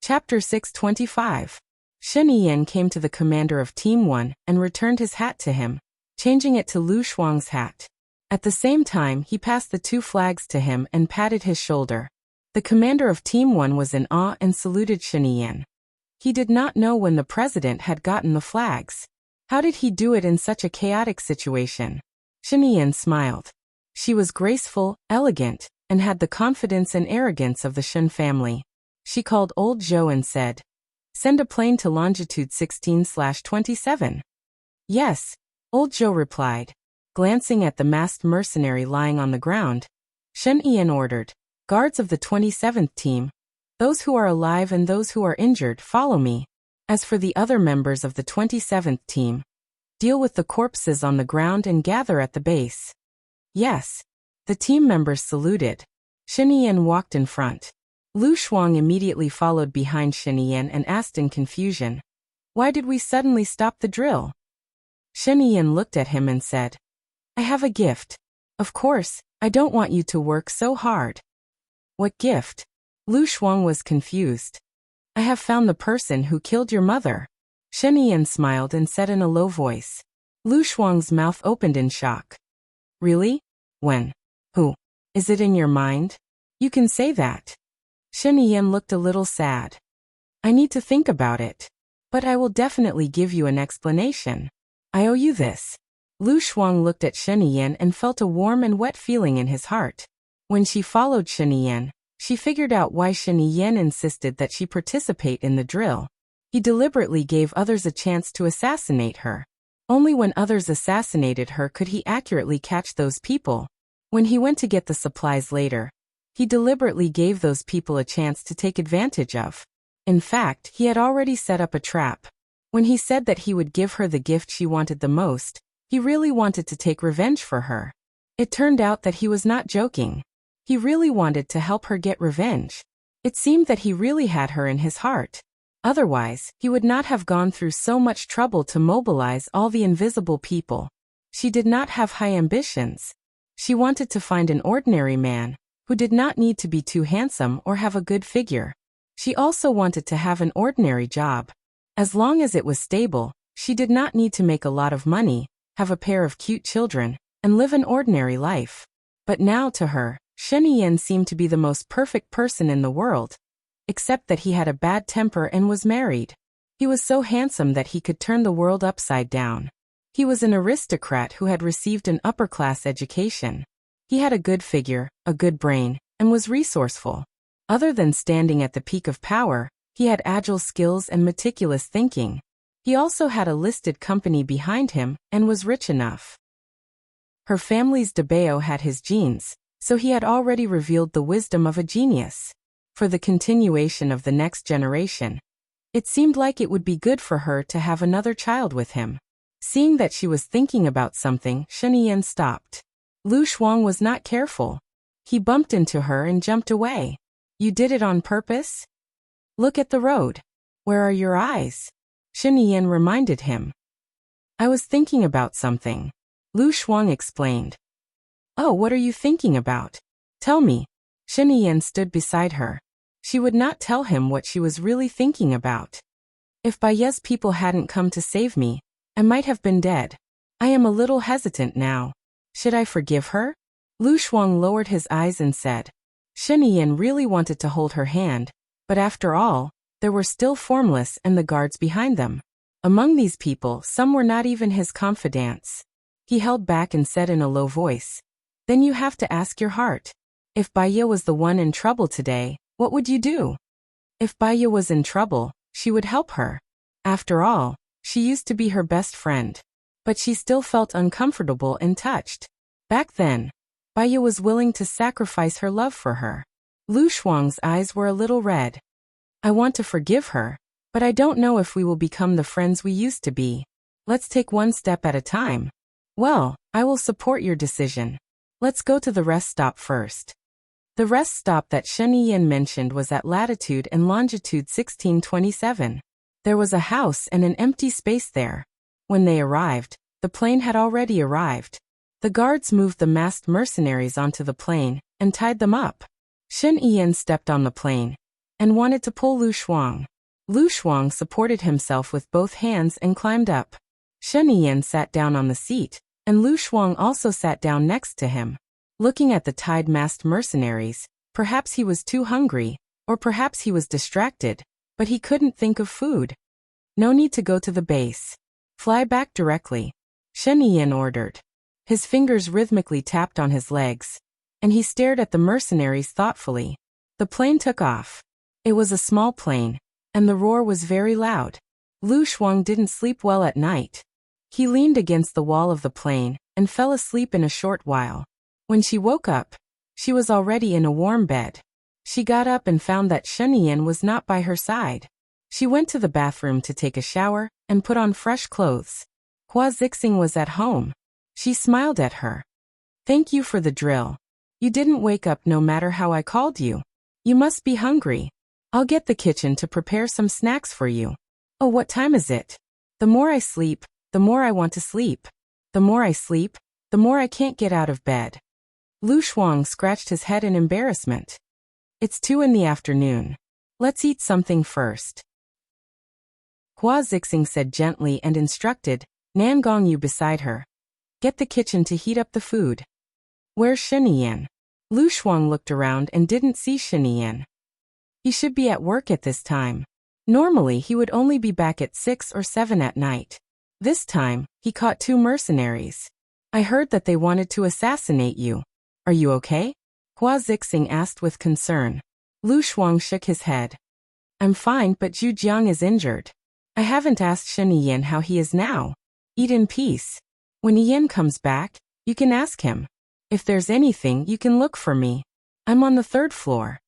Chapter 625. Shen Yiyan came to the commander of Team 1 and returned his hat to him, changing it to Lu Shuang's hat. At the same time, he passed the 2 flags to him and patted his shoulder. The commander of Team 1 was in awe and saluted Shen Yiyan. He did not know when the president had gotten the flags. How did he do it in such a chaotic situation? Shen Yiyan smiled. She was graceful, elegant, and had the confidence and arrogance of the Shen family. She called old Zhou and said, "Send a plane to longitude 16/27. "Yes," old Zhou replied. Glancing at the masked mercenary lying on the ground, Shen Yiyan ordered, "Guards of the 27th team, those who are alive and those who are injured, follow me. As for the other members of the 27th team, deal with the corpses on the ground and gather at the base." "Yes." The team members saluted. Shen Yiyan walked in front. Lu Shuang immediately followed behind Shen Yiyan and asked in confusion, "Why did we suddenly stop the drill?" Shen Yiyan looked at him and said, "I have a gift. Of course, I don't want you to work so hard." "What gift?" Lu Shuang was confused. "I have found the person who killed your mother." Shen Yiyan smiled and said in a low voice. Lu Shuang's mouth opened in shock. "Really? When? Who? Is it in your mind? You can say that." Shen Yiyan looked a little sad. "I need to think about it. But I will definitely give you an explanation. I owe you this." Lu Shuang looked at Shen Yiyan and felt a warm and wet feeling in his heart. When she followed Shen Yiyan, she figured out why Shen Yiyan insisted that she participate in the drill. He deliberately gave others a chance to assassinate her. Only when others assassinated her could he accurately catch those people. When he went to get the supplies later, he deliberately gave those people a chance to take advantage of. In fact, he had already set up a trap. When he said that he would give her the gift she wanted the most, he really wanted to take revenge for her. It turned out that he was not joking. He really wanted to help her get revenge. It seemed that he really had her in his heart. Otherwise, he would not have gone through so much trouble to mobilize all the invisible people. She did not have high ambitions. She wanted to find an ordinary man, who did not need to be too handsome or have a good figure. She also wanted to have an ordinary job. As long as it was stable, she did not need to make a lot of money, have a pair of cute children, and live an ordinary life. But now to her, Shen Yiyan seemed to be the most perfect person in the world, except that he had a bad temper and was married. He was so handsome that he could turn the world upside down. He was an aristocrat who had received an upper-class education. He had a good figure, a good brain, and was resourceful. Other than standing at the peak of power, he had agile skills and meticulous thinking. He also had a listed company behind him and was rich enough. Her family's Debao had his genes, so he had already revealed the wisdom of a genius. For the continuation of the next generation, it seemed like it would be good for her to have another child with him. Seeing that she was thinking about something, Shen Yiyan stopped. Lu Shuang was not careful. He bumped into her and jumped away. "You did it on purpose? Look at the road. Where are your eyes?" Shen Yiyan reminded him. "I was thinking about something," Lu Shuang explained. "Oh, what are you thinking about? Tell me." Shen Yiyan stood beside her. She would not tell him what she was really thinking about. "If Baiye's people hadn't come to save me, I might have been dead. I am a little hesitant now. Should I forgive her?" Lu Shuang lowered his eyes and said. Shen Yiyan really wanted to hold her hand, but after all, there were still Formless and the guards behind them. Among these people, some were not even his confidants. He held back and said in a low voice, "Then you have to ask your heart. If Baiye was the one in trouble today, what would you do?" If Baiye was in trouble, she would help her. After all, she used to be her best friend. But she still felt uncomfortable and touched. Back then, Baiye was willing to sacrifice her love for her. Lu Shuang's eyes were a little red. "I want to forgive her, but I don't know if we will become the friends we used to be. Let's take one step at a time." "Well, I will support your decision. Let's go to the rest stop first." The rest stop that Shen Yiyan mentioned was at latitude and longitude 1627. There was a house and an empty space there. When they arrived, the plane had already arrived. The guards moved the masked mercenaries onto the plane and tied them up. Shen Yiyan stepped on the plane. and wanted to pull Lu Shuang. Lu Shuang supported himself with both hands and climbed up. Shen Yin sat down on the seat, and Lu Shuang also sat down next to him. Looking at the tide-masked mercenaries, perhaps he was too hungry, or perhaps he was distracted, but he couldn't think of food. No need to go to the base. Fly back directly, Shen Yin ordered. His fingers rhythmically tapped on his legs, and he stared at the mercenaries thoughtfully. The plane took off. It was a small plane, and the roar was very loud. Lu Shuang didn't sleep well at night. He leaned against the wall of the plane and fell asleep in a short while. When she woke up, she was already in a warm bed. She got up and found that Shen Yin was not by her side. She went to the bathroom to take a shower and put on fresh clothes. Hua Zixing was at home. She smiled at her. "Thank you for the drill. You didn't wake up no matter how I called you. You must be hungry. I'll get the kitchen to prepare some snacks for you." "Oh, what time is it?" "The more I sleep, the more I want to sleep. The more I sleep, the more I can't get out of bed." Lu Shuang scratched his head in embarrassment. "It's 2 in the afternoon. Let's eat something first." Hua Zixing said gently and instructed Nan Gongyu beside her. "Get the kitchen to heat up the food." "Where's Shen Yin?" Lu Shuang looked around and didn't see Shen Yin. He should be at work at this time. Normally he would only be back at 6 or 7 at night. This time, he caught 2 mercenaries. "I heard that they wanted to assassinate you. Are you okay?" Hua Zixing asked with concern. Lu Shuang shook his head. "I'm fine, but Zhu Jiang is injured. I haven't asked Shen Yin how he is now. Eat in peace. When Yin comes back, you can ask him. If there's anything, you can look for me. I'm on the 3rd floor."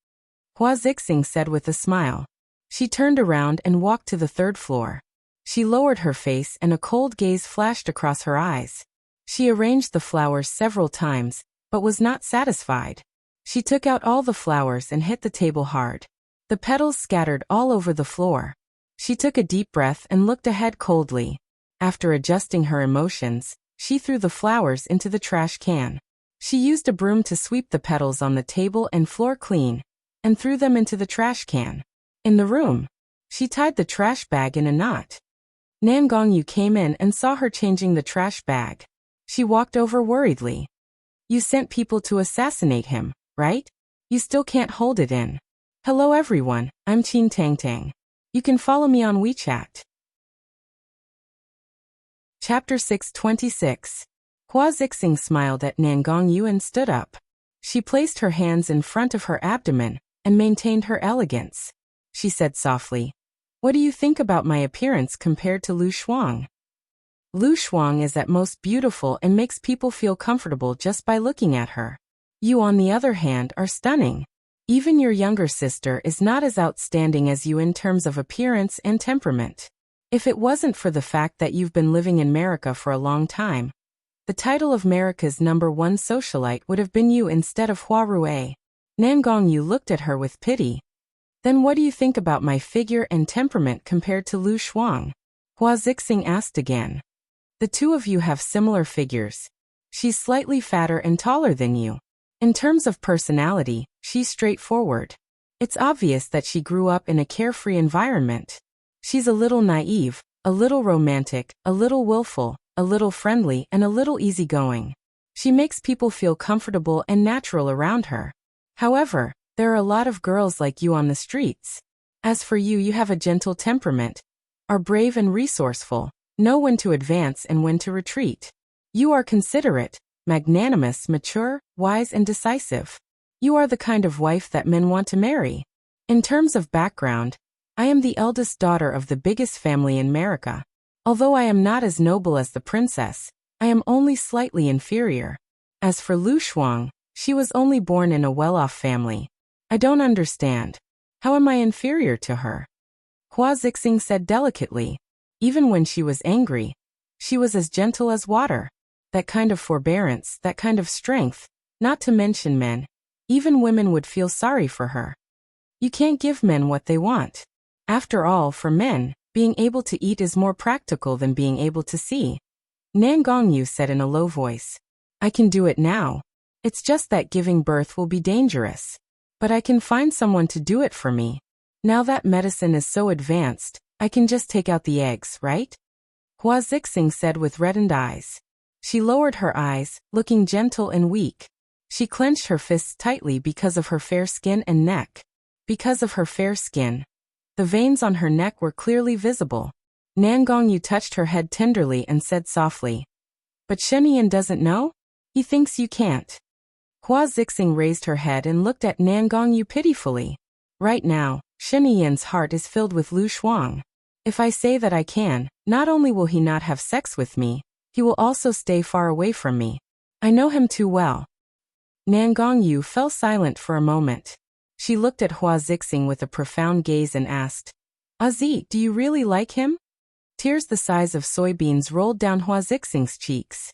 Hua Zixing said with a smile. She turned around and walked to the 3rd floor. She lowered her face and a cold gaze flashed across her eyes. She arranged the flowers several times, but was not satisfied. She took out all the flowers and hit the table hard. The petals scattered all over the floor. She took a deep breath and looked ahead coldly. After adjusting her emotions, she threw the flowers into the trash can. She used a broom to sweep the petals on the table and floor clean, and threw them into the trash can. In the room, she tied the trash bag in a knot. Nan Gongyu came in and saw her changing the trash bag. She walked over worriedly. "You sent people to assassinate him, right? You still can't hold it in." "Hello everyone, I'm Qin Tang Tang. You can follow me on WeChat." Chapter 626. Hua Zixing smiled at Nan Gongyu and stood up. She placed her hands in front of her abdomen and maintained her elegance. She said softly, "What do you think about my appearance compared to Lu Shuang?" "Lu Shuang is at most beautiful and makes people feel comfortable just by looking at her. You, on the other hand, are stunning. Even your younger sister is not as outstanding as you in terms of appearance and temperament. If it wasn't for the fact that you've been living in America for a long time, the title of America's #1 socialite would have been you instead of Hua Rui." Nan Gongyu looked at her with pity. "Then what do you think about my figure and temperament compared to Lu Shuang?" Hua Zixing asked again. "The two of you have similar figures. She's slightly fatter and taller than you. In terms of personality, she's straightforward. It's obvious that she grew up in a carefree environment. She's a little naive, a little romantic, a little willful, a little friendly, and a little easygoing. She makes people feel comfortable and natural around her. However, there are a lot of girls like you on the streets. As for you, you have a gentle temperament, are brave and resourceful, know when to advance and when to retreat. You are considerate, magnanimous, mature, wise, and decisive. You are the kind of wife that men want to marry. In terms of background, I am the eldest daughter of the biggest family in America. Although I am not as noble as the princess, I am only slightly inferior. As for Lu Shuang, she was only born in a well-off family. I don't understand. How am I inferior to her?" Hua Zixing said delicately. Even when she was angry, she was as gentle as water. That kind of forbearance, that kind of strength, not to mention men, even women would feel sorry for her. You can't give men what they want. After all, for men, being able to eat is more practical than being able to see. Nan Gongyu said in a low voice. "I can do it now. It's just that giving birth will be dangerous. But I can find someone to do it for me. Now that medicine is so advanced, I can just take out the eggs, right? Hua Zixing said with reddened eyes. She lowered her eyes, looking gentle and weak. She clenched her fists tightly because of her fair skin and neck. Because of her fair skin. The veins on her neck were clearly visible. Nan Gongyu touched her head tenderly and said softly. But Shenian doesn't know? He thinks you can't. Hua Zixing raised her head and looked at Nan Gongyu pitifully. Right now, Shenian's heart is filled with Lu Shuang. If I say that I can, not only will he not have sex with me, he will also stay far away from me. I know him too well. Nan Gongyu fell silent for a moment. She looked at Hua Zixing with a profound gaze and asked, Azi, do you really like him? Tears the size of soybeans rolled down Hua Zixing's cheeks.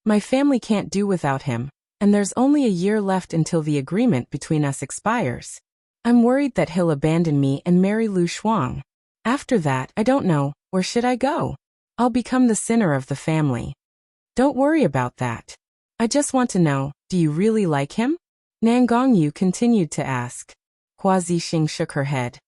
My family can't do without him, and there's only a year left until the agreement between us expires. I'm worried that he'll abandon me and marry Lu Shuang. After that, I don't know, where should I go? I'll become the sinner of the family. Don't worry about that. I just want to know, do you really like him? Nan Gongyu continued to ask. Hua Zixing shook her head.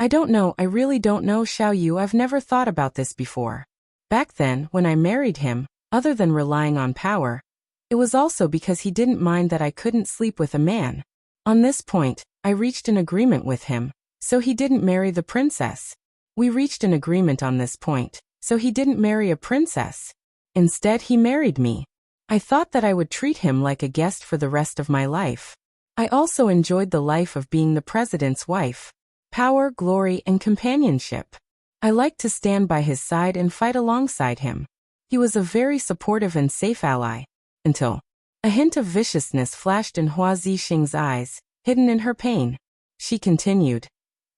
I don't know, I really don't know, Xiao Yu, I've never thought about this before. Back then, when I married him, other than relying on power, it was also because he didn't mind that I couldn't sleep with a man. On this point, I reached an agreement with him, so he didn't marry the princess. We reached an agreement on this point, so he didn't marry a princess. Instead, he married me. I thought that I would treat him like a guest for the rest of my life. I also enjoyed the life of being the president's wife. Power, glory, and companionship. I liked to stand by his side and fight alongside him. He was a very supportive and safe ally. Until a hint of viciousness flashed in Hua Zixing's eyes, hidden in her pain. She continued.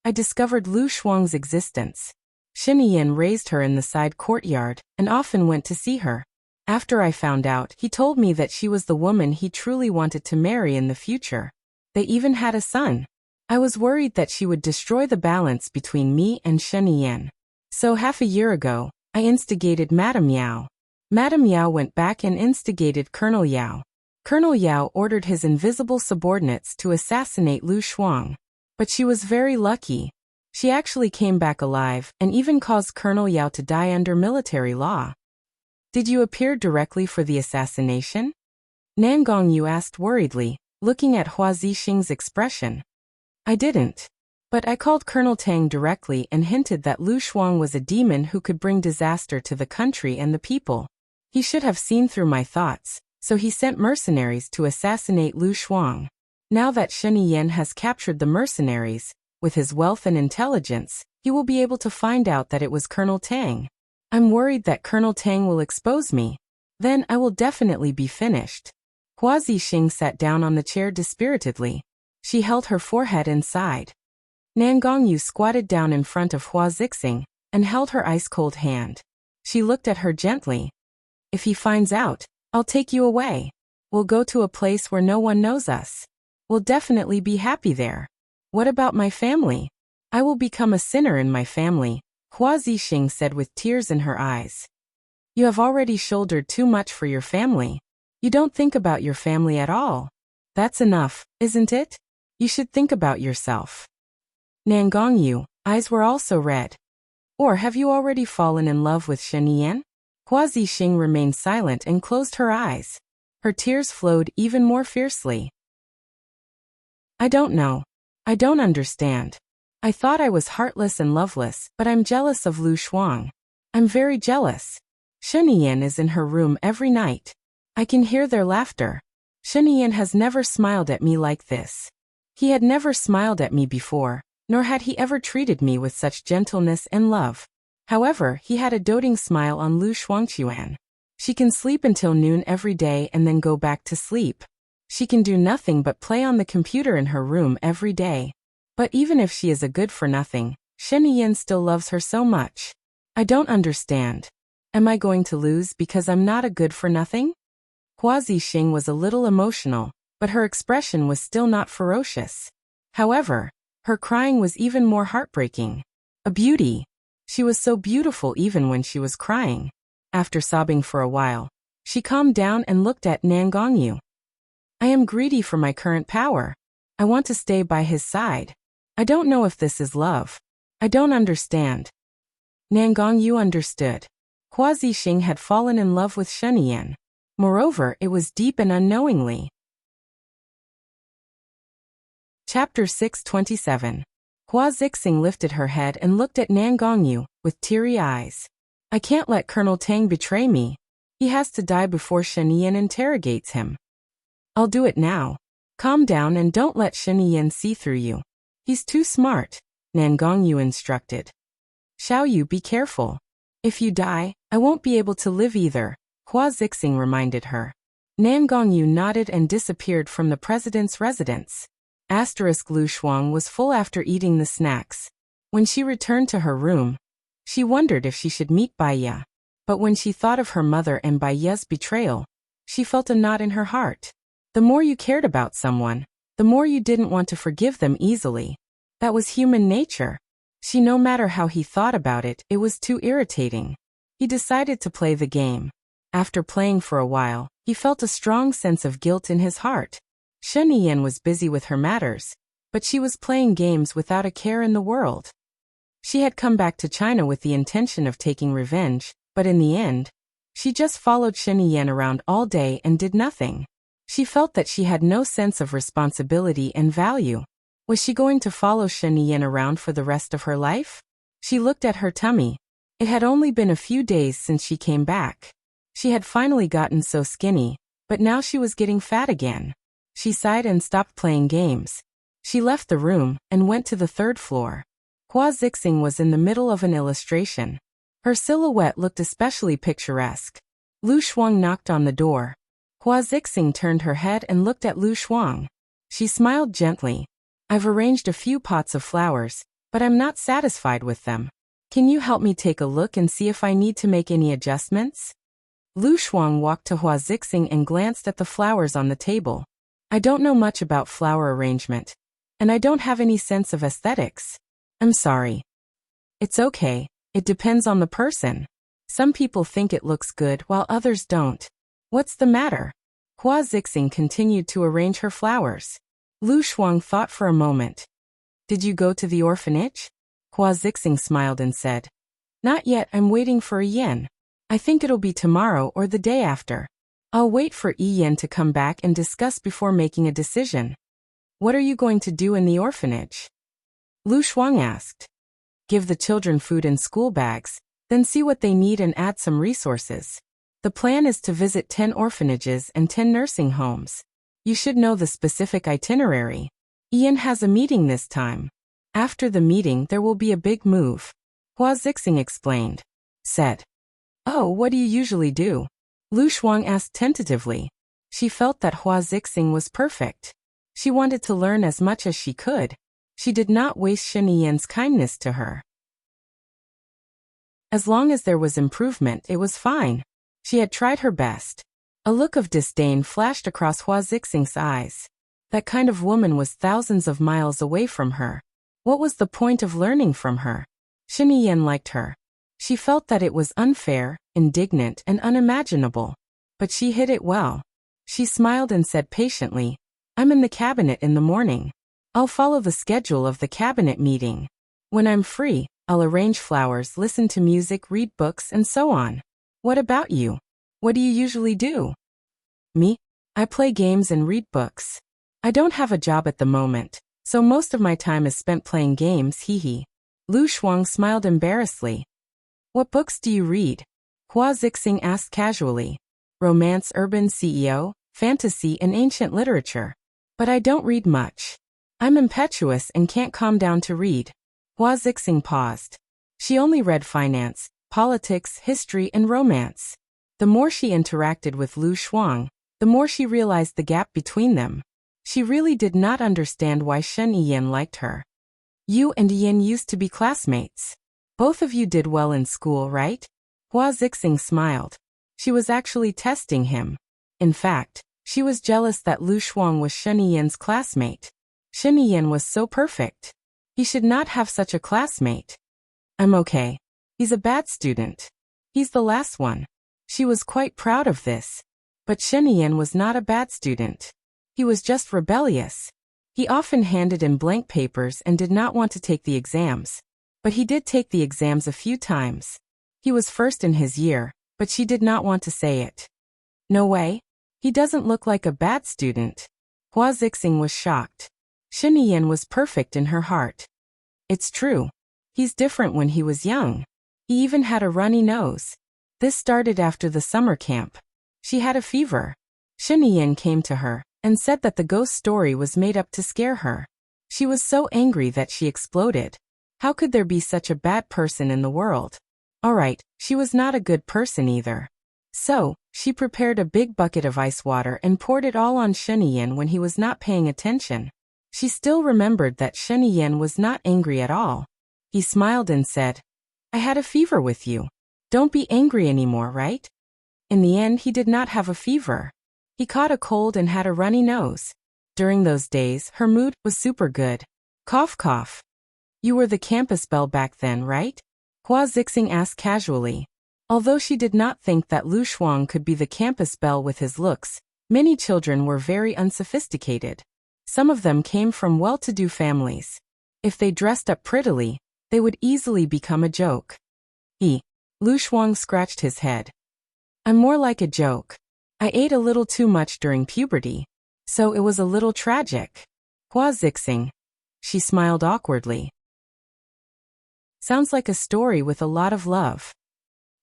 I discovered Lu Shuang's existence. Shenian raised her in the side courtyard and often went to see her. After I found out, he told me that she was the woman he truly wanted to marry in the future. They even had a son. I was worried that she would destroy the balance between me and Shenian. So half a year ago, I instigated Madame Yao. Madame Yao went back and instigated Colonel Yao. Colonel Yao ordered his invisible subordinates to assassinate Lu Shuang. But she was very lucky. She actually came back alive and even caused Colonel Yao to die under military law. Did you appear directly for the assassination? Nan Gongyu asked worriedly, looking at Hua Zixing's expression. I didn't. But I called Colonel Tang directly and hinted that Lu Shuang was a demon who could bring disaster to the country and the people. He should have seen through my thoughts, so he sent mercenaries to assassinate Lu Shuang. Now that Shenian has captured the mercenaries, with his wealth and intelligence, he will be able to find out that it was Colonel Tang. I'm worried that Colonel Tang will expose me. Then I will definitely be finished. Hua Zixing sat down on the chair dispiritedly. She held her forehead and sighed. Nan Gongyu squatted down in front of Hua Zixing and held her ice-cold hand. She looked at her gently. If he finds out, I'll take you away. We'll go to a place where no one knows us. We'll definitely be happy there. What about my family? I will become a sinner in my family, Hua Zixing said with tears in her eyes. You have already shouldered too much for your family. You don't think about your family at all. That's enough, isn't it? You should think about yourself. Nan Gongyu, eyes were also red. Or have you already fallen in love with Shenian? Hua Zixing remained silent and closed her eyes. Her tears flowed even more fiercely. I don't know. I don't understand. I thought I was heartless and loveless, but I'm jealous of Lu Shuang. I'm very jealous. Shenian is in her room every night. I can hear their laughter. Shenian has never smiled at me like this. He had never smiled at me before, nor had he ever treated me with such gentleness and love. However, he had a doting smile on Lu Shuangquan. She can sleep until noon every day and then go back to sleep. She can do nothing but play on the computer in her room every day. But even if she is a good-for-nothing, Shenian still loves her so much. I don't understand. Am I going to lose because I'm not a good-for-nothing? Hua Zixing was a little emotional, but her expression was still not ferocious. However, her crying was even more heartbreaking. A beauty. She was so beautiful even when she was crying. After sobbing for a while, she calmed down and looked at Nan Gongyu. I am greedy for my current power. I want to stay by his side. I don't know if this is love. I don't understand. Nan Gongyu understood. Hua Zixing had fallen in love with Sheniyan. Moreover, it was deep and unknowingly. Chapter 627. Hua Zixing lifted her head and looked at Nan Gongyu with teary eyes. I can't let Colonel Tang betray me. He has to die before Sheniyan interrogates him. I'll do it now. Calm down and don't let Sheniyan see through you. He's too smart, Nan Gongyu instructed. Xiaoyu, be careful. If you die, I won't be able to live either, Hua Zixing reminded her. Nan Gongyu nodded and disappeared from the president's residence. Lu Shuang was full after eating the snacks. When she returned to her room, she wondered if she should meet Baiya. But when she thought of her mother and Baiya's betrayal, she felt a knot in her heart. The more you cared about someone, the more you didn't want to forgive them easily. That was human nature. No matter how he thought about it, it was too irritating. He decided to play the game. After playing for a while, he felt a strong sense of guilt in his heart. Sheniyan was busy with her matters, but she was playing games without a care in the world. She had come back to China with the intention of taking revenge, but in the end, she just followed Sheniyan around all day and did nothing. She felt that she had no sense of responsibility and value. Was she going to follow Sheniyan around for the rest of her life? She looked at her tummy. It had only been a few days since she came back. She had finally gotten so skinny, but now she was getting fat again. She sighed and stopped playing games. She left the room and went to the third floor. Hua Zixing was in the middle of an illustration. Her silhouette looked especially picturesque. Lu Shuang knocked on the door. Hua Zixing turned her head and looked at Lu Shuang. She smiled gently. I've arranged a few pots of flowers, but I'm not satisfied with them. Can you help me take a look and see if I need to make any adjustments? Lu Shuang walked to Hua Zixing and glanced at the flowers on the table. I don't know much about flower arrangement, and I don't have any sense of aesthetics. I'm sorry. It's okay, it depends on the person. Some people think it looks good while others don't. What's the matter? Hua Zixing continued to arrange her flowers. Lu Shuang thought for a moment. Did you go to the orphanage? Hua Zixing smiled and said. Not yet, I'm waiting for Yen. I think it'll be tomorrow or the day after. I'll wait for Yen to come back and discuss before making a decision. What are you going to do in the orphanage? Lu Shuang asked. Give the children food and school bags, then see what they need and add some resources. The plan is to visit 10 orphanages and 10 nursing homes. You should know the specific itinerary. Yen has a meeting this time. After the meeting there will be a big move. Hua Zixing explained. Said. Oh, what do you usually do? Lu Shuang asked tentatively. She felt that Hua Zixing was perfect. She wanted to learn as much as she could. She did not waste Sheniyan's kindness to her. As long as there was improvement, it was fine. She had tried her best. A look of disdain flashed across Hua Zixing's eyes. That kind of woman was thousands of miles away from her. What was the point of learning from her? Sheniyan liked her. She felt that it was unfair, indignant, and unimaginable. But she hid it well. She smiled and said patiently, I'm in the cabinet in the morning. I'll follow the schedule of the cabinet meeting. When I'm free, I'll arrange flowers, listen to music, read books, and so on. What about you? What do you usually do? Me? I play games and read books. I don't have a job at the moment, so most of my time is spent playing games, hee. Lu Shuang smiled embarrassedly. What books do you read? Hua Zixing asked casually. Romance, urban CEO, fantasy, and ancient literature. But I don't read much. I'm impetuous and can't calm down to read. Hua Zixing paused. She only read finance, politics, history, and romance. The more she interacted with Lu Shuang, the more she realized the gap between them. She really did not understand why Shen Yen liked her. You and Yen used to be classmates. Both of you did well in school, right? Hua Zixing smiled. She was actually testing him. In fact, she was jealous that Lu Shuang was Shen Yen's classmate. Shen Yen was so perfect. He should not have such a classmate. I'm okay. He's a bad student. He's the last one. She was quite proud of this. But Shen Yen was not a bad student. He was just rebellious. He often handed in blank papers and did not want to take the exams. But he did take the exams a few times. He was first in his year, but she did not want to say it. No way. He doesn't look like a bad student. Hua Zixing was shocked. Shiniyan was perfect in her heart. It's true. He's different when he was young. He even had a runny nose. This started after the summer camp. She had a fever. Shiniyan came to her and said that the ghost story was made up to scare her. She was so angry that she exploded. How could there be such a bad person in the world? Alright, she was not a good person either. So, she prepared a big bucket of ice water and poured it all on Shiniyan when he was not paying attention. She still remembered that Shiniyan was not angry at all. He smiled and said, I had a fever with you. Don't be angry anymore, right? In the end, he did not have a fever. He caught a cold and had a runny nose. During those days, her mood was super good. Cough cough. You were the campus belle back then, right? Hua Zixing asked casually. Although she did not think that Lu Shuang could be the campus belle with his looks, many children were very unsophisticated. Some of them came from well-to-do families. If they dressed up prettily, they would easily become a joke. Lu Shuang scratched his head. I'm more like a joke. I ate a little too much during puberty, so it was a little tragic. Hua Zixing. She smiled awkwardly. Sounds like a story with a lot of love.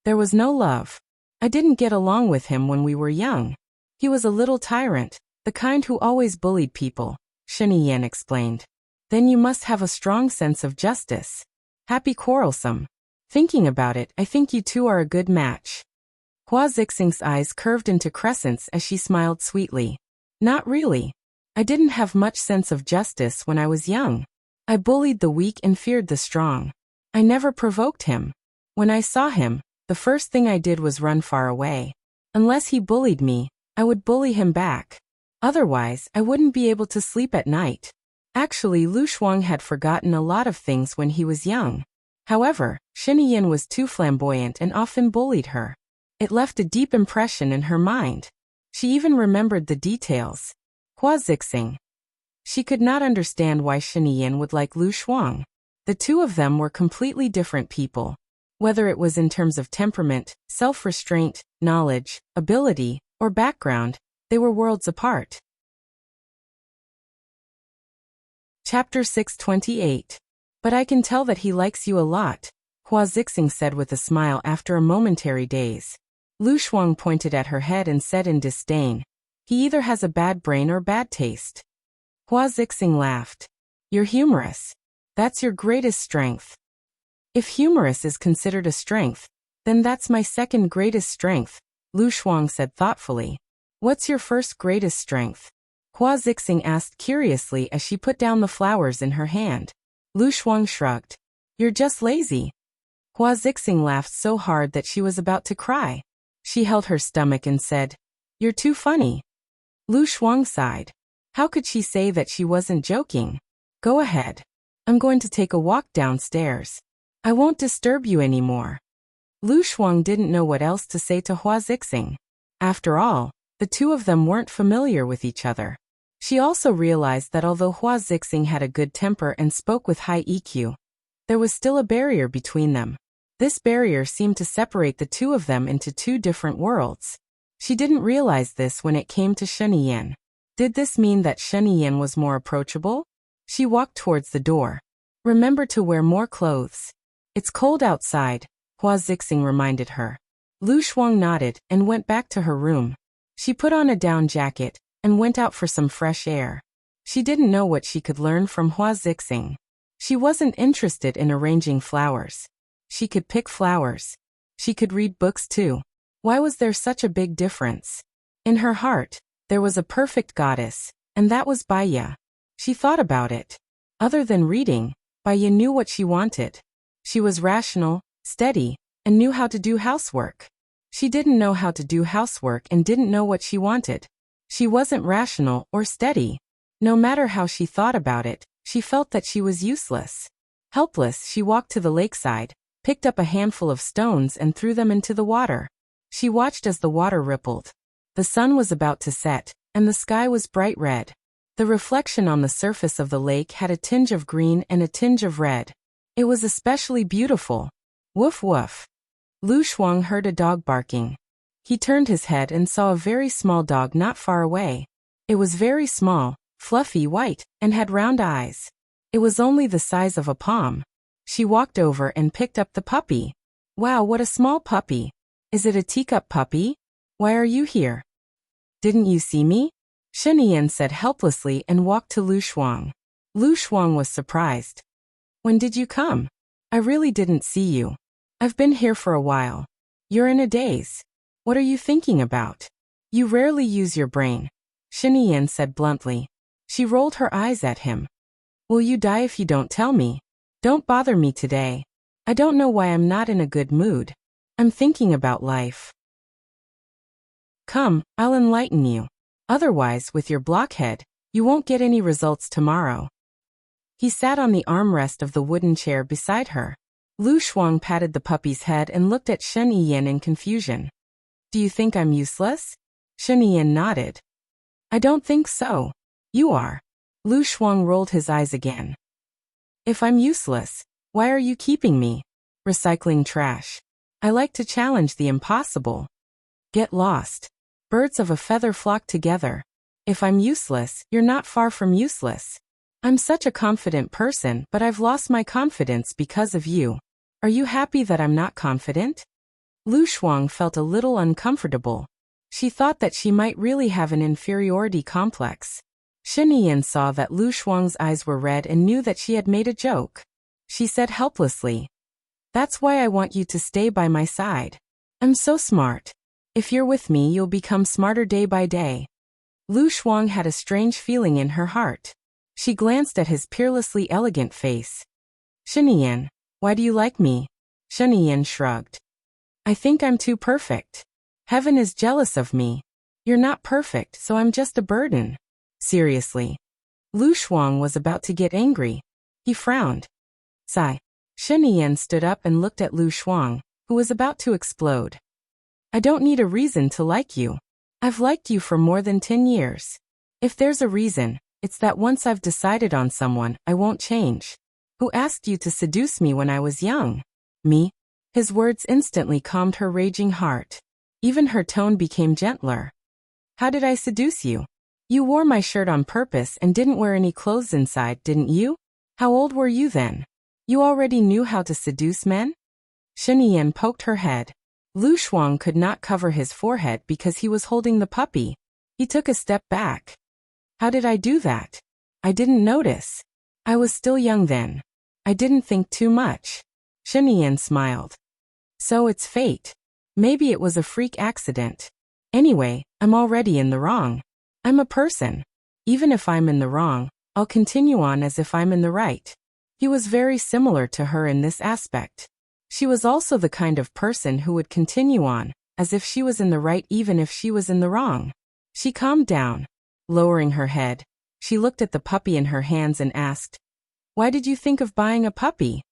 There was no love. I didn't get along with him when we were young. He was a little tyrant, the kind who always bullied people, Shiniyan explained. Then you must have a strong sense of justice. Happy quarrelsome. Thinking about it, I think you two are a good match. Hua Zixing's eyes curved into crescents as she smiled sweetly. Not really. I didn't have much sense of justice when I was young. I bullied the weak and feared the strong. I never provoked him. When I saw him, the first thing I did was run far away. Unless he bullied me, I would bully him back. Otherwise, I wouldn't be able to sleep at night. Actually, Lu Shuang had forgotten a lot of things when he was young. However, Shiniyan was too flamboyant and often bullied her. It left a deep impression in her mind. She even remembered the details. Hua Zixing. She could not understand why Shiniyan would like Lu Shuang. The two of them were completely different people. Whether it was in terms of temperament, self-restraint, knowledge, ability, or background, they were worlds apart. Chapter 628. But I can tell that he likes you a lot, Hua Zixing said with a smile after a momentary daze. Lu Shuang pointed at her head and said in disdain, he either has a bad brain or bad taste. Hua Zixing laughed. You're humorous. That's your greatest strength. If humorous is considered a strength, then that's my second greatest strength, Lu Shuang said thoughtfully. What's your first greatest strength? Hua Zixing asked curiously as she put down the flowers in her hand. Lu Shuang shrugged. You're just lazy. Hua Zixing laughed so hard that she was about to cry. She held her stomach and said, You're too funny. Lu Shuang sighed. How could she say that she wasn't joking? Go ahead. I'm going to take a walk downstairs. I won't disturb you anymore. Lu Shuang didn't know what else to say to Hua Zixing. After all, the two of them weren't familiar with each other. She also realized that although Hua Zixing had a good temper and spoke with high EQ, there was still a barrier between them. This barrier seemed to separate the two of them into two different worlds. She didn't realize this when it came to Shiniyan. Did this mean that Shiniyan was more approachable? She walked towards the door. Remember to wear more clothes. It's cold outside, Hua Zixing reminded her. Lu Shuang nodded and went back to her room. She put on a down jacket and went out for some fresh air. She didn't know what she could learn from Hua Zixing. She wasn't interested in arranging flowers. She could pick flowers. She could read books too. Why was there such a big difference? In her heart, there was a perfect goddess, and that was Baiya. She thought about it. Other than reading, Baiya knew what she wanted. She was rational, steady, and knew how to do housework. She didn't know how to do housework and didn't know what she wanted. She wasn't rational or steady. No matter how she thought about it, she felt that she was useless. Helpless, she walked to the lakeside, picked up a handful of stones and threw them into the water. She watched as the water rippled. The sun was about to set, and the sky was bright red. The reflection on the surface of the lake had a tinge of green and a tinge of red. It was especially beautiful. Woof woof. Lu Shuang heard a dog barking. He turned his head and saw a very small dog not far away. It was very small, fluffy white, and had round eyes. It was only the size of a palm. She walked over and picked up the puppy. Wow, what a small puppy. Is it a teacup puppy? Why are you here? Didn't you see me? Shen Yan said helplessly and walked to Lu Shuang. Lu Shuang was surprised. When did you come? I really didn't see you. I've been here for a while. You're in a daze. What are you thinking about? You rarely use your brain, Shen Yan said bluntly. She rolled her eyes at him. Will you die if you don't tell me? Don't bother me today. I don't know why I'm not in a good mood. I'm thinking about life. Come, I'll enlighten you. Otherwise, with your blockhead, you won't get any results tomorrow. He sat on the armrest of the wooden chair beside her. Lu Shuang patted the puppy's head and looked at Shen Yan in confusion. Do you think I'm useless? Shen Yan nodded. I don't think so. You are. Lu Shuang rolled his eyes again. If I'm useless, why are you keeping me? Recycling trash. I like to challenge the impossible. Get lost. Birds of a feather flock together. If I'm useless, you're not far from useless. I'm such a confident person, but I've lost my confidence because of you. Are you happy that I'm not confident? Lu Shuang felt a little uncomfortable. She thought that she might really have an inferiority complex. Shen Yan saw that Lu Shuang's eyes were red and knew that she had made a joke. She said helplessly, That's why I want you to stay by my side. I'm so smart. If you're with me, you'll become smarter day by day. Lu Shuang had a strange feeling in her heart. She glanced at his peerlessly elegant face. Shen Yan, why do you like me? Shen Yan shrugged. I think I'm too perfect. Heaven is jealous of me. You're not perfect, so I'm just a burden. Seriously. Lu Shuang was about to get angry. He frowned. Sigh. Shen Yan stood up and looked at Lu Shuang, who was about to explode. I don't need a reason to like you. I've liked you for more than 10 years. If there's a reason, it's that once I've decided on someone, I won't change. Who asked you to seduce me when I was young? Me? His words instantly calmed her raging heart. Even her tone became gentler. How did I seduce you? You wore my shirt on purpose and didn't wear any clothes inside, didn't you? How old were you then? You already knew how to seduce men? Shen Yan poked her head. Lu Shuang could not cover his forehead because he was holding the puppy. He took a step back. How did I do that? I didn't notice. I was still young then. I didn't think too much. Shen Yan smiled. So it's fate. Maybe it was a freak accident. Anyway, I'm already in the wrong. I'm a person. Even if I'm in the wrong, I'll continue on as if I'm in the right. He was very similar to her in this aspect. She was also the kind of person who would continue on, as if she was in the right even if she was in the wrong. She calmed down. Lowering her head, she looked at the puppy in her hands and asked, Why did you think of buying a puppy?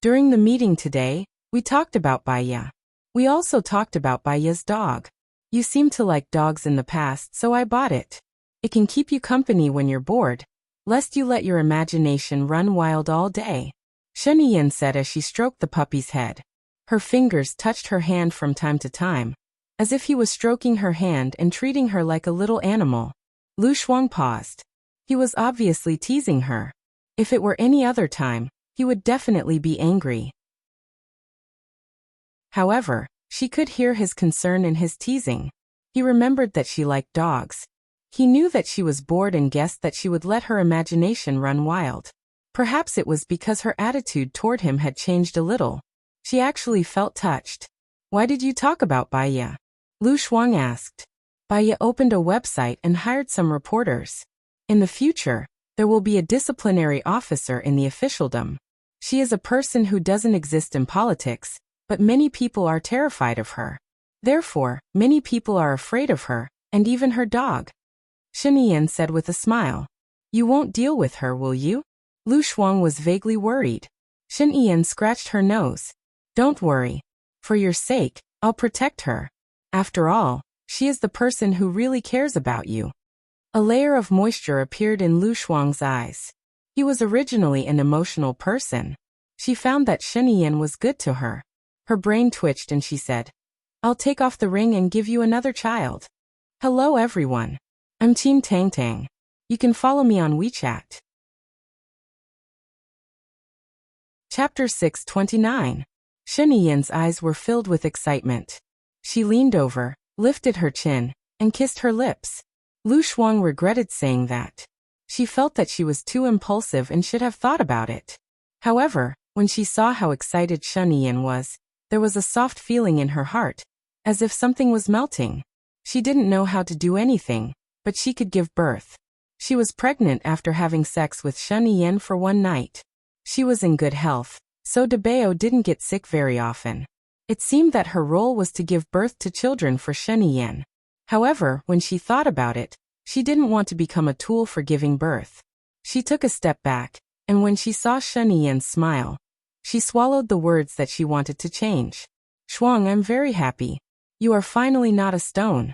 During the meeting today, we talked about Baya. We also talked about Baya's dog. You seemed to like dogs in the past, so I bought it. It can keep you company when you're bored, lest you let your imagination run wild all day. Shen Yan said as she stroked the puppy's head. Her fingers touched her hand from time to time, as if he was stroking her hand and treating her like a little animal. Lu Shuang paused. He was obviously teasing her. If it were any other time, he would definitely be angry. However, she could hear his concern in his teasing. He remembered that she liked dogs. He knew that she was bored and guessed that she would let her imagination run wild. Perhaps it was because her attitude toward him had changed a little. She actually felt touched. Why did you talk about Baya? Lu Shuang asked. Baya opened a website and hired some reporters. In the future, there will be a disciplinary officer in the officialdom. She is a person who doesn't exist in politics, but many people are terrified of her. Therefore, many people are afraid of her, and even her dog. Shen Yan said with a smile. You won't deal with her, will you? Lu Shuang was vaguely worried. Shen Yan scratched her nose. Don't worry. For your sake, I'll protect her. After all, she is the person who really cares about you. A layer of moisture appeared in Lu Shuang's eyes. He was originally an emotional person. She found that Sheniyan was good to her. Her brain twitched and she said, "I'll take off the ring and give you another child." Hello everyone. I'm Team Tang Tang. You can follow me on WeChat. Chapter 629. Sheniyan's eyes were filled with excitement. She leaned over, lifted her chin, and kissed her lips. Lu Shuang regretted saying that. She felt that she was too impulsive and should have thought about it. However, when she saw how excited Sheniyan was, there was a soft feeling in her heart, as if something was melting. She didn't know how to do anything, but she could give birth. She was pregnant after having sex with Sheniyan for one night. She was in good health, so Debeo didn't get sick very often. It seemed that her role was to give birth to children for Sheniyan. However, when she thought about it, she didn't want to become a tool for giving birth. She took a step back, and when she saw Sheniyan smile, she swallowed the words that she wanted to change. "Shuang, I'm very happy. You are finally not a stone."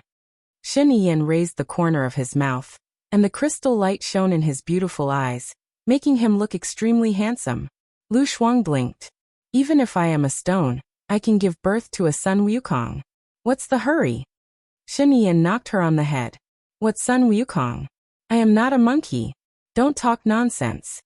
Sheniyan raised the corner of his mouth, and the crystal light shone in his beautiful eyes, making him look extremely handsome. Lu Shuang blinked. "Even if I am a stone, I can give birth to a son Wukong. What's the hurry?" Sheniyan knocked her on the head. "What son Wukong? I am not a monkey. Don't talk nonsense."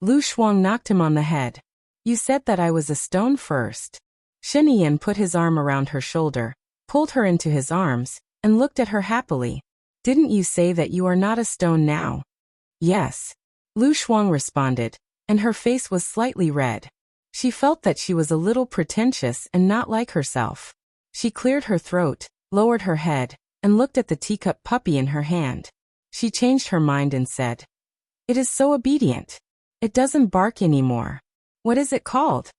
Lu Shuang knocked him on the head. "You said that I was a stone first." Sheniyan put his arm around her shoulder, pulled her into his arms, and looked at her happily. "Didn't you say that you are not a stone now?" "Yes." Lu Shuang responded, and her face was slightly red. She felt that she was a little pretentious and not like herself. She cleared her throat, lowered her head, and looked at the teacup puppy in her hand. She changed her mind and said, "It is so obedient. It doesn't bark anymore. What is it called?"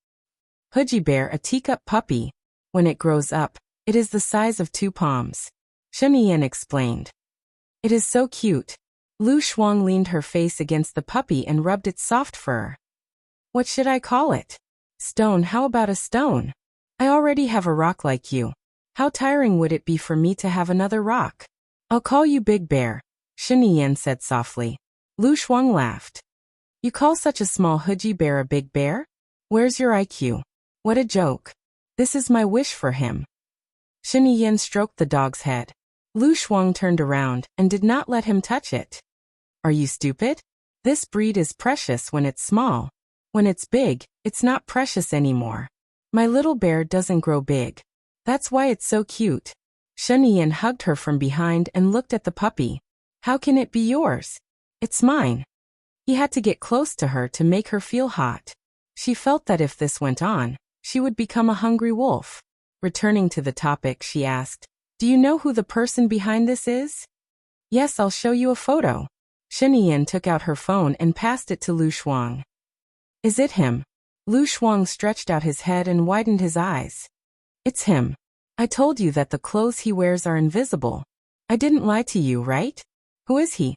"Huji bear, a teacup puppy. When it grows up, it is the size of 2 palms. Sheniyan explained. "It is so cute." Lu Shuang leaned her face against the puppy and rubbed its soft fur. "What should I call it?" "Stone, how about a stone? I already have a rock like you. How tiring would it be for me to have another rock?" "I'll call you Big Bear," Sheniyan said softly. Lu Shuang laughed. "You call such a small Huji bear a big bear? Where's your IQ? What a joke. This is my wish for him." Sheniyan stroked the dog's head. Lu Shuang turned around and did not let him touch it. "Are you stupid? This breed is precious when it's small. When it's big, it's not precious anymore. My little bear doesn't grow big. That's why it's so cute." Sheniyan hugged her from behind and looked at the puppy. "How can it be yours? It's mine." He had to get close to her to make her feel hot. She felt that if this went on, she would become a hungry wolf. Returning to the topic, she asked, "Do you know who the person behind this is?" "Yes, I'll show you a photo." Sheniyan took out her phone and passed it to Lu Shuang. "Is it him?" Lu Shuang stretched out his head and widened his eyes. "It's him. I told you that the clothes he wears are invisible. I didn't lie to you, right? Who is he?"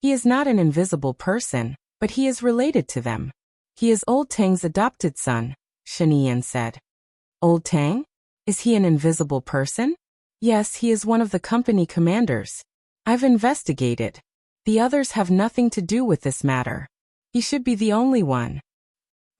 "He is not an invisible person, but he is related to them. He is Old Tang's adopted son," Sheniyan said. "Old Tang? Is he an invisible person?" "Yes, he is one of the company commanders. I've investigated. The others have nothing to do with this matter. He should be the only one."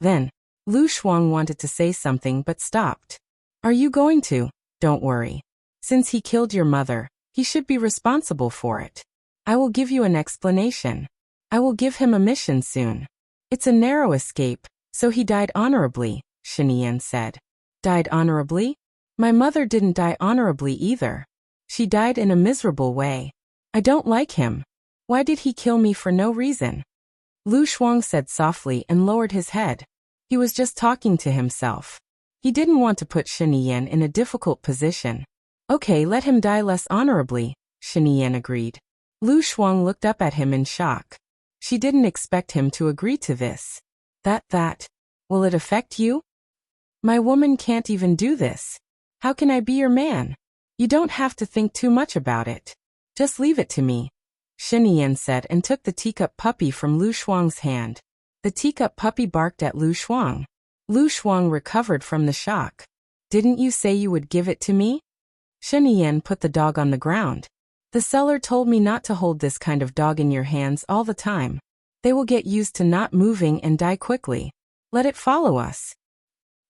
Then, Lu Shuang wanted to say something but stopped. "Are you going to?" "Don't worry. Since he killed your mother, he should be responsible for it. I will give you an explanation. I will give him a mission soon. It's a narrow escape, so he died honorably," Sheniyan said. "Died honorably? My mother didn't die honorably either. She died in a miserable way. I don't like him. Why did he kill me for no reason?" Lu Shuang said softly and lowered his head. He was just talking to himself. He didn't want to put Sheniyan in a difficult position. "Okay, let him die less honorably," Sheniyan agreed. Lu Shuang looked up at him in shock. She didn't expect him to agree to this. That. Will it affect you?" "My woman can't even do this. How can I be your man? You don't have to think too much about it. Just leave it to me," Sheniyan said and took the teacup puppy from Lu Shuang's hand. The teacup puppy barked at Lu Shuang. Lu Shuang recovered from the shock. "Didn't you say you would give it to me?" Sheniyan put the dog on the ground. The seller told me not to hold this kind of dog in your hands all the time. They will get used to not moving and die quickly. Let it follow us.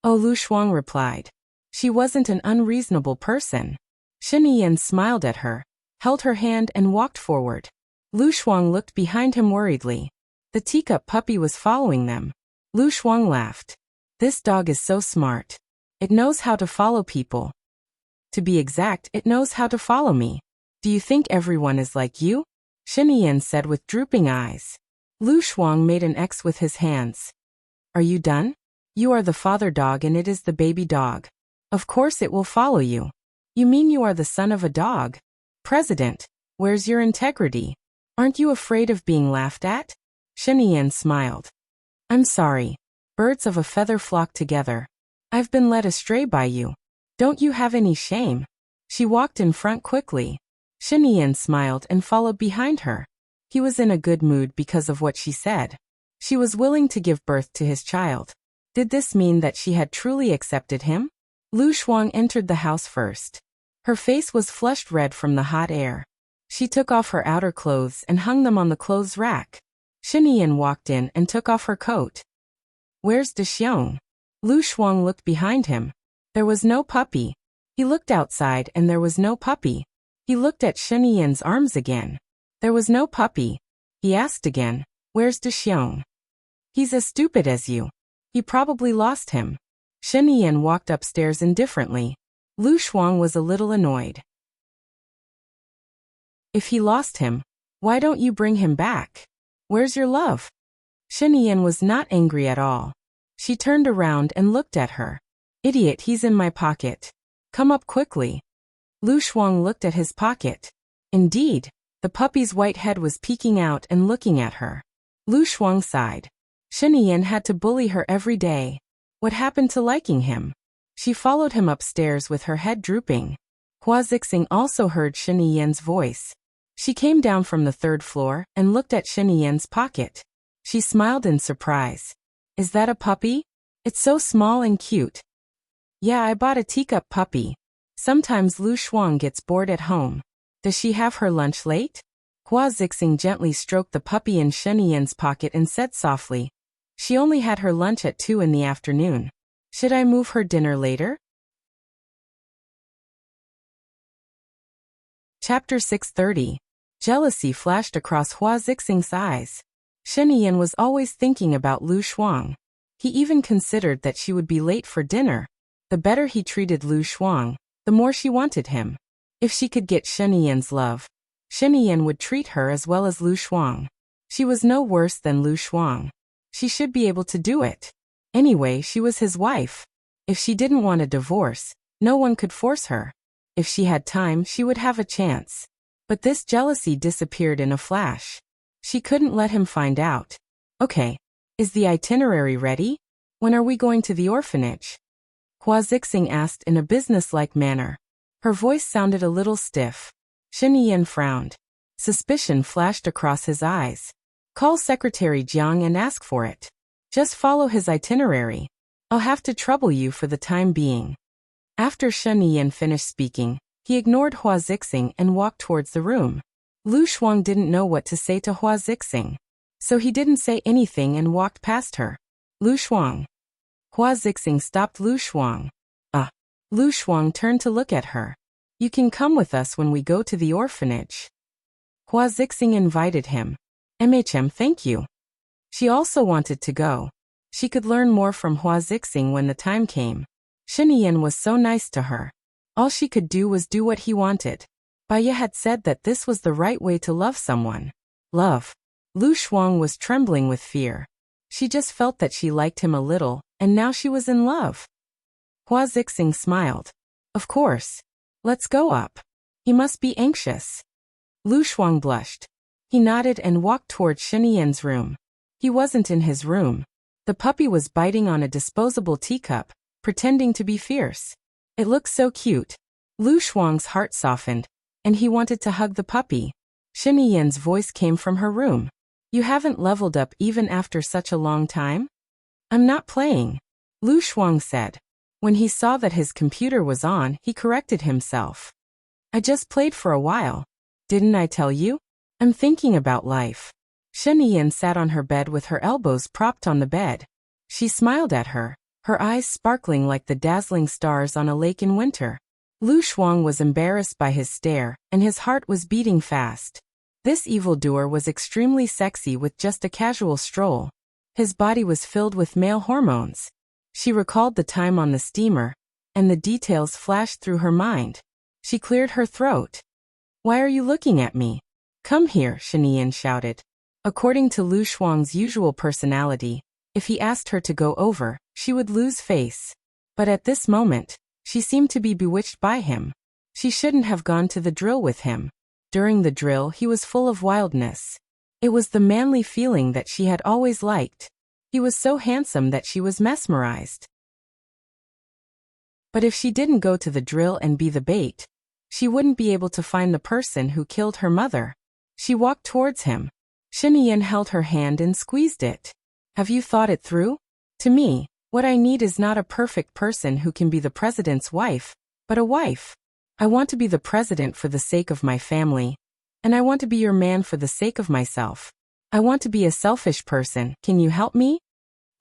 Oh, Lu Shuang replied. She wasn't an unreasonable person. Shiniyan smiled at her, held her hand and walked forward. Lu Shuang looked behind him worriedly. The teacup puppy was following them. Lu Shuang laughed. This dog is so smart. It knows how to follow people. To be exact, it knows how to follow me. Do you think everyone is like you? Shiniyan said with drooping eyes. Lu Shuang made an X with his hands. Are you done? You are the father dog and it is the baby dog. Of course it will follow you. You mean you are the son of a dog? President, where's your integrity? Aren't you afraid of being laughed at? Shiniyan smiled. I'm sorry. Birds of a feather flock together. I've been led astray by you. Don't you have any shame? She walked in front quickly. Shiniyan smiled and followed behind her. He was in a good mood because of what she said. She was willing to give birth to his child. Did this mean that she had truly accepted him? Lu Shuang entered the house first. Her face was flushed red from the hot air. She took off her outer clothes and hung them on the clothes rack. Shiniyan walked in and took off her coat. Where's De Xiong? Lu Shuang looked behind him. There was no puppy. He looked outside and there was no puppy. He looked at Shiniyan's arms again. There was no puppy. He asked again, where's De Xiong? He's as stupid as you. He probably lost him. Shiniyan walked upstairs indifferently. Lu Shuang was a little annoyed. If he lost him, why don't you bring him back? Where's your love? Shiniyan was not angry at all. She turned around and looked at her. Idiot, he's in my pocket. Come up quickly. Lu Shuang looked at his pocket. Indeed, the puppy's white head was peeking out and looking at her. Lu Shuang sighed. Shiniyan had to bully her every day. What happened to liking him? She followed him upstairs with her head drooping. Hua Zixing also heard Shiniyan's voice. She came down from the third floor and looked at Shiniyan's pocket. She smiled in surprise. Is that a puppy? It's so small and cute. Yeah, I bought a teacup puppy. Sometimes Lu Shuang gets bored at home. Does she have her lunch late? Hua Zixing gently stroked the puppy in Shiniyan's pocket and said softly. She only had her lunch at 2 in the afternoon. Should I move her dinner later? Chapter 630. Jealousy flashed across Hua Zixing's eyes. Shiniyan was always thinking about Lu Shuang. He even considered that she would be late for dinner. The better he treated Lu Shuang, the more she wanted him. If she could get Shiniyan's love, Shiniyan would treat her as well as Lu Shuang. She was no worse than Lu Shuang. She should be able to do it. Anyway, she was his wife. If she didn't want a divorce, no one could force her. If she had time, she would have a chance. But this jealousy disappeared in a flash. She couldn't let him find out. Okay. Is the itinerary ready? When are we going to the orphanage? Hua Zixing asked in a businesslike manner. Her voice sounded a little stiff. Shiniyan frowned. Suspicion flashed across his eyes. Call Secretary Jiang and ask for it. Just follow his itinerary. I'll have to trouble you for the time being. After Shiniyan finished speaking, he ignored Hua Zixing and walked towards the room. Lu Shuang didn't know what to say to Hua Zixing, so he didn't say anything and walked past her. Lu Shuang. Hua Zixing stopped Lu Shuang. Lu Shuang turned to look at her. You can come with us when we go to the orphanage. Hua Zixing invited him. Thank you. She also wanted to go. She could learn more from Hua Zixing when the time came. Shiniyan was so nice to her. All she could do was do what he wanted. Baya had said that this was the right way to love someone. Love. Lu Shuang was trembling with fear. She just felt that she liked him a little, and now she was in love. Hua Zixing smiled. Of course. Let's go up. He must be anxious. Lu Shuang blushed. He nodded and walked toward Shiniyan's room. He wasn't in his room. The puppy was biting on a disposable teacup, pretending to be fierce. It looked so cute. Lu Shuang's heart softened, and he wanted to hug the puppy. Shiniyan's voice came from her room. You haven't leveled up even after such a long time? I'm not playing. Lu Shuang said. When he saw that his computer was on, he corrected himself. I just played for a while. Didn't I tell you? I'm thinking about life. Shen Yan sat on her bed with her elbows propped on the bed. She smiled at her, her eyes sparkling like the dazzling stars on a lake in winter. Lu Shuang was embarrassed by his stare, and his heart was beating fast. This evildoer was extremely sexy with just a casual stroll. His body was filled with male hormones. She recalled the time on the steamer, and the details flashed through her mind. She cleared her throat. Why are you looking at me? Come here, Shen Yan shouted. According to Lu Shuang's usual personality, if he asked her to go over, she would lose face. But at this moment, she seemed to be bewitched by him. She shouldn't have gone to the drill with him. During the drill, he was full of wildness. It was the manly feeling that she had always liked. He was so handsome that she was mesmerized. But if she didn't go to the drill and be the bait, she wouldn't be able to find the person who killed her mother. She walked towards him. Shen Yan held her hand and squeezed it. Have you thought it through? To me, what I need is not a perfect person who can be the president's wife, but a wife. I want to be the president for the sake of my family, and I want to be your man for the sake of myself. I want to be a selfish person. Can you help me?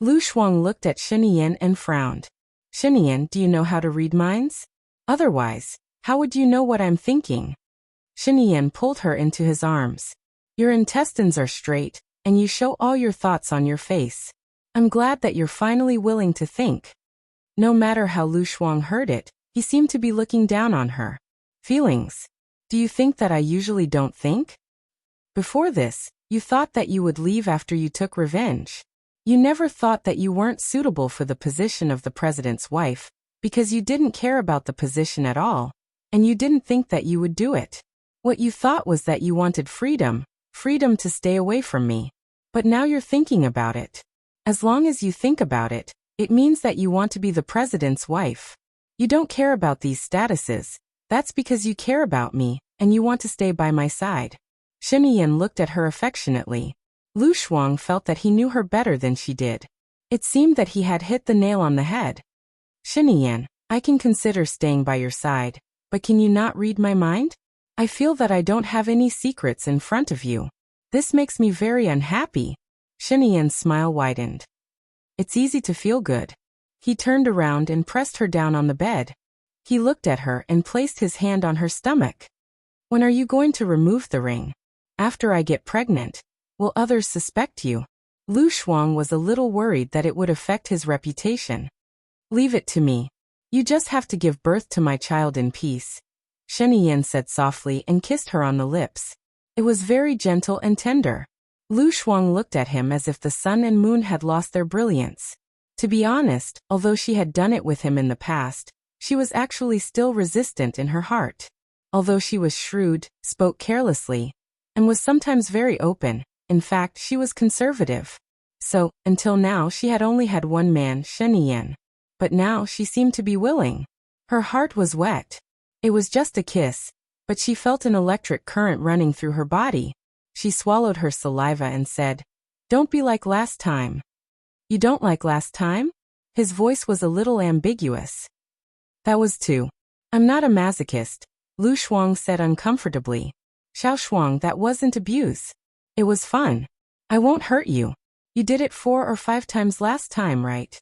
Lu Shuang looked at Shen Yan and frowned. Shen Yan, do you know how to read minds? Otherwise, how would you know what I'm thinking? Shen Yan pulled her into his arms. Your intestines are straight, and you show all your thoughts on your face. I'm glad that you're finally willing to think. No matter how Lu Shuang heard it, he seemed to be looking down on her. Feelings. Do you think that I usually don't think? Before this, you thought that you would leave after you took revenge. You never thought that you weren't suitable for the position of the president's wife, because you didn't care about the position at all, and you didn't think that you would do it. What you thought was that you wanted freedom to stay away from me. But now you're thinking about it. As long as you think about it, it means that you want to be the president's wife. You don't care about these statuses. That's because you care about me, and you want to stay by my side. Shen Yan looked at her affectionately. Lu Shuang felt that he knew her better than she did. It seemed that he had hit the nail on the head. Shen Yan, I can consider staying by your side, but can you not read my mind? I feel that I don't have any secrets in front of you. This makes me very unhappy. Shen Yan's smile widened. It's easy to feel good. He turned around and pressed her down on the bed. He looked at her and placed his hand on her stomach. When are you going to remove the ring? After I get pregnant. Will others suspect you? Lu Shuang was a little worried that it would affect his reputation. Leave it to me. You just have to give birth to my child in peace. Shen Yan said softly and kissed her on the lips. It was very gentle and tender. Lu Shuang looked at him as if the sun and moon had lost their brilliance. To be honest, although she had done it with him in the past, she was actually still resistant in her heart. Although she was shrewd, spoke carelessly, and was sometimes very open, in fact she was conservative. So, until now she had only had one man, Shen Yan. But now she seemed to be willing. Her heart was wet. It was just a kiss, but she felt an electric current running through her body. She swallowed her saliva and said, Don't be like last time. You don't like last time? His voice was a little ambiguous. That was too. I'm not a masochist, Lu Shuang said uncomfortably. Xiao Shuang, that wasn't abuse. It was fun. I won't hurt you. You did it 4 or 5 times last time, right?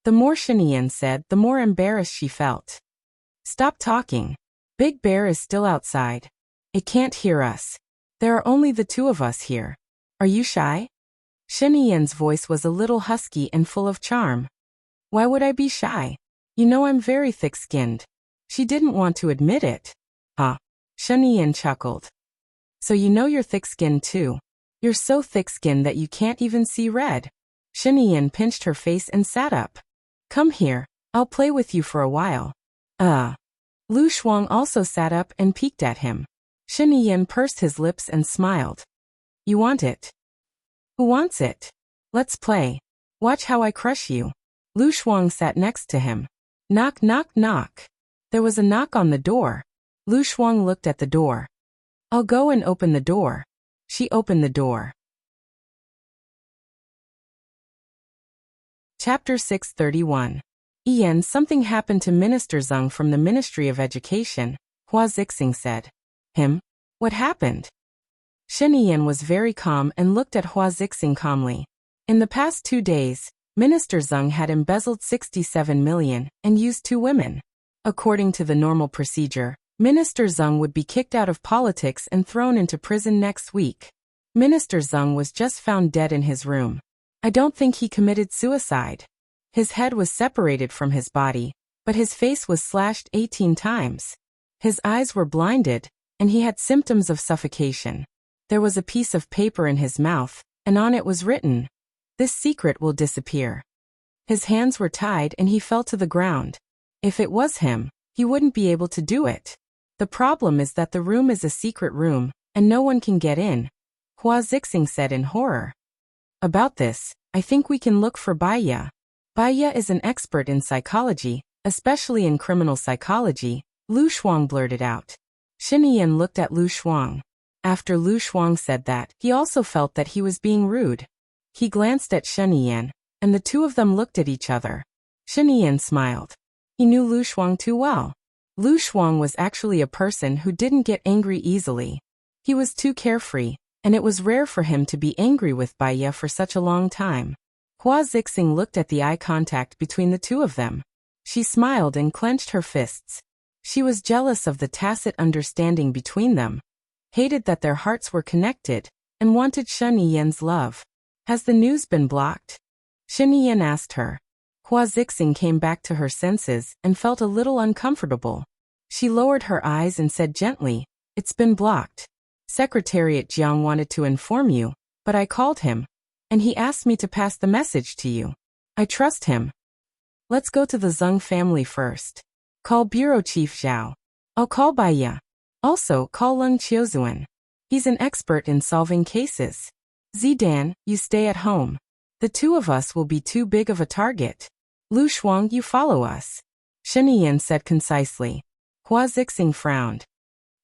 The more Shen Yan said, the more embarrassed she felt. Stop talking. Big Bear is still outside. It can't hear us. There are only the 2 of us here. Are you shy? Shen Yan's voice was a little husky and full of charm. Why would I be shy? You know I'm very thick-skinned. She didn't want to admit it. Ah. Shen Yan chuckled. So you know you're thick-skinned too. You're so thick-skinned that you can't even see red. Shen Yan pinched her face and sat up. Come here, I'll play with you for a while. Lu Shuang also sat up and peeked at him. Shen Yan pursed his lips and smiled. You want it? Who wants it? Let's play. Watch how I crush you. Lu Shuang sat next to him. Knock, knock, knock. There was a knock on the door. Lu Shuang looked at the door. I'll go and open the door. She opened the door. Chapter 631. Ian, something happened to Minister Zeng from the Ministry of Education, Hua Zixing said. Him? What happened? Shen Yan was very calm and looked at Hua Zixing calmly. In the past 2 days, Minister Zeng had embezzled 67 million and used 2 women. According to the normal procedure, Minister Zeng would be kicked out of politics and thrown into prison next week. Minister Zeng was just found dead in his room. I don't think he committed suicide. His head was separated from his body, but his face was slashed 18 times. His eyes were blinded, and he had symptoms of suffocation. There was a piece of paper in his mouth, and on it was written, "This secret will disappear." His hands were tied and he fell to the ground. If it was him, he wouldn't be able to do it. The problem is that the room is a secret room, and no one can get in, Hua Zixing said in horror. About this, I think we can look for Baiya. Baiya is an expert in psychology, especially in criminal psychology, Lu Shuang blurted out. Shen Yan looked at Lu Shuang. After Lu Shuang said that, he also felt that he was being rude. He glanced at Shen Yan, and the two of them looked at each other. Shen Yan smiled. He knew Lu Shuang too well. Lu Shuang was actually a person who didn't get angry easily. He was too carefree, and it was rare for him to be angry with Baiya for such a long time. Hua Zixing looked at the eye contact between the two of them. She smiled and clenched her fists. She was jealous of the tacit understanding between them, hated that their hearts were connected, and wanted Shen Yan's love. Has the news been blocked? Shen Yan asked her. Hua Zixing came back to her senses and felt a little uncomfortable. She lowered her eyes and said gently, "It's been blocked. Secretariat Jiang wanted to inform you, but I called him, and he asked me to pass the message to you. I trust him. Let's go to the Zeng family first. Call Bureau Chief Zhao. I'll call Baiya. Also, call Leng Qiuzuan. He's an expert in solving cases. Zidan, you stay at home. The two of us will be too big of a target. Lu Shuang, you follow us," Shen Yan said concisely. Hua Zixing frowned.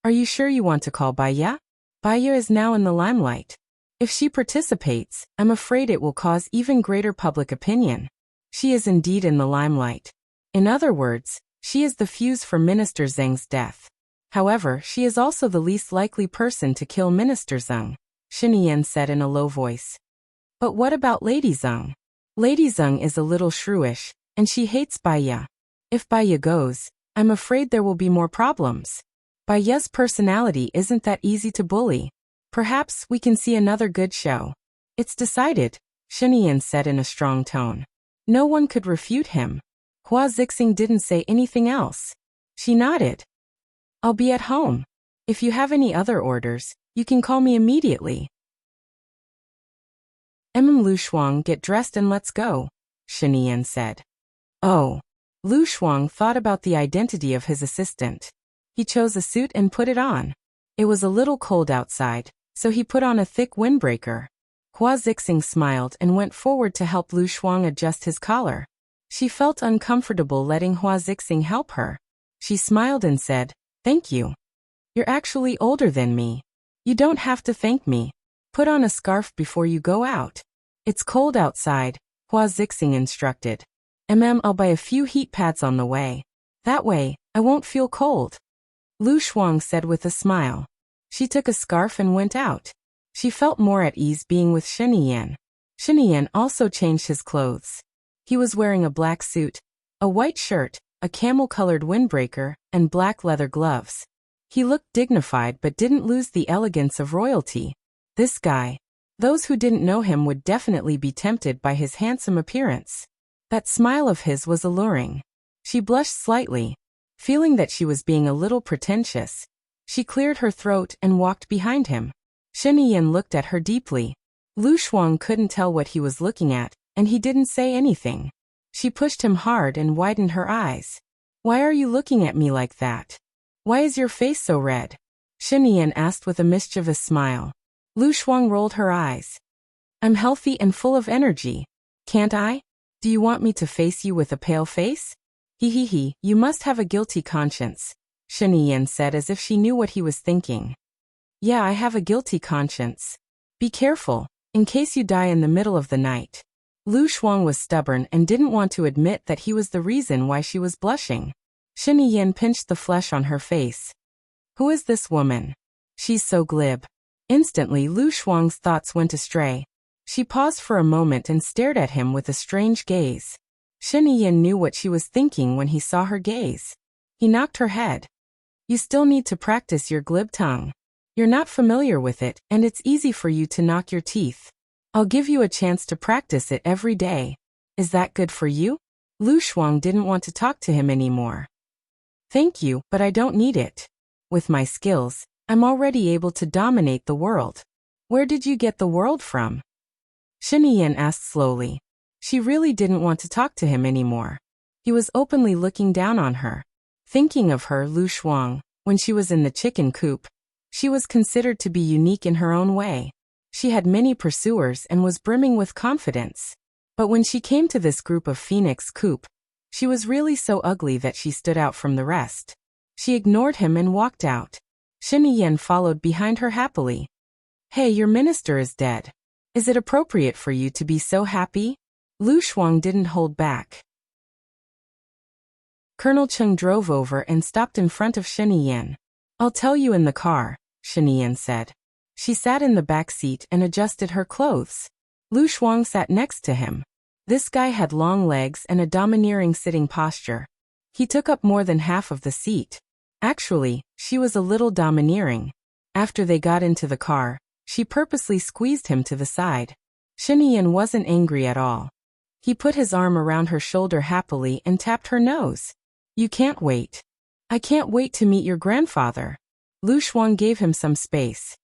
"Are you sure you want to call Baiya? Baiya is now in the limelight. If she participates, I'm afraid it will cause even greater public opinion. She is indeed in the limelight. In other words, she is the fuse for Minister Zeng's death. However, she is also the least likely person to kill Minister Zeng," Shen Yan said in a low voice. "But what about Lady Zeng? Lady Zeng is a little shrewish, and she hates Baiya. If Baiya goes, I'm afraid there will be more problems. Baiya's personality isn't that easy to bully. Perhaps we can see another good show." "It's decided," Shen Yan said in a strong tone. No one could refute him. Hua Zixing didn't say anything else. She nodded. "I'll be at home. If you have any other orders, you can call me immediately." Lu Shuang, get dressed and let's go," Shen Yan said. Oh. Lu Shuang thought about the identity of his assistant. He chose a suit and put it on. It was a little cold outside, so he put on a thick windbreaker. Hua Zixing smiled and went forward to help Lu Shuang adjust his collar. She felt uncomfortable letting Hua Zixing help her. She smiled and said, "Thank you. You're actually older than me. You don't have to thank me. Put on a scarf before you go out. It's cold outside," Hua Zixing instructed. I'll buy a few heat pads on the way. That way, I won't feel cold," Lu Shuang said with a smile. She took a scarf and went out. She felt more at ease being with Shen Yan. Shen Yan also changed his clothes. He was wearing a black suit, a white shirt, a camel-colored windbreaker, and black leather gloves. He looked dignified but didn't lose the elegance of royalty. This guy. Those who didn't know him would definitely be tempted by his handsome appearance. That smile of his was alluring. She blushed slightly, feeling that she was being a little pretentious. She cleared her throat and walked behind him. Shen Yan looked at her deeply. Lu Shuang couldn't tell what he was looking at, and he didn't say anything. She pushed him hard and widened her eyes. "Why are you looking at me like that? Why is your face so red?" Shen Yan asked with a mischievous smile. Lu Shuang rolled her eyes. "I'm healthy and full of energy. Can't I? Do you want me to face you with a pale face?" He, you must have a guilty conscience," Shen Yan said as if she knew what he was thinking. "Yeah, I have a guilty conscience. Be careful, in case you die in the middle of the night." Lu Shuang was stubborn and didn't want to admit that he was the reason why she was blushing. Shen Yan pinched the flesh on her face. Who is this woman? She's so glib. Instantly Lu Shuang's thoughts went astray. She paused for a moment and stared at him with a strange gaze. Shen Yin knew what she was thinking when he saw her gaze. He knocked her head. You still need to practice your glib tongue. You're not familiar with it, and it's easy for you to knock your teeth. I'll give you a chance to practice it every day. Is that good for you? Lu Shuang didn't want to talk to him anymore. Thank you, but I don't need it. With my skills, I'm already able to dominate the world. Where did you get the world from? Shen Yin asked slowly. She really didn't want to talk to him anymore. He was openly looking down on her. Thinking of her, Lu Shuang, when she was in the chicken coop, she was considered to be unique in her own way. She had many pursuers and was brimming with confidence. But when she came to this group of Phoenix Coop, she was really so ugly that she stood out from the rest. She ignored him and walked out. Shen Yin followed behind her happily. Hey, your minister is dead. Is it appropriate for you to be so happy? Lu Shuang didn't hold back. Colonel Cheng drove over and stopped in front of Shen Yin. I'll tell you in the car, Shen Yin said. She sat in the back seat and adjusted her clothes. Lu Shuang sat next to him. This guy had long legs and a domineering sitting posture. He took up more than half of the seat. Actually, she was a little domineering. After they got into the car, she purposely squeezed him to the side. Shen Yin wasn't angry at all. He put his arm around her shoulder happily and tapped her nose. You can't wait. I can't wait to meet your grandfather. Lu Shuang gave him some space.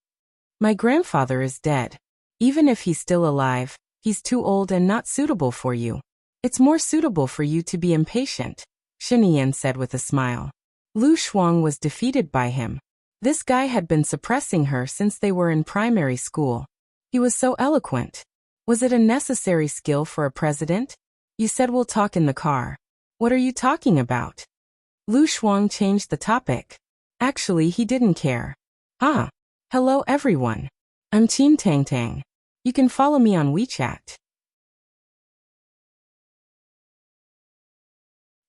My grandfather is dead. Even if he's still alive, he's too old and not suitable for you. It's more suitable for you to be impatient, Shen Yin said with a smile. Lu Shuang was defeated by him. This guy had been suppressing her since they were in primary school. He was so eloquent. Was it a necessary skill for a president? You said we'll talk in the car. What are you talking about? Lu Shuang changed the topic. Actually, he didn't care. Hello everyone. I'm Qin Tang Tang. You can follow me on WeChat.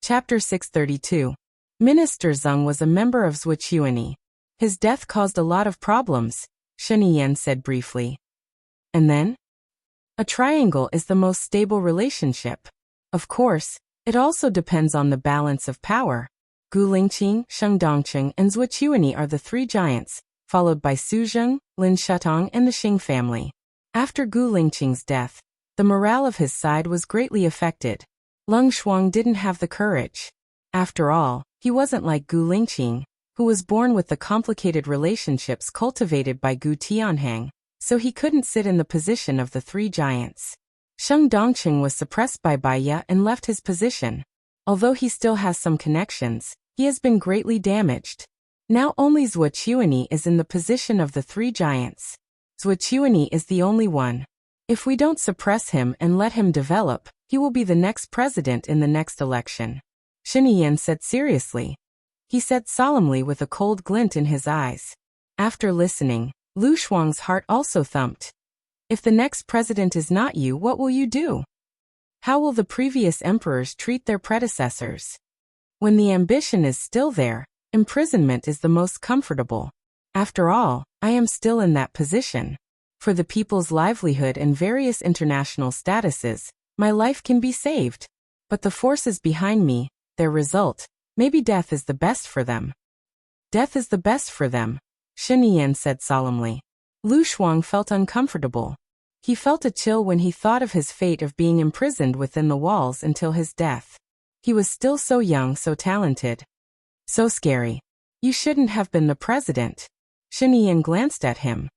Chapter 632. Minister Zeng was a member of Zhuqiuani. His death caused a lot of problems, Shen Yin said briefly. And then? A triangle is the most stable relationship. Of course, it also depends on the balance of power. Gu Lingqing, Sheng Dongqing, and Zhuqiuani are the three giants, followed by Su Zheng, Lin Shutong, and the Xing family. After Gu Lingqing's death, the morale of his side was greatly affected. Leng Shuang didn't have the courage. After all, he wasn't like Gu Lingqing, who was born with the complicated relationships cultivated by Gu Tianhang, so he couldn't sit in the position of the three giants. Sheng Dongqing was suppressed by Baiya and left his position. Although he still has some connections, he has been greatly damaged. Now only Zhuqiuani is in the position of the three giants. Zhuqiuani is the only one. If we don't suppress him and let him develop, he will be the next president in the next election. Shen Yin said seriously. He said solemnly with a cold glint in his eyes. After listening, Lu Shuang's heart also thumped. If the next president is not you, what will you do? How will the previous emperors treat their predecessors? When the ambition is still there, imprisonment is the most comfortable. After all, I am still in that position. For the people's livelihood and various international statuses, my life can be saved. But the forces behind me, their result, maybe death is the best for them. Death is the best for them, Shen Yin said solemnly. Lu Shuang felt uncomfortable. He felt a chill when he thought of his fate of being imprisoned within the walls until his death. He was still so young, so talented. So scary. You shouldn't have been the president. Shen Yin glanced at him.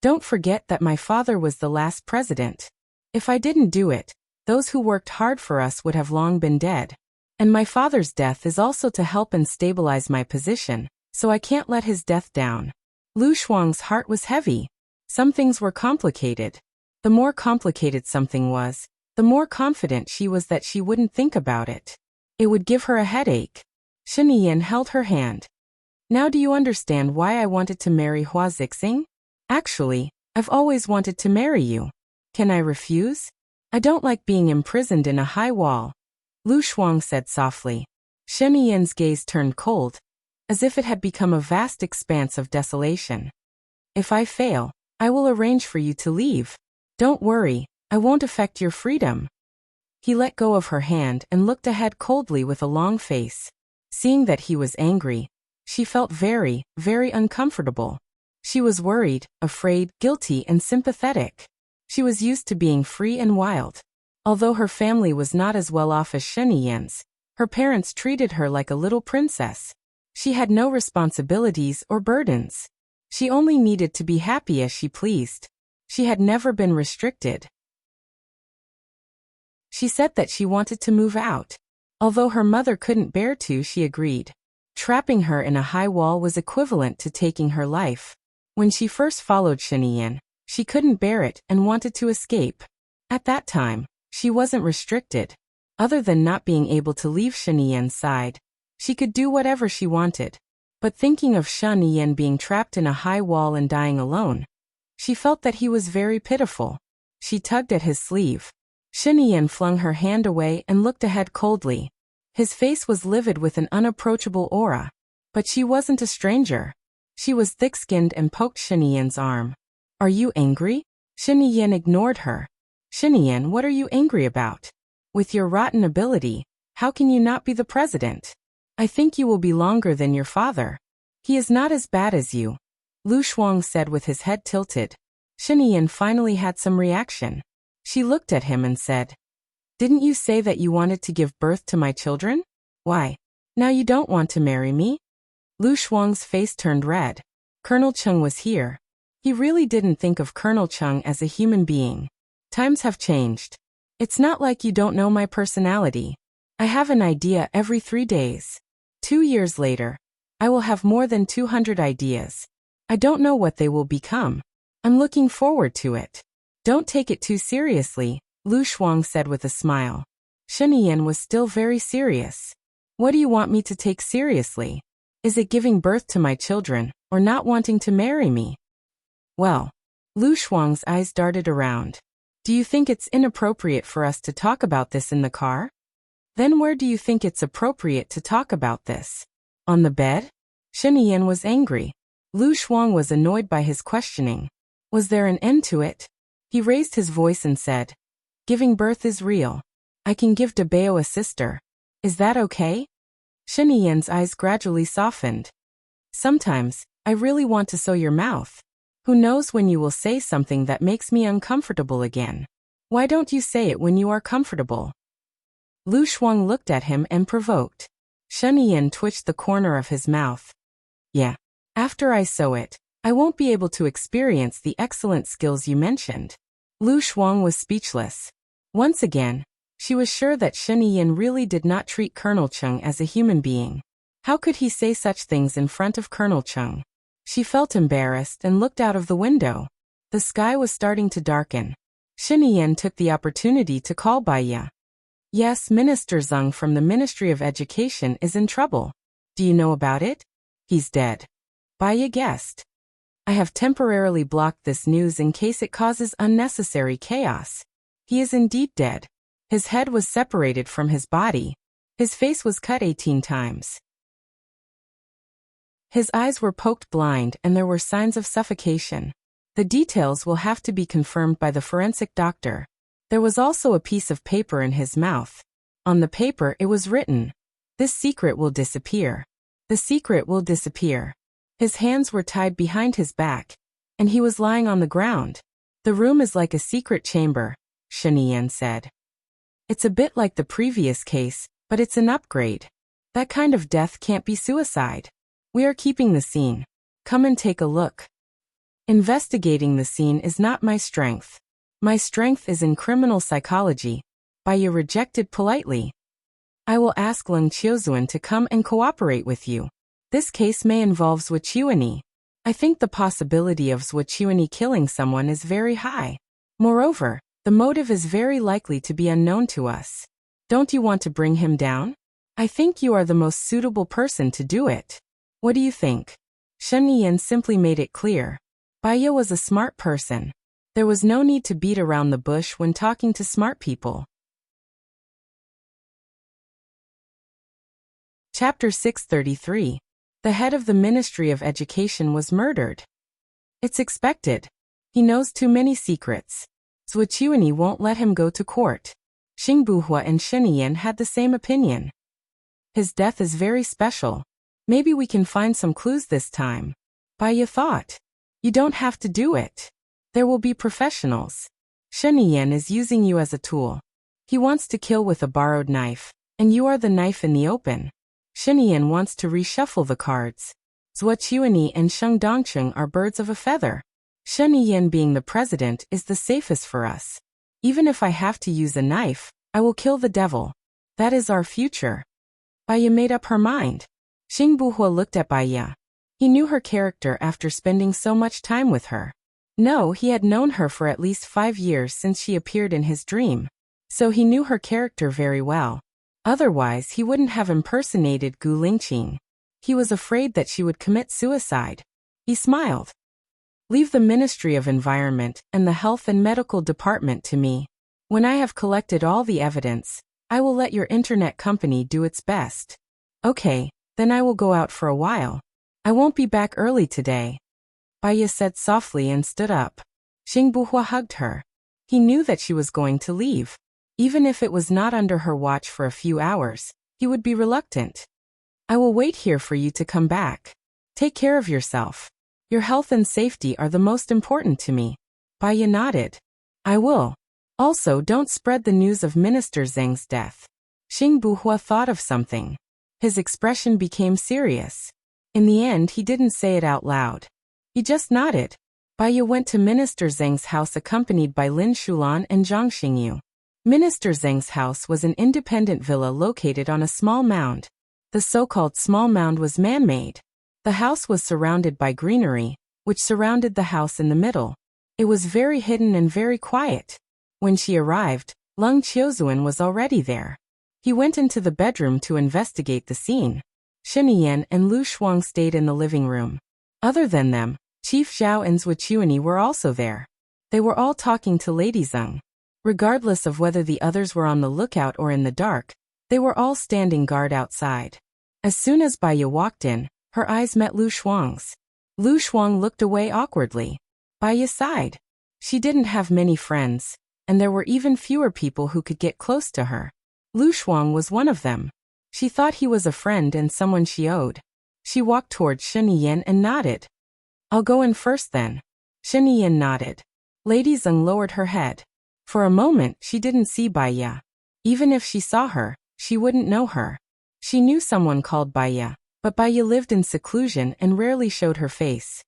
Don't forget that my father was the last president. If I didn't do it, those who worked hard for us would have long been dead. And my father's death is also to help and stabilize my position, so I can't let his death down. Lu Shuang's heart was heavy. Some things were complicated. The more complicated something was, the more confident she was that she wouldn't think about it. It would give her a headache. Shen Yin held her hand. Now do you understand why I wanted to marry Hua Zixing? Actually, I've always wanted to marry you. Can I refuse? I don't like being imprisoned in a high wall. Lu Shuang said softly. Shen Yin's gaze turned cold. as if it had become a vast expanse of desolation. If I fail, I will arrange for you to leave. Don't worry, I won't affect your freedom. He let go of her hand and looked ahead coldly with a long face. Seeing that he was angry, she felt very, very uncomfortable. She was worried, afraid, guilty, and sympathetic. She was used to being free and wild. Although her family was not as well off as Sheniyen's, her parents treated her like a little princess. She had no responsibilities or burdens. She only needed to be happy as she pleased. She had never been restricted. She said that she wanted to move out. Although her mother couldn't bear to, she agreed. Trapping her in a high wall was equivalent to taking her life. When she first followed Sheniyen, she couldn't bear it and wanted to escape. At that time, she wasn't restricted. Other than not being able to leave Sheniyen's side, she could do whatever she wanted. But thinking of Sheniyen being trapped in a high wall and dying alone, she felt that he was very pitiful. She tugged at his sleeve. Sheniyen flung her hand away and looked ahead coldly. His face was livid with an unapproachable aura. But she wasn't a stranger. She was thick-skinned and poked Sheniyen's arm. Are you angry? Sheniyen ignored her. Sheniyen, what are you angry about? With your rotten ability, how can you not be the president? I think you will be longer than your father. He is not as bad as you, Lu Shuang said with his head tilted. Sheniyen finally had some reaction. She looked at him and said, Didn't you say that you wanted to give birth to my children? Why? Now you don't want to marry me? Lu Shuang's face turned red. Colonel Chung was here. He really didn't think of Colonel Chung as a human being. Times have changed. It's not like you don't know my personality. I have an idea every 3 days. 2 years later, I will have more than 200 ideas. I don't know what they will become. I'm looking forward to it. Don't take it too seriously, Lu Shuang said with a smile. Sheniyen was still very serious. What do you want me to take seriously? Is it giving birth to my children, or not wanting to marry me? Well, Lu Shuang's eyes darted around. Do you think it's inappropriate for us to talk about this in the car? Then where do you think it's appropriate to talk about this? On the bed? Sheniyen was angry. Lu Shuang was annoyed by his questioning. Was there an end to it? He raised his voice and said, Giving birth is real. I can give Debeo a sister. Is that okay? Sheniyen's eyes gradually softened. Sometimes, I really want to sew your mouth. Who knows when you will say something that makes me uncomfortable again? Why don't you say it when you are comfortable? Lu Shuang looked at him and provoked. Sheniyen twitched the corner of his mouth. Yeah. After I sew it, I won't be able to experience the excellent skills you mentioned. Lu Shuang was speechless. Once again, she was sure that Sheniyen really did not treat Colonel Chung as a human being. How could he say such things in front of Colonel Chung? She felt embarrassed and looked out of the window. The sky was starting to darken. Sheniyen took the opportunity to call Baya. Yes, Minister Zhang from the Ministry of Education is in trouble. Do you know about it? He's dead. Baya guessed. I have temporarily blocked this news in case it causes unnecessary chaos. He is indeed dead. His head was separated from his body. His face was cut 18 times. His eyes were poked blind and there were signs of suffocation. The details will have to be confirmed by the forensic doctor. There was also a piece of paper in his mouth. On the paper it was written, This secret will disappear. The secret will disappear. His hands were tied behind his back, and he was lying on the ground. The room is like a secret chamber, Sheniyen said. It's a bit like the previous case, but it's an upgrade. That kind of death can't be suicide. We are keeping the scene. Come and take a look. Investigating the scene is not my strength. My strength is in criminal psychology. Baya rejected politely. I will ask Leng Qiuzuan to come and cooperate with you. This case may involve Zhuqiuani. I think the possibility of Zhuqiuani killing someone is very high. Moreover, the motive is very likely to be unknown to us. Don't you want to bring him down? I think you are the most suitable person to do it. What do you think? Sheniyen simply made it clear. Baya was a smart person. There was no need to beat around the bush when talking to smart people. Chapter 633. The head of the Ministry of Education was murdered. It's expected. He knows too many secrets. Zuochuani won't let him go to court. Xing Buhua and Sheniyan had the same opinion. His death is very special. Maybe we can find some clues this time. Baiya thought. You don't have to do it. There will be professionals. Sheniyan is using you as a tool. He wants to kill with a borrowed knife, and you are the knife in the open. Sheniyan wants to reshuffle the cards. Zuochuani and Sheng Dongcheng are birds of a feather. Sheniyan being the president is the safest for us. Even if I have to use a knife, I will kill the devil. That is our future. Baiya made up her mind. Xing Buhua looked at Baiya. He knew her character after spending so much time with her. No, he had known her for at least 5 years since she appeared in his dream. So he knew her character very well. Otherwise, he wouldn't have impersonated Gu Lingqing. He was afraid that she would commit suicide. He smiled. Leave the Ministry of Environment and the Health and Medical Department to me. When I have collected all the evidence, I will let your internet company do its best. Okay, then I will go out for a while. I won't be back early today. Baiya said softly and stood up. Xing Buhua hugged her. He knew that she was going to leave. Even if it was not under her watch for a few hours, he would be reluctant. I will wait here for you to come back. Take care of yourself. Your health and safety are the most important to me. Baiya nodded. I will. Also, don't spread the news of Minister Zheng's death. Xing Buhua thought of something. His expression became serious. In the end, he didn't say it out loud. He just nodded. Baiya went to Minister Zheng's house accompanied by Lin Shulan and Zhang Xingyu. Minister Zheng's house was an independent villa located on a small mound. The so-called small mound was man-made. The house was surrounded by greenery, which surrounded the house in the middle. It was very hidden and very quiet. When she arrived, Leng Qiuzuan was already there. He went into the bedroom to investigate the scene. Sheniyan and Lu Shuang stayed in the living room. Other than them, Chief Zhao and Zuochuani were also there. They were all talking to Lady Zeng. Regardless of whether the others were on the lookout or in the dark, they were all standing guard outside. As soon as Baiya walked in, her eyes met Lu Shuang's. Lu Shuang looked away awkwardly. Baiya sighed. She didn't have many friends, and there were even fewer people who could get close to her. Lu Shuang was one of them. She thought he was a friend and someone she owed. She walked towards Sheniyan and nodded. I'll go in first then. Sheniyan nodded. Lady Zeng lowered her head. For a moment, she didn't see Baiya. Even if she saw her, she wouldn't know her. She knew someone called Baiya, but Baiya lived in seclusion and rarely showed her face.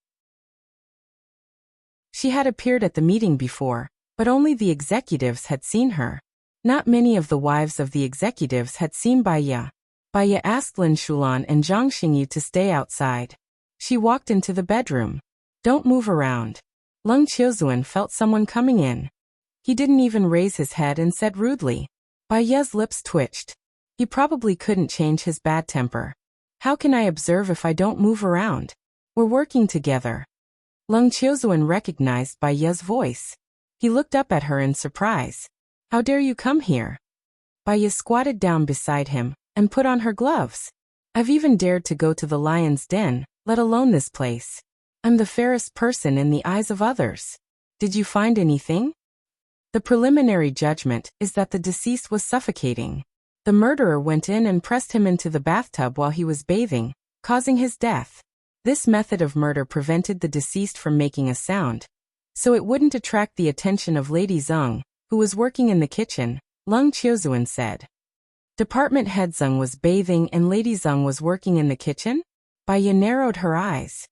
She had appeared at the meeting before, but only the executives had seen her. Not many of the wives of the executives had seen Baiya. Baiya asked Lin Shulan and Zhang Xingyu to stay outside. She walked into the bedroom. Don't move around. Leng Qiuzuan felt someone coming in. He didn't even raise his head and said rudely. Baiya's lips twitched. He probably couldn't change his bad temper. How can I observe if I don't move around? We're working together. Leng Qiuzuan recognized Baiya's voice. He looked up at her in surprise. How dare you come here? Baiya squatted down beside him and put on her gloves. I've even dared to go to the lion's den, let alone this place. I'm the fairest person in the eyes of others. Did you find anything? The preliminary judgment is that the deceased was suffocating. The murderer went in and pressed him into the bathtub while he was bathing, causing his death. This method of murder prevented the deceased from making a sound, so it wouldn't attract the attention of Lady Zeng, who was working in the kitchen, Leng Qiuzuan said. Department head Zeng was bathing and Lady Zeng was working in the kitchen? Baiya narrowed her eyes.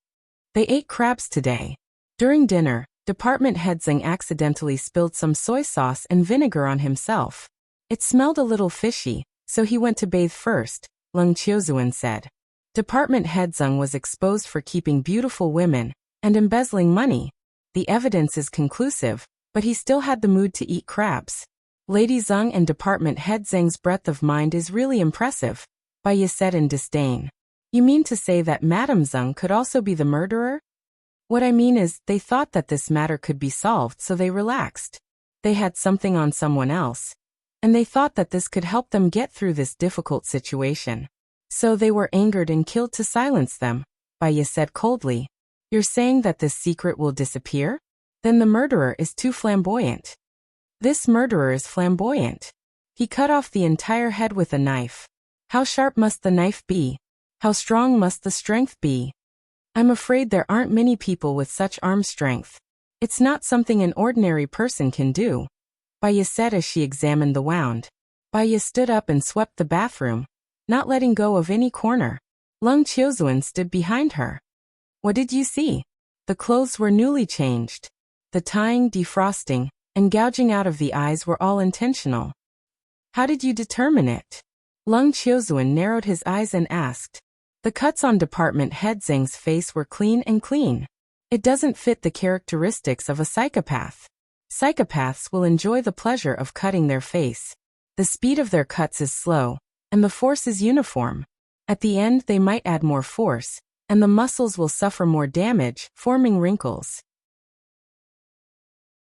They ate crabs today. During dinner, Department head Zeng accidentally spilled some soy sauce and vinegar on himself. It smelled a little fishy, so he went to bathe first, Leng Qiuzuan said. Department head Zeng was exposed for keeping beautiful women and embezzling money. The evidence is conclusive, but he still had the mood to eat crabs. Lady Zeng and Department head Zeng's breadth of mind is really impressive, Baiya said in disdain. You mean to say that Madame Zeng could also be the murderer? What I mean is, they thought that this matter could be solved, so they relaxed. They had something on someone else, and they thought that this could help them get through this difficult situation. So they were angered and killed to silence them, Baya said coldly. You're saying that this secret will disappear? Then the murderer is too flamboyant. This murderer is flamboyant. He cut off the entire head with a knife. How sharp must the knife be? How strong must the strength be? I'm afraid there aren't many people with such arm strength. It's not something an ordinary person can do, Baya said as she examined the wound. Baya stood up and swept the bathroom, not letting go of any corner. Lung Qiuzuan stood behind her. What did you see? The clothes were newly changed. The tying, defrosting, and gouging out of the eyes were all intentional. How did you determine it? Lung Qiuzuan narrowed his eyes and asked. The cuts on Department Head Zheng's face were clean and clean. It doesn't fit the characteristics of a psychopath. Psychopaths will enjoy the pleasure of cutting their face. The speed of their cuts is slow, and the force is uniform. At the end they might add more force, and the muscles will suffer more damage, forming wrinkles.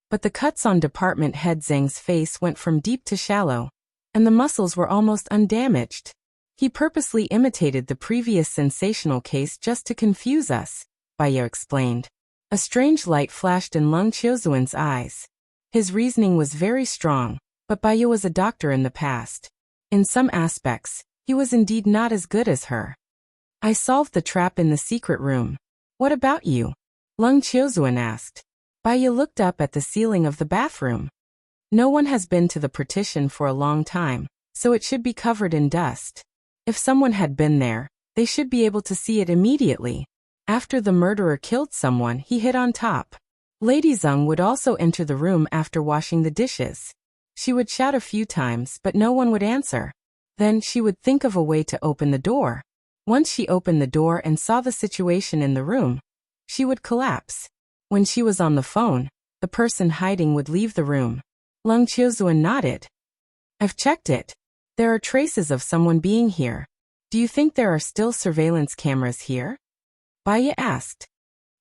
But the cuts on Department Head Zheng's face went from deep to shallow, and the muscles were almost undamaged. He purposely imitated the previous sensational case just to confuse us, Baya explained. A strange light flashed in Lung Qiuzuan's eyes. His reasoning was very strong, but Baya was a doctor in the past. In some aspects, he was indeed not as good as her. I solved the trap in the secret room. What about you? Lung Qiuzuan asked. Baya looked up at the ceiling of the bathroom. No one has been to the partition for a long time, so it should be covered in dust. If someone had been there, they should be able to see it immediately. After the murderer killed someone, he hid on top. Lady Zheng would also enter the room after washing the dishes. She would shout a few times, but no one would answer. Then she would think of a way to open the door. Once she opened the door and saw the situation in the room, she would collapse. When she was on the phone, the person hiding would leave the room. Lung Qiuzuan nodded. I've checked it. There are traces of someone being here. Do you think there are still surveillance cameras here? Baya asked.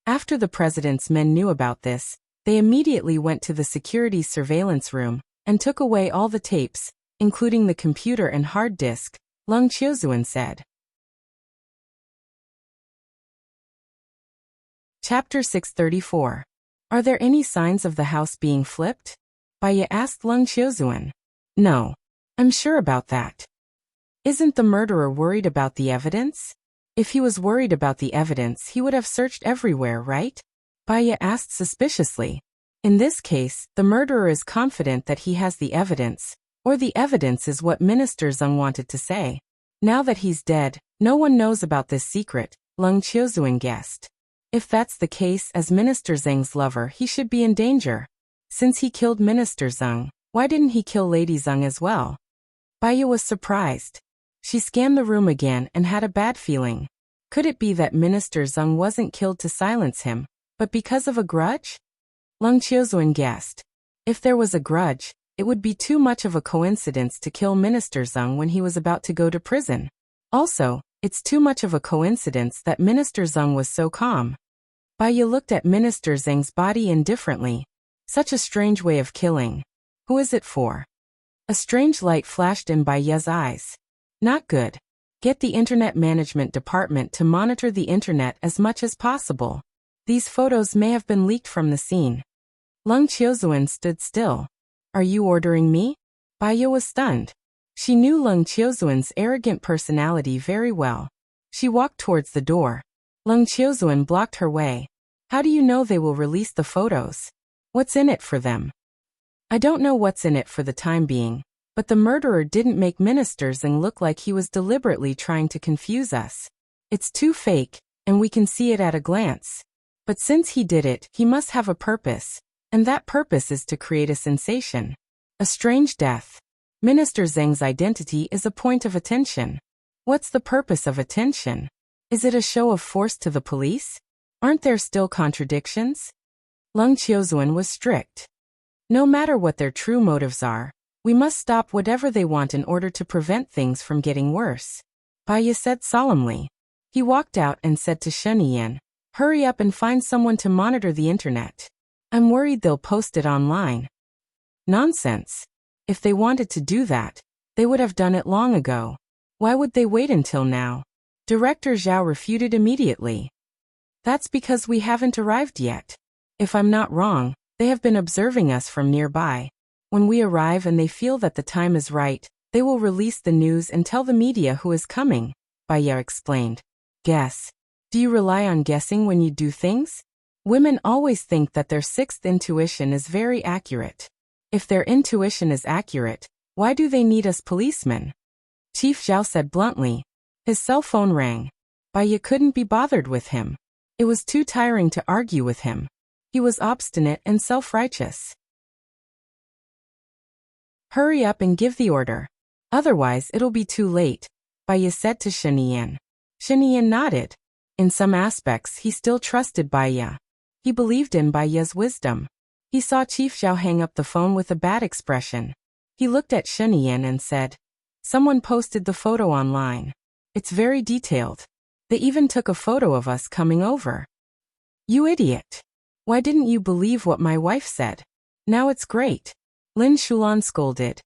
After the president's men knew about this, they immediately went to the security surveillance room and took away all the tapes, including the computer and hard disk, Lung Qiuzuan said. Chapter 634. Are there any signs of the house being flipped? Baya asked Lung Qiuzuan. No. I'm sure about that. Isn't the murderer worried about the evidence? If he was worried about the evidence, he would have searched everywhere, right? Baya asked suspiciously. In this case, the murderer is confident that he has the evidence, or the evidence is what Minister Zheng wanted to say. Now that he's dead, no one knows about this secret, Lung Qiuzuan guessed. If that's the case, as Minister Zheng's lover, he should be in danger. Since he killed Minister Zheng, why didn't he kill Lady Zheng as well? Baya was surprised. She scanned the room again and had a bad feeling. Could it be that Minister Zheng wasn't killed to silence him, but because of a grudge? Lung Qiuzuan guessed. If there was a grudge, it would be too much of a coincidence to kill Minister Zheng when he was about to go to prison. Also, it's too much of a coincidence that Minister Zheng was so calm. Baya looked at Minister Zheng's body indifferently. Such a strange way of killing. Who is it for? A strange light flashed in Baya's eyes. Not good. Get the Internet Management Department to monitor the Internet as much as possible. These photos may have been leaked from the scene. Lung Qiuzuan stood still. Are you ordering me? Baya was stunned. She knew Lung Qiuzuan's arrogant personality very well. She walked towards the door. Lung Qiuzuan blocked her way. How do you know they will release the photos? What's in it for them? I don't know what's in it for the time being, but the murderer didn't make Minister Zheng look like he was deliberately trying to confuse us. It's too fake, and we can see it at a glance. But since he did it, he must have a purpose, and that purpose is to create a sensation. A strange death. Minister Zheng's identity is a point of attention. What's the purpose of attention? Is it a show of force to the police? Aren't there still contradictions? Lung Qiuzuan was strict. No matter what their true motives are, we must stop whatever they want in order to prevent things from getting worse. Baya said solemnly. He walked out and said to Sheniyan, hurry up and find someone to monitor the internet. I'm worried they'll post it online. Nonsense. If they wanted to do that, they would have done it long ago. Why would they wait until now? Director Zhao refuted immediately. That's because we haven't arrived yet. If I'm not wrong, they have been observing us from nearby. When we arrive and they feel that the time is right, they will release the news and tell the media who is coming, Baya explained. Guess. Do you rely on guessing when you do things? Women always think that their sixth intuition is very accurate. If their intuition is accurate, why do they need us policemen? Chief Zhao said bluntly. His cell phone rang. Baya couldn't be bothered with him. It was too tiring to argue with him. He was obstinate and self-righteous. Hurry up and give the order. Otherwise it'll be too late, Baya said to Shinian. Shinian nodded. In some aspects he still trusted Baya. He believed in Baya's wisdom. He saw Chief Zhao hang up the phone with a bad expression. He looked at Shinian and said, Someone posted the photo online. It's very detailed. They even took a photo of us coming over. You idiot. Why didn't you believe what my wife said? Now it's great. Lin Shulan scolded.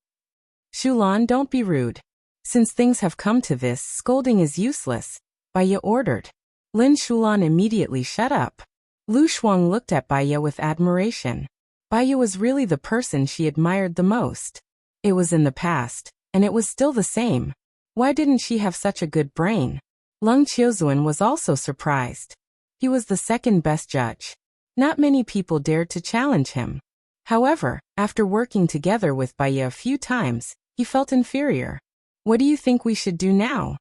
Shulan, don't be rude. Since things have come to this, scolding is useless, Baya ordered. Lin Shulan immediately shut up. Lu Shuang looked at Baya with admiration. Baya was really the person she admired the most. It was in the past, and it was still the same. Why didn't she have such a good brain? Leng Qiuzuan was also surprised. He was the second best judge. Not many people dared to challenge him. However, after working together with Baya a few times, he felt inferior. What do you think we should do now?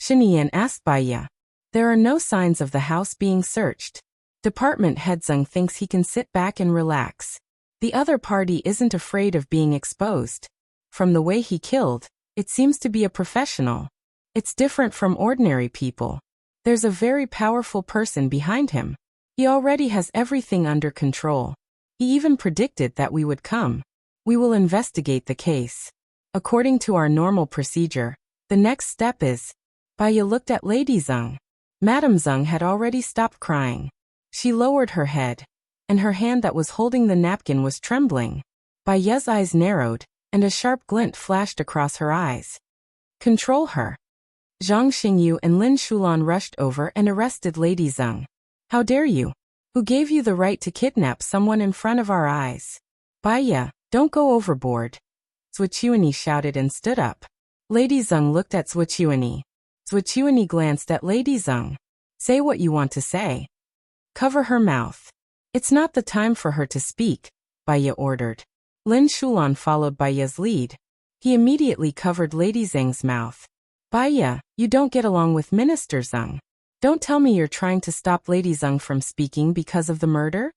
Shinian asked Baya. There are no signs of the house being searched. Department head Zeng thinks he can sit back and relax. The other party isn't afraid of being exposed. From the way he killed, it seems to be a professional. It's different from ordinary people. There's a very powerful person behind him. He already has everything under control. He even predicted that we would come. We will investigate the case. According to our normal procedure, the next step is... Baya looked at Lady Zeng. Madame Zeng had already stopped crying. She lowered her head, and her hand that was holding the napkin was trembling. Baya's eyes narrowed, and a sharp glint flashed across her eyes. Control her. Zhang Xingyu and Lin Shulan rushed over and arrested Lady Zeng. How dare you? Who gave you the right to kidnap someone in front of our eyes? Baya, don't go overboard. Zhuqiuani shouted and stood up. Lady Zeng looked at Zhuqiuani. Zhuqiuani glanced at Lady Zeng. Say what you want to say. Cover her mouth. It's not the time for her to speak, Baya ordered. Lin Shulan followed Baya's lead. He immediately covered Lady Zeng's mouth. Baya, you don't get along with Minister Zeng. Don't tell me you're trying to stop Lady Zeng from speaking because of the murder?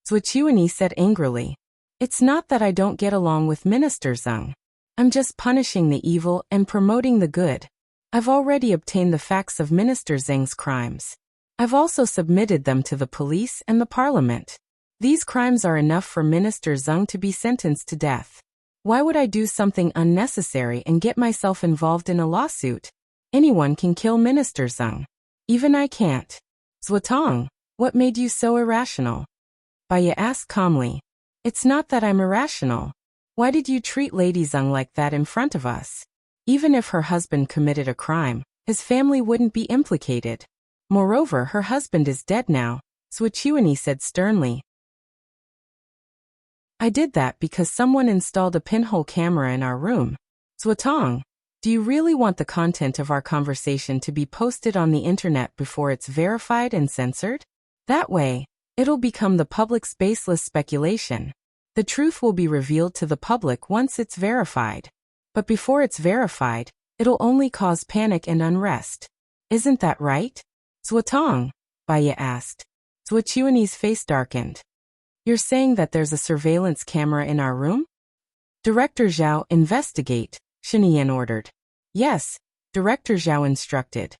Zhuqiuani said angrily. It's not that I don't get along with Minister Zeng. I'm just punishing the evil and promoting the good. I've already obtained the facts of Minister Zeng's crimes. I've also submitted them to the police and the parliament. These crimes are enough for Minister Zeng to be sentenced to death. Why would I do something unnecessary and get myself involved in a lawsuit? Anyone can kill Minister Zeng. Even I can't. Zuotong, what made you so irrational? Baya asked calmly. It's not that I'm irrational. Why did you treat Lady Zeng like that in front of us? Even if her husband committed a crime, his family wouldn't be implicated. Moreover, her husband is dead now, Zhuqiuani said sternly. I did that because someone installed a pinhole camera in our room. Zuotong, do you really want the content of our conversation to be posted on the internet before it's verified and censored? That way, it'll become the public's baseless speculation. The truth will be revealed to the public once it's verified. But before it's verified, it'll only cause panic and unrest. Isn't that right? Zuotong, Baya asked. Zhuqiuani's face darkened. You're saying that there's a surveillance camera in our room? Director Zhao, investigate, Shinian ordered. Yes, Director Zhao instructed.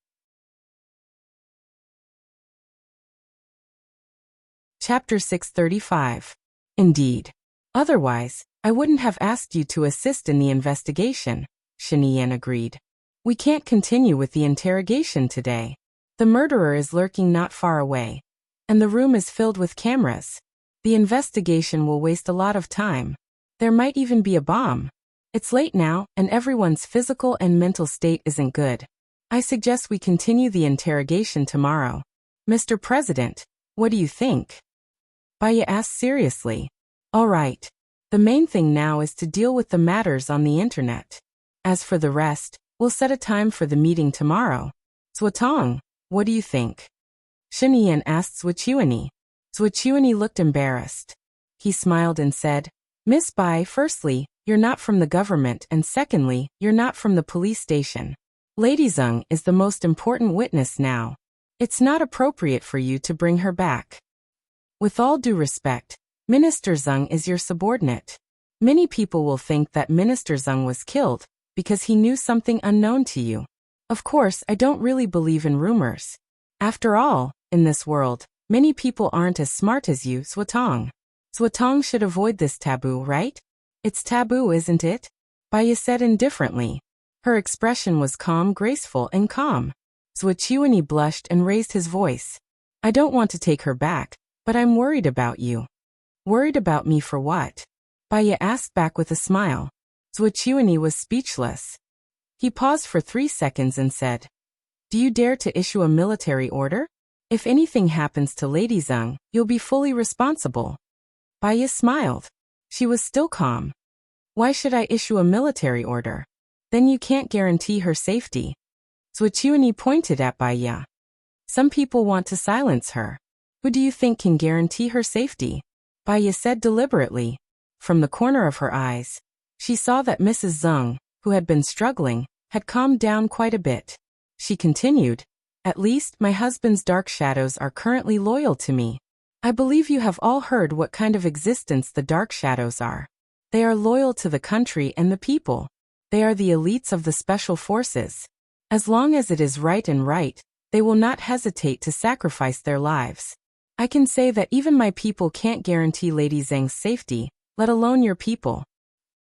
Chapter 635. Indeed. Otherwise, I wouldn't have asked you to assist in the investigation, Shinian agreed. We can't continue with the interrogation today. The murderer is lurking not far away, and the room is filled with cameras. The investigation will waste a lot of time. There might even be a bomb. It's late now, and everyone's physical and mental state isn't good. I suggest we continue the interrogation tomorrow. Mr. President, what do you think? Baya asked seriously. All right. The main thing now is to deal with the matters on the internet. As for the rest, we'll set a time for the meeting tomorrow. Swatong, what do you think? Shinian asked Zwichuani. Zwichuani looked embarrassed. He smiled and said, Miss Bai, firstly, you're not from the government, and secondly, you're not from the police station. Lady Zeng is the most important witness now. It's not appropriate for you to bring her back. With all due respect, Minister Zeng is your subordinate. Many people will think that Minister Zeng was killed because he knew something unknown to you. Of course, I don't really believe in rumors. After all, in this world, many people aren't as smart as you, Swatong. Swatong should avoid this taboo, right? It's taboo, isn't it? Baya said indifferently. Her expression was calm, graceful, and calm. Zwichuani blushed and raised his voice. I don't want to take her back, but I'm worried about you. Worried about me for what? Baya asked back with a smile. Zwichuani was speechless. He paused for 3 seconds and said, Do you dare to issue a military order? If anything happens to Lady Zeng, you'll be fully responsible. Baya smiled. She was still calm. Why should I issue a military order? Then you can't guarantee her safety. Zwichuani pointed at Baya. Some people want to silence her. Who do you think can guarantee her safety? Baya said deliberately. From the corner of her eyes, she saw that Mrs. Zeng, who had been struggling, had calmed down quite a bit. She continued, At least my husband's dark shadows are currently loyal to me. I believe you have all heard what kind of existence the dark shadows are. They are loyal to the country and the people. They are the elites of the special forces. As long as it is right, they will not hesitate to sacrifice their lives. I can say that even my people can't guarantee Lady Zeng's safety, let alone your people.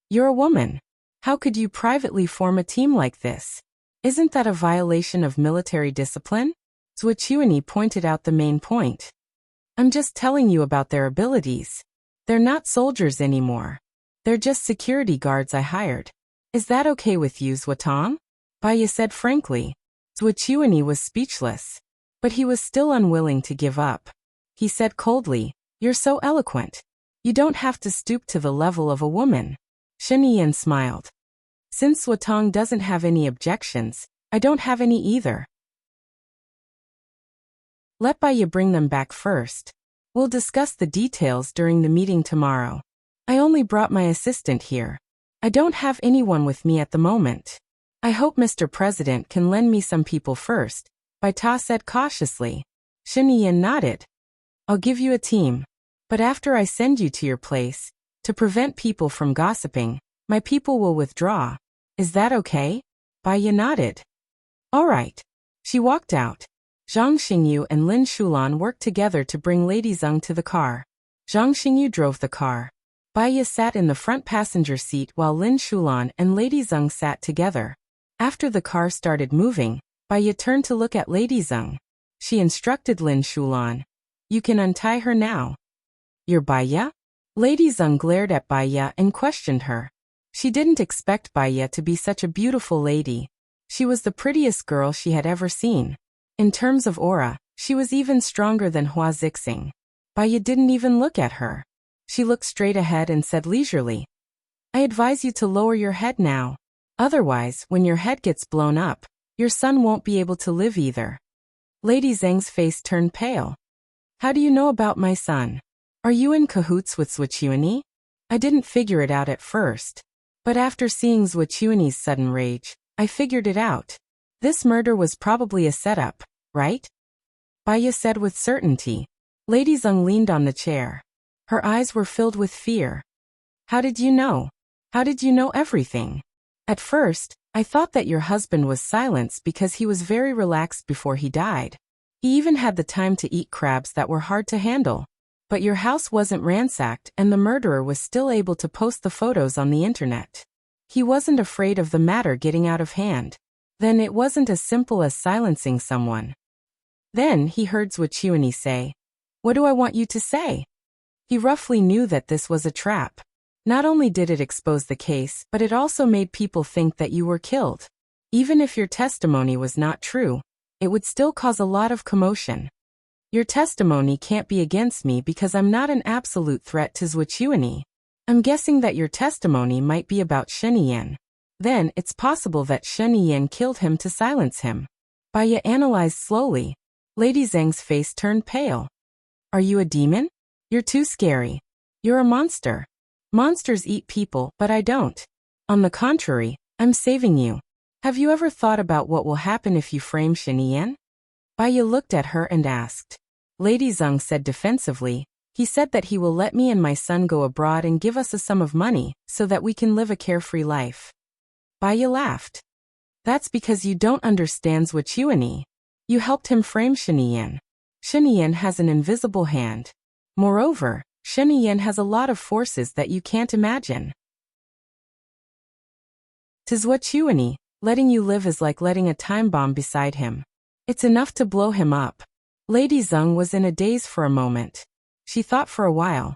You're a woman. How could you privately form a team like this? Isn't that a violation of military discipline? Zwichuani pointed out the main point. I'm just telling you about their abilities. They're not soldiers anymore. They're just security guards I hired. Is that okay with you, Swatong? Baya said frankly. Zwichuani was speechless. But he was still unwilling to give up. He said coldly, You're so eloquent. You don't have to stoop to the level of a woman. Shinian smiled. Since Swatong doesn't have any objections, I don't have any either. Let Baya bring them back first. We'll discuss the details during the meeting tomorrow. I only brought my assistant here. I don't have anyone with me at the moment. I hope Mr. President can lend me some people first, Baita said cautiously. Shinian nodded. I'll give you a team. But after I send you to your place, to prevent people from gossiping, my people will withdraw. Is that okay? Baya nodded. All right. She walked out. Zhang Xingyu and Lin Shulan worked together to bring Lady Zeng to the car. Zhang Xingyu drove the car. Baya sat in the front passenger seat while Lin Shulan and Lady Zeng sat together. After the car started moving, Baya turned to look at Lady Zeng. She instructed Lin Shulan. You can untie her now. You're Baya? Lady Zeng glared at Baya and questioned her. She didn't expect Baya to be such a beautiful lady. She was the prettiest girl she had ever seen. In terms of aura, she was even stronger than Hua Zixing. Baya didn't even look at her. She looked straight ahead and said leisurely, I advise you to lower your head now. Otherwise, when your head gets blown up, your son won't be able to live either. Lady Zeng's face turned pale. How do you know about my son? Are you in cahoots with Zwichuani? I didn't figure it out at first. But after seeing Zwichuani's sudden rage, I figured it out. This murder was probably a setup, right? Baya said with certainty. Lady Zeng leaned on the chair. Her eyes were filled with fear. How did you know? How did you know everything? At first, I thought that your husband was silenced because he was very relaxed before he died. He even had the time to eat crabs that were hard to handle. But your house wasn't ransacked and the murderer was still able to post the photos on the internet. He wasn't afraid of the matter getting out of hand. Then it wasn't as simple as silencing someone. Then he heard Zwichuani say, What do I want you to say? He roughly knew that this was a trap. Not only did it expose the case, but it also made people think that you were killed. Even if your testimony was not true, it would still cause a lot of commotion. Your testimony can't be against me because I'm not an absolute threat to Zhuochuani. I'm guessing that your testimony might be about Shen Yan. Then, it's possible that Shen Yan killed him to silence him. Baya analyzed slowly. Lady Zheng's face turned pale. Are you a demon? You're too scary. You're a monster. Monsters eat people, but I don't. On the contrary, I'm saving you. Have you ever thought about what will happen if you frame Shen Yan? Baya looked at her and asked. Lady Zheng said defensively, he said that he will let me and my son go abroad and give us a sum of money so that we can live a carefree life. Baya laughed. That's because you don't understand Zhuochuani. You helped him frame Shen Yan. Shen Yan has an invisible hand. Moreover, Shen Yan has a lot of forces that you can't imagine. To Zhuochuani, letting you live is like letting a time bomb beside him. It's enough to blow him up. Lady Zheng was in a daze for a moment. She thought for a while.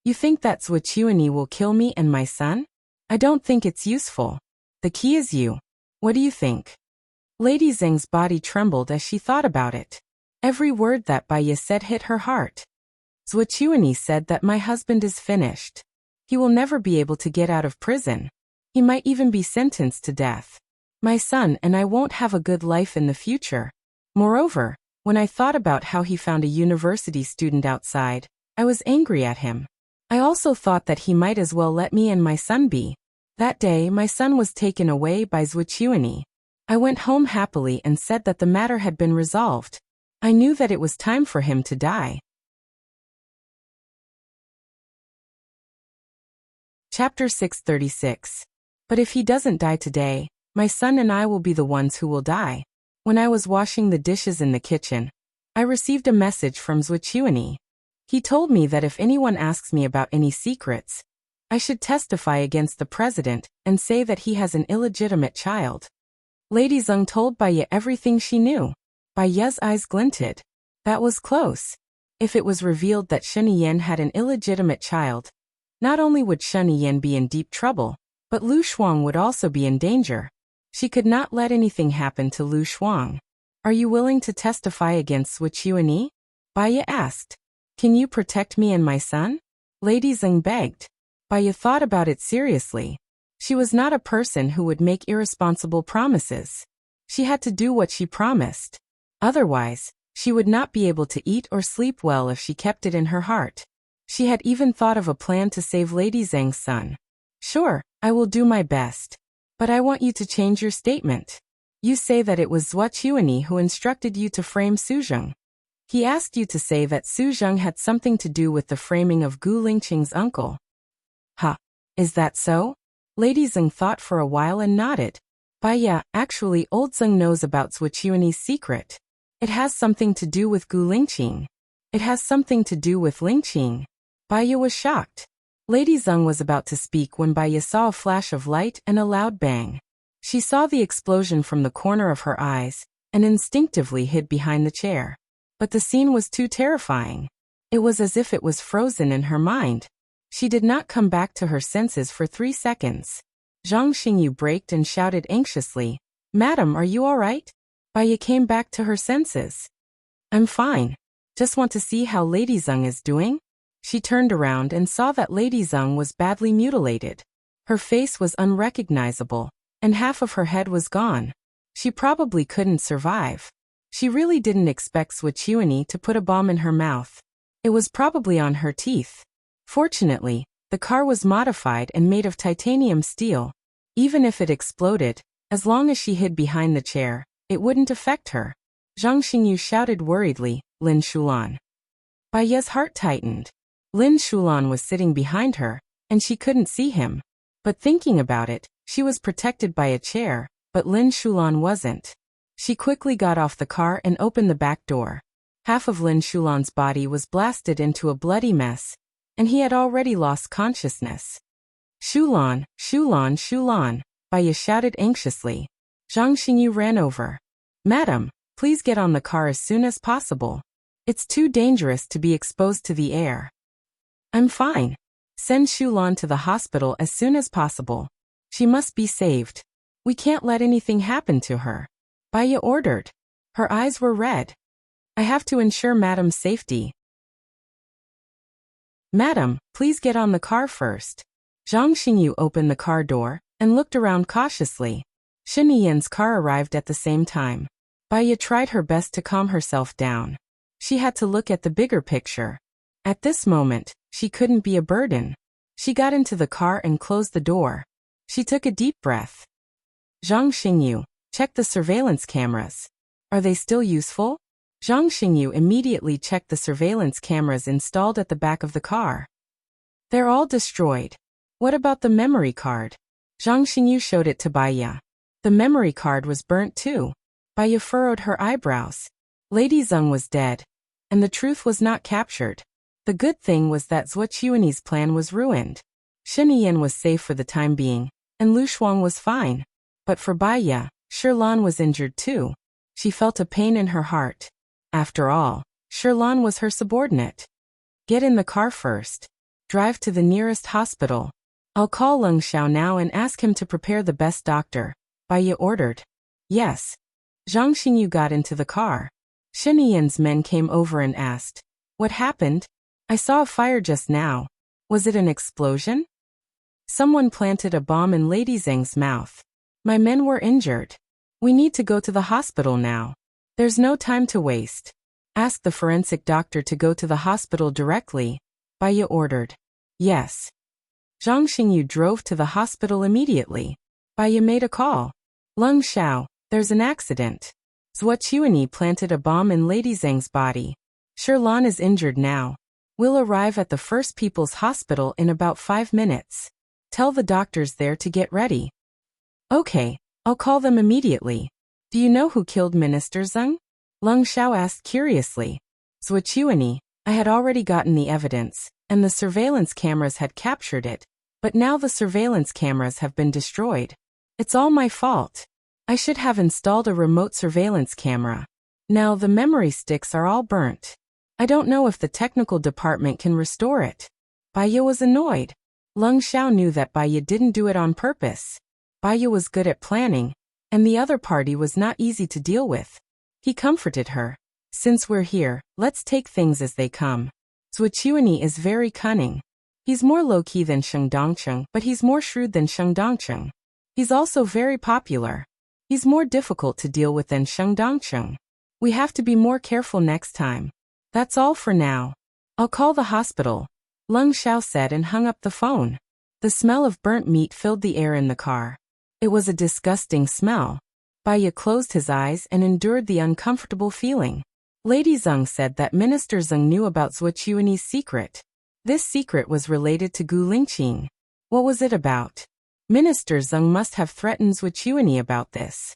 You think that Zhuochuani will kill me and my son? I don't think it's useful. The key is you. What do you think? Lady Zheng's body trembled as she thought about it. Every word that Baya said hit her heart. Zhuochuani said that my husband is finished. He will never be able to get out of prison. He might even be sentenced to death. My son and I won't have a good life in the future. Moreover, when I thought about how he found a university student outside, I was angry at him. I also thought that he might as well let me and my son be. That day, my son was taken away by Zhuochuani. I went home happily and said that the matter had been resolved. I knew that it was time for him to die. Chapter 636. But if he doesn't die today, my son and I will be the ones who will die. When I was washing the dishes in the kitchen, I received a message from Zhuochuani. He told me that if anyone asks me about any secrets, I should testify against the president and say that he has an illegitimate child. Lady Zheng told Baya everything she knew. Baya's eyes glinted. That was close. If it was revealed that Shen Yan had an illegitimate child, not only would Shen Yan be in deep trouble, but Lu Shuang would also be in danger. She could not let anything happen to Lu Shuang. Are you willing to testify against Zhuochuani? Baya asked. Can you protect me and my son? Lady Zheng begged. Baya thought about it seriously. She was not a person who would make irresponsible promises. She had to do what she promised. Otherwise, she would not be able to eat or sleep well if she kept it in her heart. She had even thought of a plan to save Lady Zheng's son. Sure, I will do my best. But I want you to change your statement. You say that it was Zhuochuani who instructed you to frame Su Zheng. He asked you to say that Su Zheng had something to do with the framing of Gu Lingqing's uncle. Huh, is that so? Lady Zheng thought for a while and nodded. Baya, actually old Zheng knows about Zhuochuani's secret. It has something to do with Gu Lingqing. It has something to do with Lingqing. Baya was shocked. Lady Zheng was about to speak when Baya saw a flash of light and a loud bang. She saw the explosion from the corner of her eyes, and instinctively hid behind the chair. But the scene was too terrifying. It was as if it was frozen in her mind. She did not come back to her senses for 3 seconds. Zhang Xingyu braked and shouted anxiously, Madam, are you all right? Baya came back to her senses. I'm fine. Just want to see how Lady Zheng is doing? She turned around and saw that Lady Zheng was badly mutilated. Her face was unrecognizable, and half of her head was gone. She probably couldn't survive. She really didn't expect Zhuochuani to put a bomb in her mouth. It was probably on her teeth. Fortunately, the car was modified and made of titanium steel. Even if it exploded, as long as she hid behind the chair, it wouldn't affect her. Zhang Xingyu shouted worriedly, Lin Shulan. Baya's heart tightened. Lin Shulan was sitting behind her, and she couldn't see him. But thinking about it, she was protected by a chair, but Lin Shulan wasn't. She quickly got off the car and opened the back door. Half of Lin Shulan's body was blasted into a bloody mess, and he had already lost consciousness. Shulan, Shulan, Shulan, Baya shouted anxiously. Zhang Xingyu ran over. Madam, please get on the car as soon as possible. It's too dangerous to be exposed to the air. I'm fine. Send Shulan to the hospital as soon as possible. She must be saved. We can't let anything happen to her. Baya ordered. Her eyes were red. I have to ensure Madam's safety. Madam, please get on the car first. Zhang Xingyu opened the car door and looked around cautiously. Shen Yiyan's car arrived at the same time. Baya tried her best to calm herself down. She had to look at the bigger picture. At this moment, she couldn't be a burden. She got into the car and closed the door. She took a deep breath. Zhang Xingyu, check the surveillance cameras. Are they still useful? Zhang Xingyu immediately checked the surveillance cameras installed at the back of the car. They're all destroyed. What about the memory card? Zhang Xingyu showed it to Baya. The memory card was burnt too. Baya furrowed her eyebrows. Lady Zeng was dead, and the truth was not captured. The good thing was that Zhuo Qiuan's plan was ruined. Shen Yiyan was safe for the time being, and Lu Shuang was fine. But for Baya, Sherlan was injured too. She felt a pain in her heart. After all, Sherlan was her subordinate. Get in the car first. Drive to the nearest hospital. I'll call Leng Xiao now and ask him to prepare the best doctor. Baya ordered. Yes. Zhang Xingyu got into the car. Shen Yiyan's men came over and asked, what happened? I saw a fire just now. Was it an explosion? Someone planted a bomb in Lady Zheng's mouth. My men were injured. We need to go to the hospital now. There's no time to waste. Ask the forensic doctor to go to the hospital directly. Baya ordered. Yes. Zhang Xingyu drove to the hospital immediately. Baya made a call. Leng Xiao, there's an accident. Zhuo Qiuani planted a bomb in Lady Zheng's body. Sherlan is injured now. We'll arrive at the First People's Hospital in about 5 minutes. Tell the doctors there to get ready. Okay, I'll call them immediately. Do you know who killed Minister Zeng? Leng Xiao asked curiously. Zhuo Qiuani, I had already gotten the evidence, and the surveillance cameras had captured it, but now the surveillance cameras have been destroyed. It's all my fault. I should have installed a remote surveillance camera. Now the memory sticks are all burnt. I don't know if the technical department can restore it. Baya was annoyed. Leng Xiao knew that Baya didn't do it on purpose. Baya was good at planning, and the other party was not easy to deal with. He comforted her. Since we're here, let's take things as they come. Zhuo Qiuani is very cunning. He's more low-key than Sheng Dongcheng, but he's more shrewd than Sheng Dongcheng. He's also very popular. He's more difficult to deal with than Sheng Dongcheng. We have to be more careful next time. That's all for now. I'll call the hospital. Leng Xiao said and hung up the phone. The smell of burnt meat filled the air in the car. It was a disgusting smell. Baya closed his eyes and endured the uncomfortable feeling. Lady Zeng said that Minister Zeng knew about Zhuo Qiuani's secret. This secret was related to Gu Lingqing. What was it about? Minister Zeng must have threatened Zhuo Qiuani about this.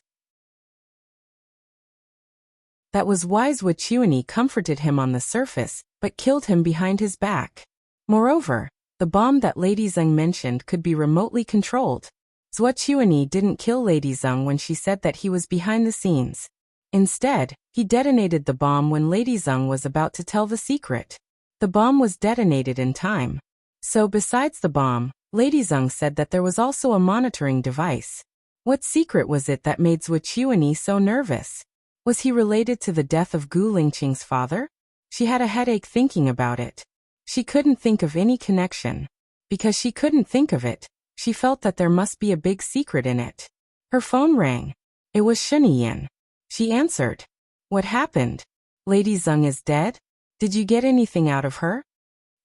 That was why Zhuo Qiuani comforted him on the surface, but killed him behind his back. Moreover, the bomb that Lady Zeng mentioned could be remotely controlled. Zhuo Qiuani didn't kill Lady Zeng when she said that he was behind the scenes. Instead, he detonated the bomb when Lady Zeng was about to tell the secret. The bomb was detonated in time. So besides the bomb, Lady Zeng said that there was also a monitoring device. What secret was it that made Zhuo Qiuani so nervous? Was he related to the death of Gu Lingqing's father? She had a headache thinking about it. She couldn't think of any connection. Because she couldn't think of it, she felt that there must be a big secret in it. Her phone rang. It was Shen Yiyan. She answered. What happened? Lady Zeng is dead? Did you get anything out of her?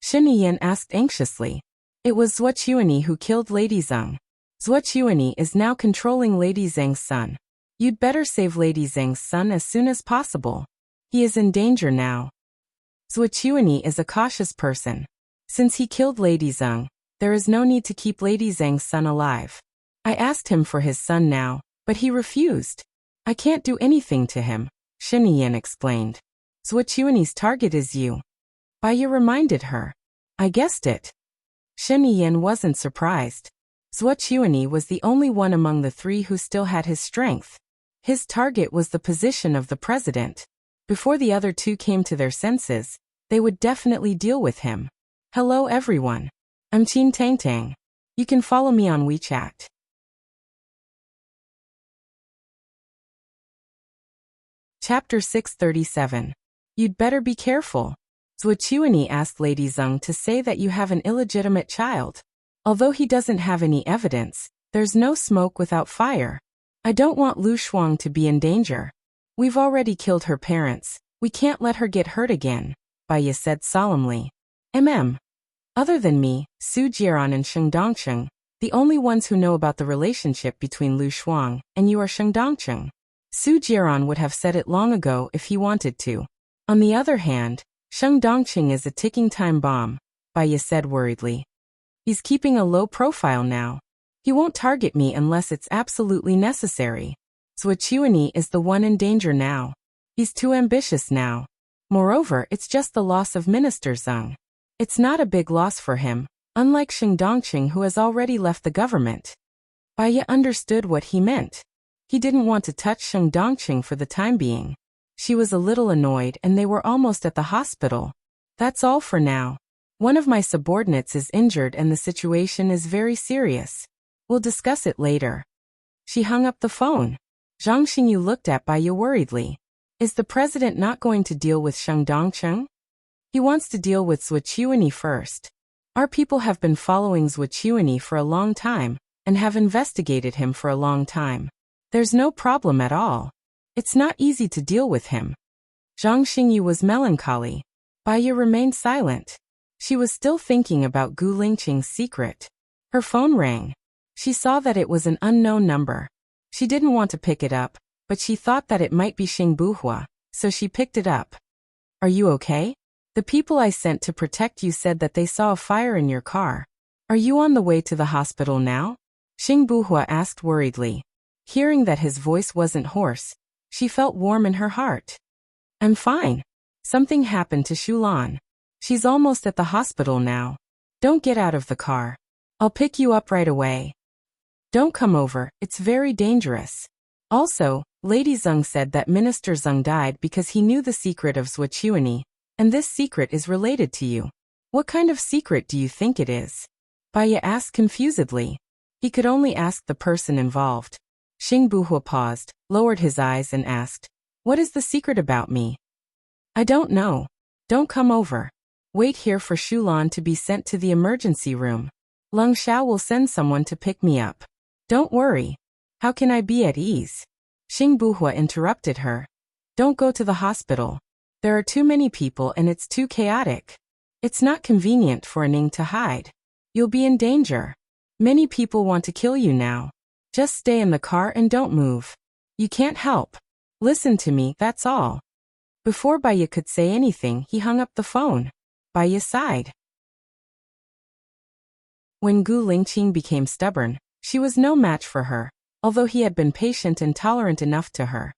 Shen Yiyan asked anxiously. It was Zhuo Qiuani who killed Lady Zeng. Zhuo Qiuani is now controlling Lady Zeng's son. You'd better save Lady Zeng's son as soon as possible. He is in danger now. Zhuo Qiuani is a cautious person. Since he killed Lady Zeng, there is no need to keep Lady Zeng's son alive. I asked him for his son now, but he refused. I can't do anything to him, Shen Yiyan explained. Zhuo Qiuani's target is you. Baya reminded her. I guessed it. Shen Yiyan wasn't surprised. Zhuo Qiuani was the only one among the three who still had his strength. His target was the position of the president. Before the other two came to their senses, they would definitely deal with him. Hello everyone. I'm Chin Tang Tang. You can follow me on WeChat. Chapter 637. You'd better be careful. Zhuo Chuanyi asked Lady Zeng to say that you have an illegitimate child. Although he doesn't have any evidence, there's no smoke without fire. I don't want Lu Shuang to be in danger. We've already killed her parents. We can't let her get hurt again, Bai Ye said solemnly. Other than me, Su Jieran and Sheng Dongcheng, the only ones who know about the relationship between Lu Shuang and you are Sheng Dongcheng. Su Jieran would have said it long ago if he wanted to. On the other hand, Sheng Dongqing is a ticking time bomb, Bai Ye said worriedly. He's keeping a low profile now. He won't target me unless it's absolutely necessary. Zhuo Chuanyi is the one in danger now. He's too ambitious now. Moreover, it's just the loss of Minister Zeng. It's not a big loss for him, unlike Sheng Dongqing who has already left the government. Bai Ye understood what he meant. He didn't want to touch Sheng Dongqing for the time being. She was a little annoyed and they were almost at the hospital. That's all for now. One of my subordinates is injured and the situation is very serious. We'll discuss it later. She hung up the phone. Zhang Xingyu looked at Bai Ye worriedly. Is the president not going to deal with Sheng Dongqing? He wants to deal with Zhuo Chuanyi first. Our people have been following Zhuo Chuanyi for a long time and have investigated him for a long time. There's no problem at all. It's not easy to deal with him. Zhang Xingyu was melancholy. Bai Ye remained silent. She was still thinking about Gu Lingqing's secret. Her phone rang. She saw that it was an unknown number. She didn't want to pick it up, but she thought that it might be Xing Buhua, so she picked it up. Are you okay? The people I sent to protect you said that they saw a fire in your car. Are you on the way to the hospital now? Xing Buhua asked worriedly. Hearing that his voice wasn't hoarse, she felt warm in her heart. I'm fine. Something happened to Shulan. She's almost at the hospital now. Don't get out of the car. I'll pick you up right away. Don't come over, it's very dangerous. Also, Lady Zeng said that Minister Zeng died because he knew the secret of Zhuo Chuanyi, and this secret is related to you. What kind of secret do you think it is? Bai Ye asked confusedly. He could only ask the person involved. Xing Buhua paused, lowered his eyes and asked, What is the secret about me? I don't know. Don't come over. Wait here for Shulan to be sent to the emergency room. Leng Xiao will send someone to pick me up. Don't worry. How can I be at ease? Xing Buhua interrupted her. Don't go to the hospital. There are too many people and it's too chaotic. It's not convenient for Ning to hide. You'll be in danger. Many people want to kill you now. Just stay in the car and don't move. You can't help. Listen to me, that's all. Before Bai Ye could say anything, he hung up the phone. Bai Ye sighed. When Gu Lingqing became stubborn, she was no match for her, although he had been patient and tolerant enough to her.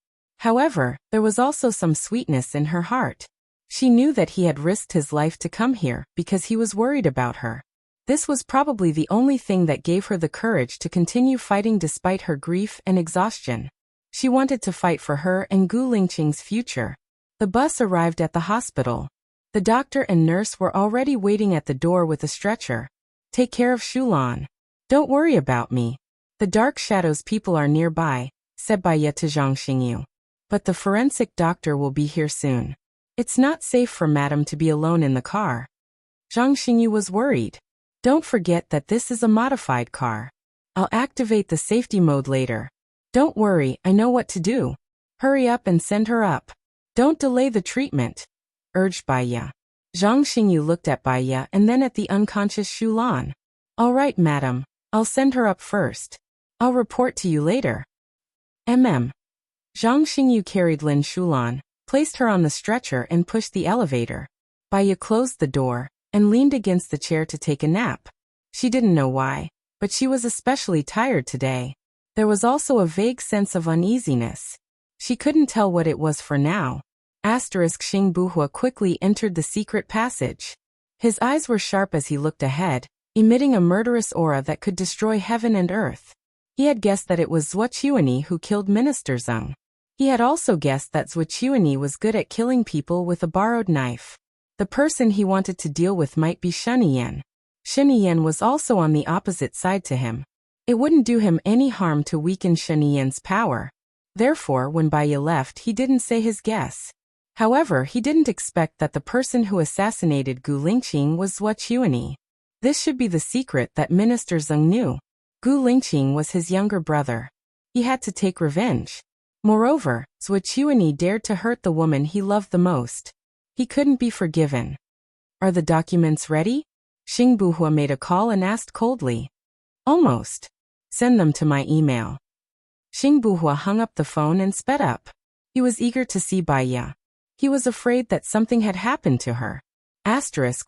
However, there was also some sweetness in her heart. She knew that he had risked his life to come here because he was worried about her. This was probably the only thing that gave her the courage to continue fighting despite her grief and exhaustion. She wanted to fight for her and Gu Lingqing's future. The bus arrived at the hospital. The doctor and nurse were already waiting at the door with a stretcher. Take care of Shulan. Don't worry about me. The dark shadows people are nearby, said Bai Ye to Zhang Xingyu. But the forensic doctor will be here soon. It's not safe for Madame to be alone in the car. Zhang Xingyu was worried. Don't forget that this is a modified car. I'll activate the safety mode later. Don't worry, I know what to do. Hurry up and send her up. Don't delay the treatment, urged Bai Ye. Zhang Xingyu looked at Bai Ye and then at the unconscious Shulan. All right, madam, I'll send her up first. I'll report to you later. Zhang Xingyu carried Lin Shulan, placed her on the stretcher and pushed the elevator. Bai Ye closed the door and leaned against the chair to take a nap. She didn't know why, but she was especially tired today. There was also a vague sense of uneasiness. She couldn't tell what it was for now. Xing Buhua quickly entered the secret passage. His eyes were sharp as he looked ahead, emitting a murderous aura that could destroy heaven and earth. He had guessed that it was Zhuo Chuanyi who killed Minister Zeng. He had also guessed that Zhuo Chuanyi was good at killing people with a borrowed knife. The person he wanted to deal with might be Shun Yan. Shinian was also on the opposite side to him. It wouldn't do him any harm to weaken Shinian's power. Therefore, when Baya left, he didn't say his guess. However, he didn't expect that the person who assassinated Gu Lingqing was Zhuo Chuanyi. This should be the secret that Minister Zeng knew. Gu Lingqing was his younger brother. He had to take revenge. Moreover, Zhuo Chuanyi dared to hurt the woman he loved the most. He couldn't be forgiven. Are the documents ready? Xing Buhua made a call and asked coldly. Almost. Send them to my email. Xing Buhua hung up the phone and sped up. He was eager to see Baya. He was afraid that something had happened to her.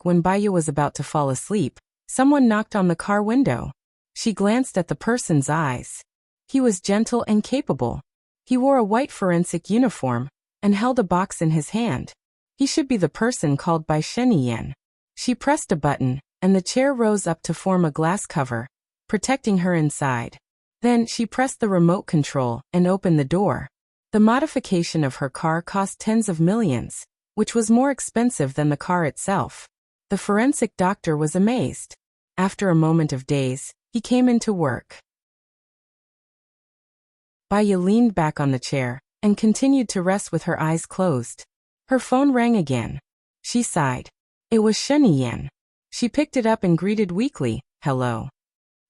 When Baya was about to fall asleep, someone knocked on the car window. She glanced at the person's eyes. He was gentle and capable. He wore a white forensic uniform and held a box in his hand. He should be the person called by Shinian. She pressed a button, and the chair rose up to form a glass cover, protecting her inside. Then she pressed the remote control and opened the door. The modification of her car cost tens of millions, which was more expensive than the car itself. The forensic doctor was amazed. After a moment of daze, he came into work. Baya leaned back on the chair and continued to rest with her eyes closed. Her phone rang again. She sighed. It was Shinian. She picked it up and greeted weakly, "Hello.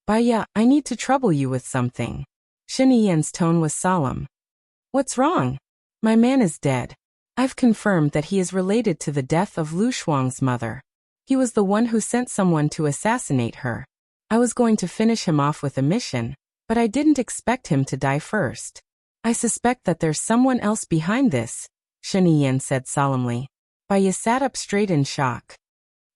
Baya, I need to trouble you with something." Shinian's tone was solemn. "What's wrong?" "My man is dead. I've confirmed that he is related to the death of Lu Shuang's mother. He was the one who sent someone to assassinate her. I was going to finish him off with a mission, but I didn't expect him to die first. I suspect that there's someone else behind this," Shinian said solemnly. Baya sat up straight in shock.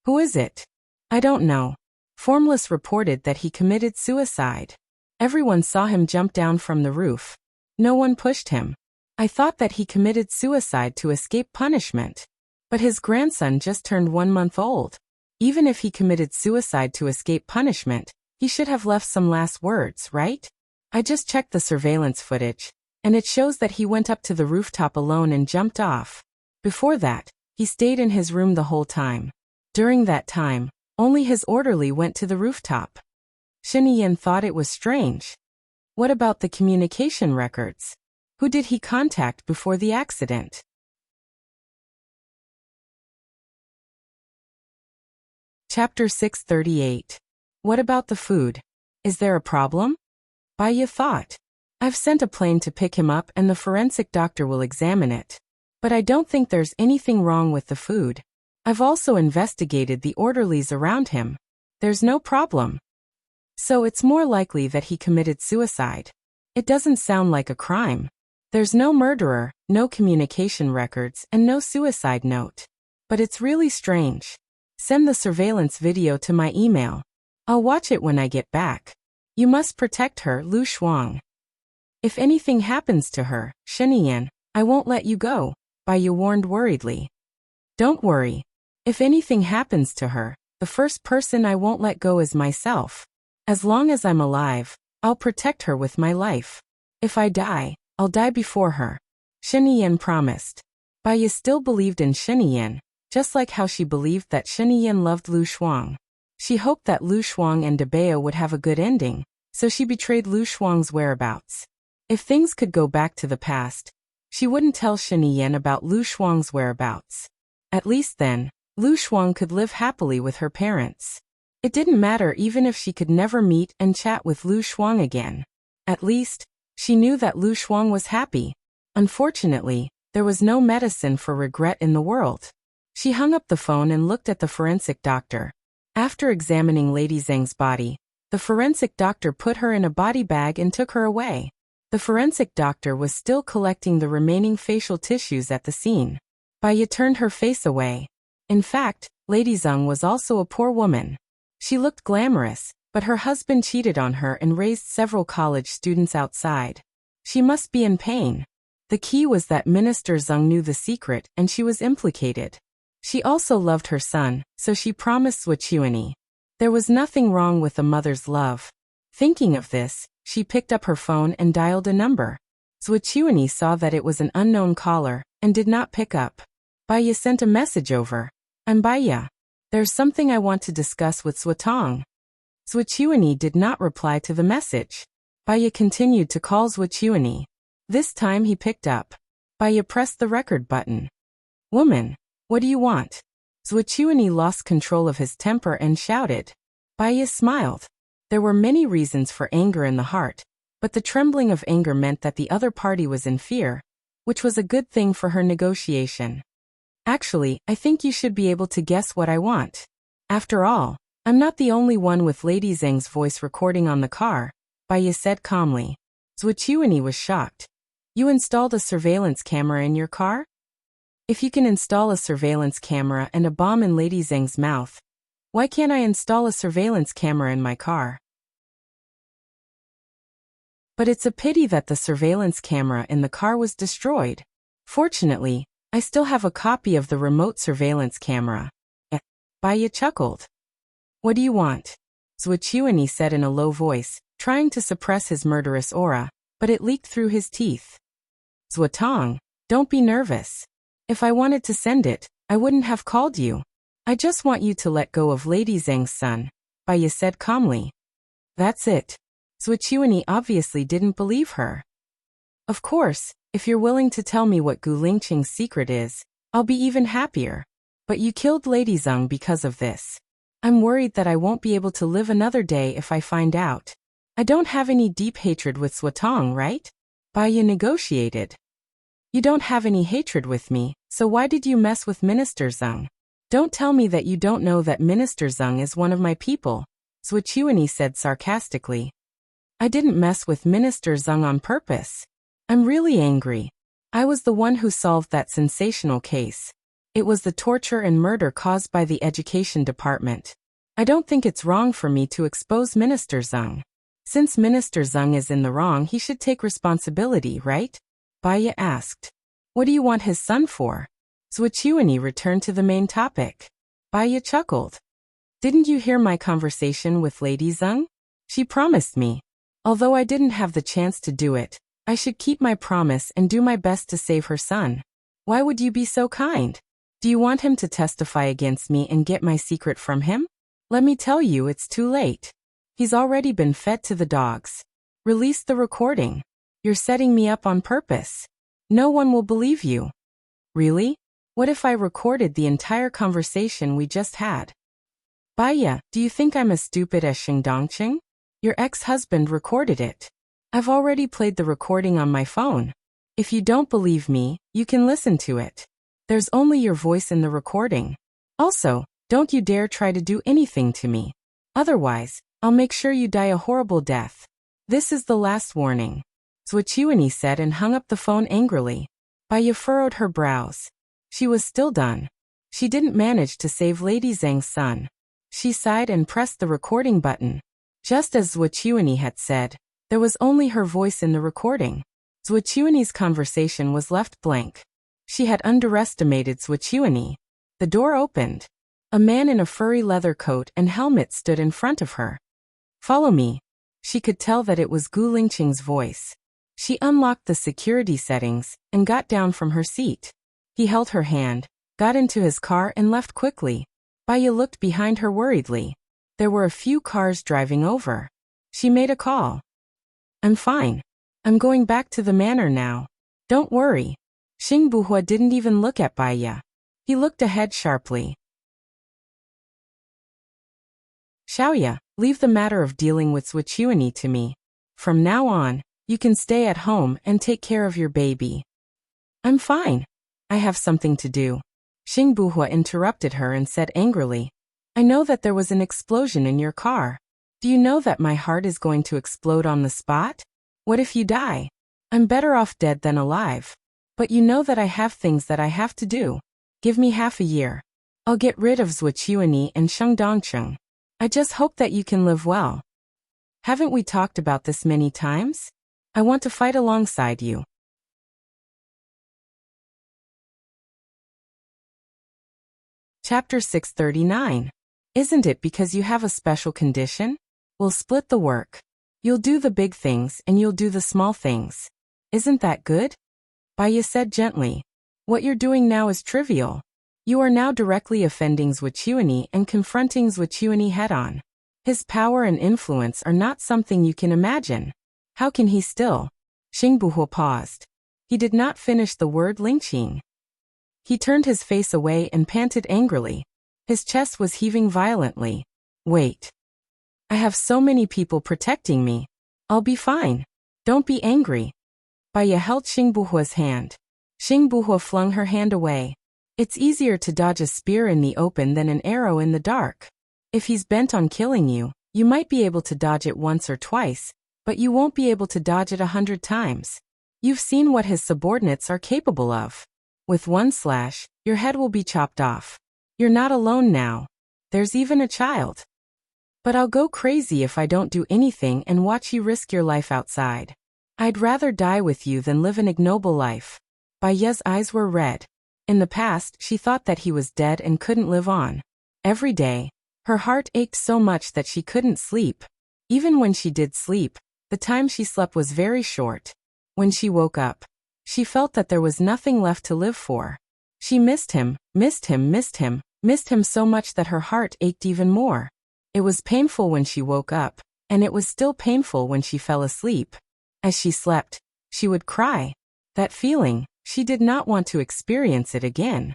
"Who is it?" "I don't know. Formless reported that he committed suicide. Everyone saw him jump down from the roof. No one pushed him. I thought that he committed suicide to escape punishment. But his grandson just turned 1 month old. Even if he committed suicide to escape punishment, he should have left some last words, right? I just checked the surveillance footage, and it shows that he went up to the rooftop alone and jumped off. Before that, he stayed in his room the whole time. During that time, only his orderly went to the rooftop." Shinian thought it was strange. What about the communication records? Who did he contact before the accident? Chapter 638. What about the food? Is there a problem? Baya thought. I've sent a plane to pick him up and the forensic doctor will examine it. But I don't think there's anything wrong with the food. I've also investigated the orderlies around him. There's no problem. So it's more likely that he committed suicide. It doesn't sound like a crime. There's no murderer, no communication records, and no suicide note. But it's really strange. Send the surveillance video to my email. I'll watch it when I get back. You must protect her, Lu Shuang. If anything happens to her, Shinian, I won't let you go, Baya warned worriedly. Don't worry. If anything happens to her, the first person I won't let go is myself. As long as I'm alive, I'll protect her with my life. If I die, I'll die before her. Shinian promised. Baya still believed in Shinian, just like how she believed that Shinian loved Lu Shuang. She hoped that Lu Shuang and Debaya would have a good ending, so she betrayed Lu Shuang's whereabouts. If things could go back to the past, she wouldn't tell Shinian about Lu Shuang's whereabouts. At least then, Lu Shuang could live happily with her parents. It didn't matter even if she could never meet and chat with Lu Shuang again. At least, she knew that Lu Shuang was happy. Unfortunately, there was no medicine for regret in the world. She hung up the phone and looked at the forensic doctor. After examining Lady Zheng's body, the forensic doctor put her in a body bag and took her away. The forensic doctor was still collecting the remaining facial tissues at the scene. Baya turned her face away. In fact, Lady Zheng was also a poor woman. She looked glamorous, but her husband cheated on her and raised several college students outside. She must be in pain. The key was that Minister Zheng knew the secret and she was implicated. She also loved her son, so she promised Zhuo Chuanyi. There was nothing wrong with a mother's love. Thinking of this, she picked up her phone and dialed a number. Zhuo Chuanyi saw that it was an unknown caller and did not pick up. Baya sent a message over. I'm Baya. There's something I want to discuss with Swatong. Zwichuani did not reply to the message. Baya continued to call Zwichuani. This time he picked up. Baya pressed the record button. Woman, what do you want? Zwichuani lost control of his temper and shouted. Baya smiled. There were many reasons for anger in the heart, but the trembling of anger meant that the other party was in fear, which was a good thing for her negotiation. Actually, I think you should be able to guess what I want. After all, I'm not the only one with Lady Zheng's voice recording on the car, Baya said calmly. Zwichuani was shocked. You installed a surveillance camera in your car? If you can install a surveillance camera and a bomb in Lady Zheng's mouth, why can't I install a surveillance camera in my car? But it's a pity that the surveillance camera in the car was destroyed. Fortunately, I still have a copy of the remote surveillance camera. Baya chuckled. What do you want? Zwichuani said in a low voice, trying to suppress his murderous aura, but it leaked through his teeth. Swatong, don't be nervous. If I wanted to send it, I wouldn't have called you. I just want you to let go of Lady Zheng's son, Baya said calmly. That's it. Zwichuani obviously didn't believe her. Of course, if you're willing to tell me what Gu Lingqing's secret is, I'll be even happier. But you killed Lady Zheng because of this. I'm worried that I won't be able to live another day if I find out. I don't have any deep hatred with Swatong, right? Baya negotiated. You don't have any hatred with me, so why did you mess with Minister Zheng? Don't tell me that you don't know that Minister Zheng is one of my people, Zwichuani said sarcastically. I didn't mess with Minister Zheng on purpose. I'm really angry. I was the one who solved that sensational case. It was the torture and murder caused by the education department. I don't think it's wrong for me to expose Minister Zheng. Since Minister Zheng is in the wrong, he should take responsibility, right? Baya asked. What do you want his son for? Zwichuani returned to the main topic. Baya chuckled. Didn't you hear my conversation with Lady Zheng? She promised me. Although I didn't have the chance to do it, I should keep my promise and do my best to save her son. Why would you be so kind? Do you want him to testify against me and get my secret from him? Let me tell you, it's too late. He's already been fed to the dogs. Release the recording. You're setting me up on purpose. No one will believe you. Really? What if I recorded the entire conversation we just had? Baya, do you think I'm as stupid as Xing Dongqing? Your ex-husband recorded it. I've already played the recording on my phone. If you don't believe me, you can listen to it. There's only your voice in the recording. Also, don't you dare try to do anything to me. Otherwise, I'll make sure you die a horrible death. This is the last warning. Zwichuani said and hung up the phone angrily. Baya furrowed her brows. She was still done. She didn't manage to save Lady Zheng's son. She sighed and pressed the recording button. Just as Zwichuani had said, there was only her voice in the recording. Zwichuani's conversation was left blank. She had underestimated Zwichuani. The door opened. A man in a furry leather coat and helmet stood in front of her. Follow me. She could tell that it was Gu Lingqing's voice. She unlocked the security settings and got down from her seat. He held her hand, got into his car and left quickly. Baya looked behind her worriedly. There were a few cars driving over. She made a call. I'm fine. I'm going back to the manor now. Don't worry. Xing Buhua didn't even look at Baya. He looked ahead sharply. Xiaoya, leave the matter of dealing with Zwichuani to me. From now on, you can stay at home and take care of your baby. I'm fine. I have something to do. Xing Buhua interrupted her and said angrily, I know that there was an explosion in your car. Do you know that my heart is going to explode on the spot? What if you die? I'm better off dead than alive. But you know that I have things that I have to do. Give me half a year. I'll get rid of Zwichuani and Xing Dongqing. I just hope that you can live well. Haven't we talked about this many times? I want to fight alongside you. Chapter 639. Isn't it because you have a special condition? We'll split the work. You'll do the big things and you'll do the small things. Isn't that good? Baya said gently. What you're doing now is trivial. You are now directly offending Zhuqiuani and confronting Zhuqiuani head-on. His power and influence are not something you can imagine. How can he still? Xingbuhua paused. He did not finish the word Lingqing. He turned his face away and panted angrily. His chest was heaving violently. Wait. I have so many people protecting me. I'll be fine. Don't be angry. Baya held Xingbuhua's hand. Xingbuhua flung her hand away. It's easier to dodge a spear in the open than an arrow in the dark. If he's bent on killing you, you might be able to dodge it once or twice, but you won't be able to dodge it 100 times. You've seen what his subordinates are capable of. With one slash, your head will be chopped off. You're not alone now. There's even a child. But I'll go crazy if I don't do anything and watch you risk your life outside. I'd rather die with you than live an ignoble life. Baya's eyes were red. In the past, she thought that he was dead and couldn't live on. Every day, her heart ached so much that she couldn't sleep. Even when she did sleep, the time she slept was very short. When she woke up, she felt that there was nothing left to live for. She missed him, missed him, missed him, missed him so much that her heart ached even more. It was painful when she woke up, and it was still painful when she fell asleep. As she slept, she would cry. That feeling, she did not want to experience it again.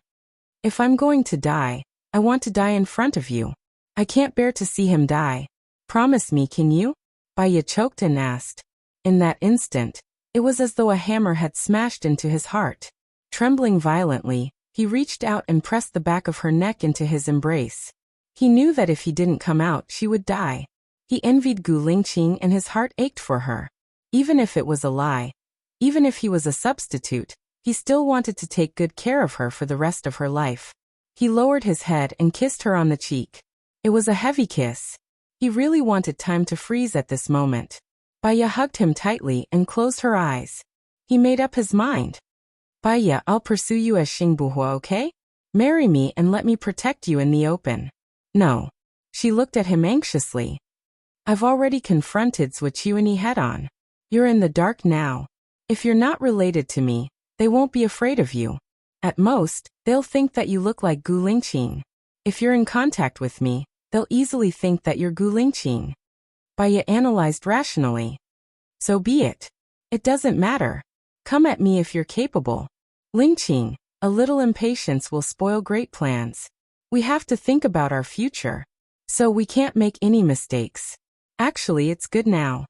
If I'm going to die, I want to die in front of you. I can't bear to see him die. Promise me, can you? Baya choked and asked. In that instant, it was as though a hammer had smashed into his heart. Trembling violently, he reached out and pressed the back of her neck into his embrace. He knew that if he didn't come out, she would die. He envied Gu Lingqing and his heart ached for her. Even if it was a lie, even if he was a substitute, he still wanted to take good care of her for the rest of her life. He lowered his head and kissed her on the cheek. It was a heavy kiss. He really wanted time to freeze at this moment. Baya hugged him tightly and closed her eyes. He made up his mind. Baya, I'll pursue you as Xingbuhua, okay? Marry me and let me protect you in the open. No. She looked at him anxiously. I've already confronted Zhuqiuani head-on. You're in the dark now. If you're not related to me, they won't be afraid of you. At most, they'll think that you look like Gu Lingqing. If you're in contact with me, they'll easily think that you're Gu Lingqing. Baya analyzed rationally. So be it. It doesn't matter. Come at me if you're capable. Lingqing, a little impatience will spoil great plans. We have to think about our future. So we can't make any mistakes. Actually, it's good now.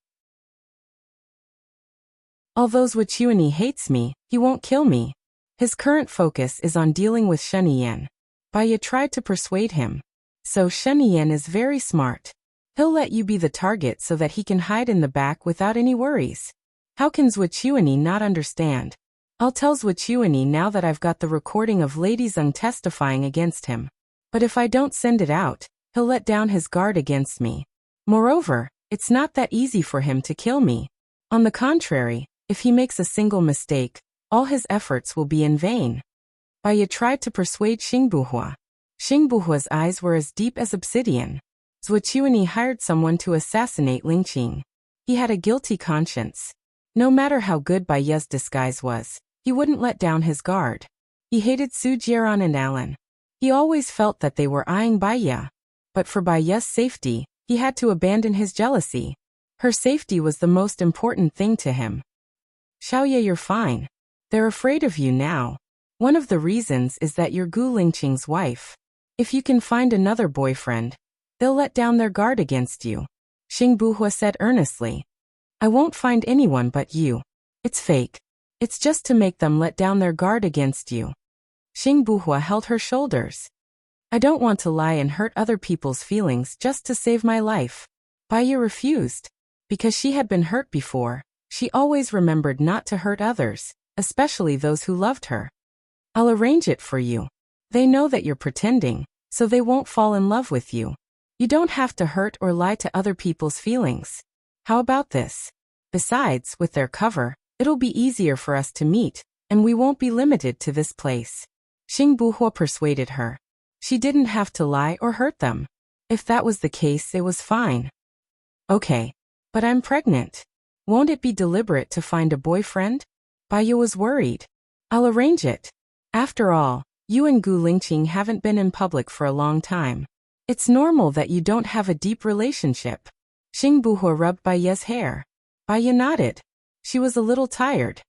Although Zhuqiuani hates me, he won't kill me. His current focus is on dealing with Sheniyan. Baya tried to persuade him. So Sheniyan is very smart. He'll let you be the target so that he can hide in the back without any worries. How can Zhuqiuani not understand? I'll tell Zhuqiuani now that I've got the recording of Lady Zeng testifying against him. But if I don't send it out, he'll let down his guard against me. Moreover, it's not that easy for him to kill me. On the contrary, if he makes a single mistake, all his efforts will be in vain. Baya tried to persuade Xingbuhua. Xingbuhua's eyes were as deep as obsidian. Zhuqiuani hired someone to assassinate Lingqing. He had a guilty conscience. No matter how good Baya's disguise was, he wouldn't let down his guard. He hated Su Jieran and Alan. He always felt that they were eyeing Baya. But for Baya's safety, he had to abandon his jealousy. Her safety was the most important thing to him. Xiaoye, you're fine. They're afraid of you now. One of the reasons is that you're Gu Lingqing's wife. If you can find another boyfriend, they'll let down their guard against you. Xingbuhua said earnestly. I won't find anyone but you. It's fake. It's just to make them let down their guard against you. Xingbuhua held her shoulders. I don't want to lie and hurt other people's feelings just to save my life. Baya refused. Because she had been hurt before, she always remembered not to hurt others, especially those who loved her. I'll arrange it for you. They know that you're pretending, so they won't fall in love with you. You don't have to hurt or lie to other people's feelings. How about this? Besides, with their cover, it'll be easier for us to meet, and we won't be limited to this place. Xingbuhua persuaded her. She didn't have to lie or hurt them. If that was the case, it was fine. Okay. But I'm pregnant. Won't it be deliberate to find a boyfriend? Baya was worried. I'll arrange it. After all, You and Gu Lingqing haven't been in public for a long time. It's normal that you don't have a deep relationship. Xing Buhua rubbed Bai Ye's hair. Bai Ye nodded. She was a little tired.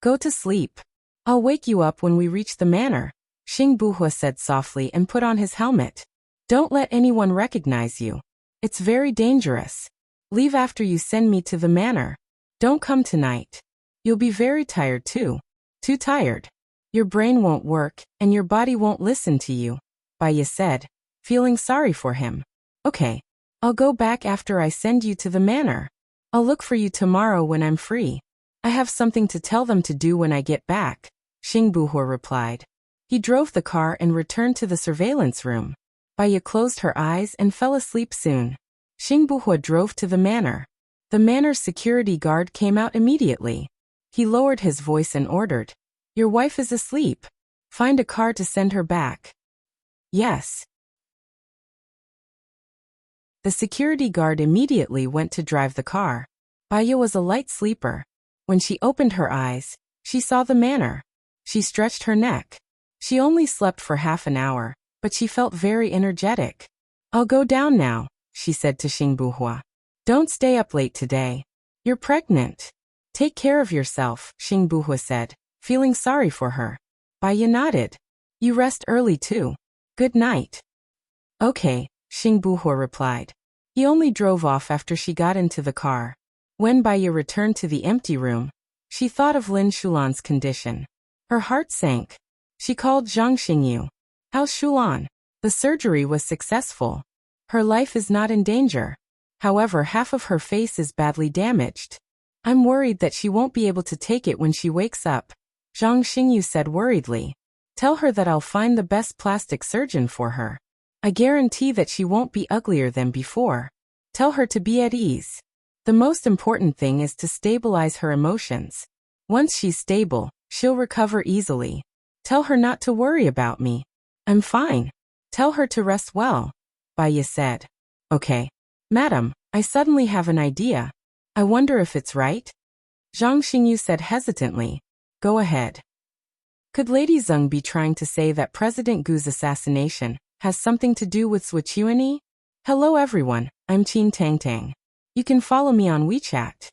Go to sleep. I'll wake you up when we reach the manor, Xing Buhua said softly and put on his helmet. Don't let anyone recognize you. It's very dangerous. Leave after you send me to the manor. Don't come tonight. You'll be very tired too. Too tired. Your brain won't work, and your body won't listen to you, Bai Ye said, feeling sorry for him. Okay. I'll go back after I send you to the manor. I'll look for you tomorrow when I'm free. I have something to tell them to do when I get back, Xing Buhua replied. He drove the car and returned to the surveillance room. Bai Ye closed her eyes and fell asleep soon. Xing Buhua drove to the manor. The manor's security guard came out immediately. He lowered his voice and ordered, Your wife is asleep. Find a car to send her back. Yes. The security guard immediately went to drive the car. Bai Ye was a light sleeper. When she opened her eyes, she saw the manor. She stretched her neck. She only slept for half an hour, but she felt very energetic. I'll go down now, she said to Xing Buhua. Don't stay up late today. You're pregnant. Take care of yourself, Xing Buhua said, feeling sorry for her. Bai Ye nodded. You rest early too. Good night. Okay, Xing Buhua replied. He only drove off after she got into the car. When Bai Ye returned to the empty room, she thought of Lin Shulan's condition. Her heart sank. She called Zhang Xingyu. How's Shulan? The surgery was successful. Her life is not in danger. However, half of her face is badly damaged. I'm worried that she won't be able to take it when she wakes up, Zhang Xingyu said worriedly. Tell her that I'll find the best plastic surgeon for her. I guarantee that she won't be uglier than before. Tell her to be at ease. The most important thing is to stabilize her emotions. Once she's stable, she'll recover easily. Tell her not to worry about me. I'm fine. Tell her to rest well, Bai Ye said. Okay. Madam, I suddenly have an idea. I wonder if it's right? Zhang Xingyu said hesitantly. Go ahead. Could Lady Zeng be trying to say that President Gu's assassination has something to do with Swichuani? Hello everyone, I'm Qin Tang Tang. You can follow me on WeChat.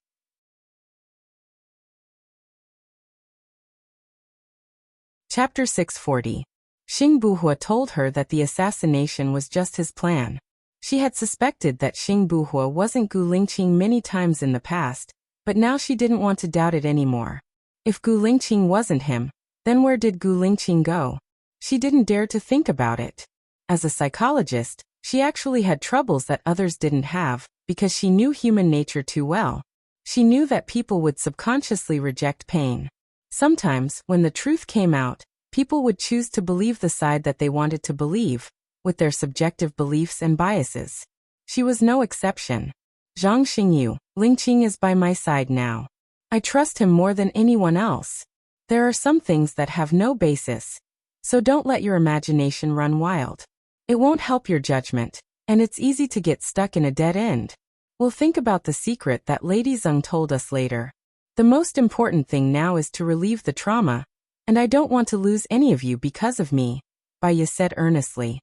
Chapter 640. Xing Buhua told her that the assassination was just his plan. She had suspected that Xing Buhua wasn't Gu Lingqing many times in the past, but now she didn't want to doubt it anymore. If Gu Lingqing wasn't him, then where did Gu Lingqing go? She didn't dare to think about it. As a psychologist, she actually had troubles that others didn't have, because she knew human nature too well. She knew that people would subconsciously reject pain. Sometimes, when the truth came out, people would choose to believe the side that they wanted to believe, with their subjective beliefs and biases. She was no exception. Zhang Xingyu, Lingqing is by my side now. I trust him more than anyone else. There are some things that have no basis, so don't let your imagination run wild. It won't help your judgment, and it's easy to get stuck in a dead end. We'll think about the secret that Lady Zeng told us later. The most important thing now is to relieve the trauma, and I don't want to lose any of you because of me, Bai Ye said earnestly.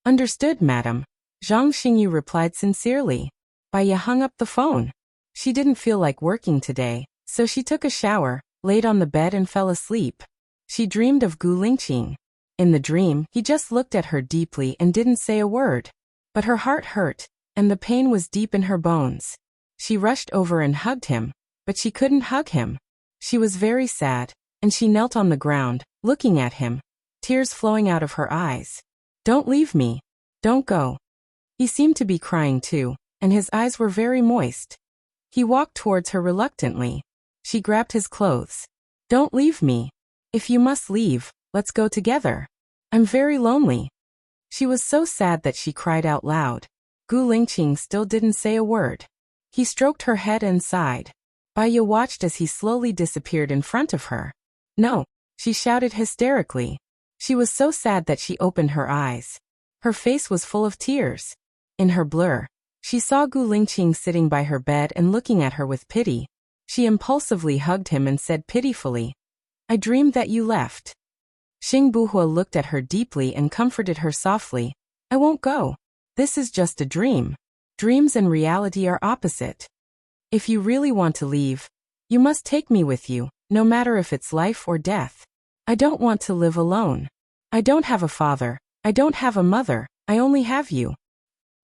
Understood, madam, Zhang Xingyu replied sincerely. Bai Ye hung up the phone. She didn't feel like working today, so she took a shower, laid on the bed and fell asleep. She dreamed of Gu Lingqing. In the dream, he just looked at her deeply and didn't say a word. But her heart hurt, and the pain was deep in her bones. She rushed over and hugged him, but she couldn't hug him. She was very sad, and she knelt on the ground, looking at him, tears flowing out of her eyes. Don't leave me. Don't go. He seemed to be crying too, and his eyes were very moist. He walked towards her reluctantly. She grabbed his clothes. Don't leave me. If you must leave, let's go together. I'm very lonely. She was so sad that she cried out loud. Gu Lingqing still didn't say a word. He stroked her head and sighed. Bai Ye watched as he slowly disappeared in front of her. No, she shouted hysterically. She was so sad that she opened her eyes. Her face was full of tears. In her blur, she saw Gu Lingqing sitting by her bed and looking at her with pity. She impulsively hugged him and said pitifully, I dreamed that you left. Xing Buhua looked at her deeply and comforted her softly. I won't go. This is just a dream. Dreams and reality are opposite. If you really want to leave, you must take me with you, no matter if it's life or death. I don't want to live alone. I don't have a father. I don't have a mother. I only have you.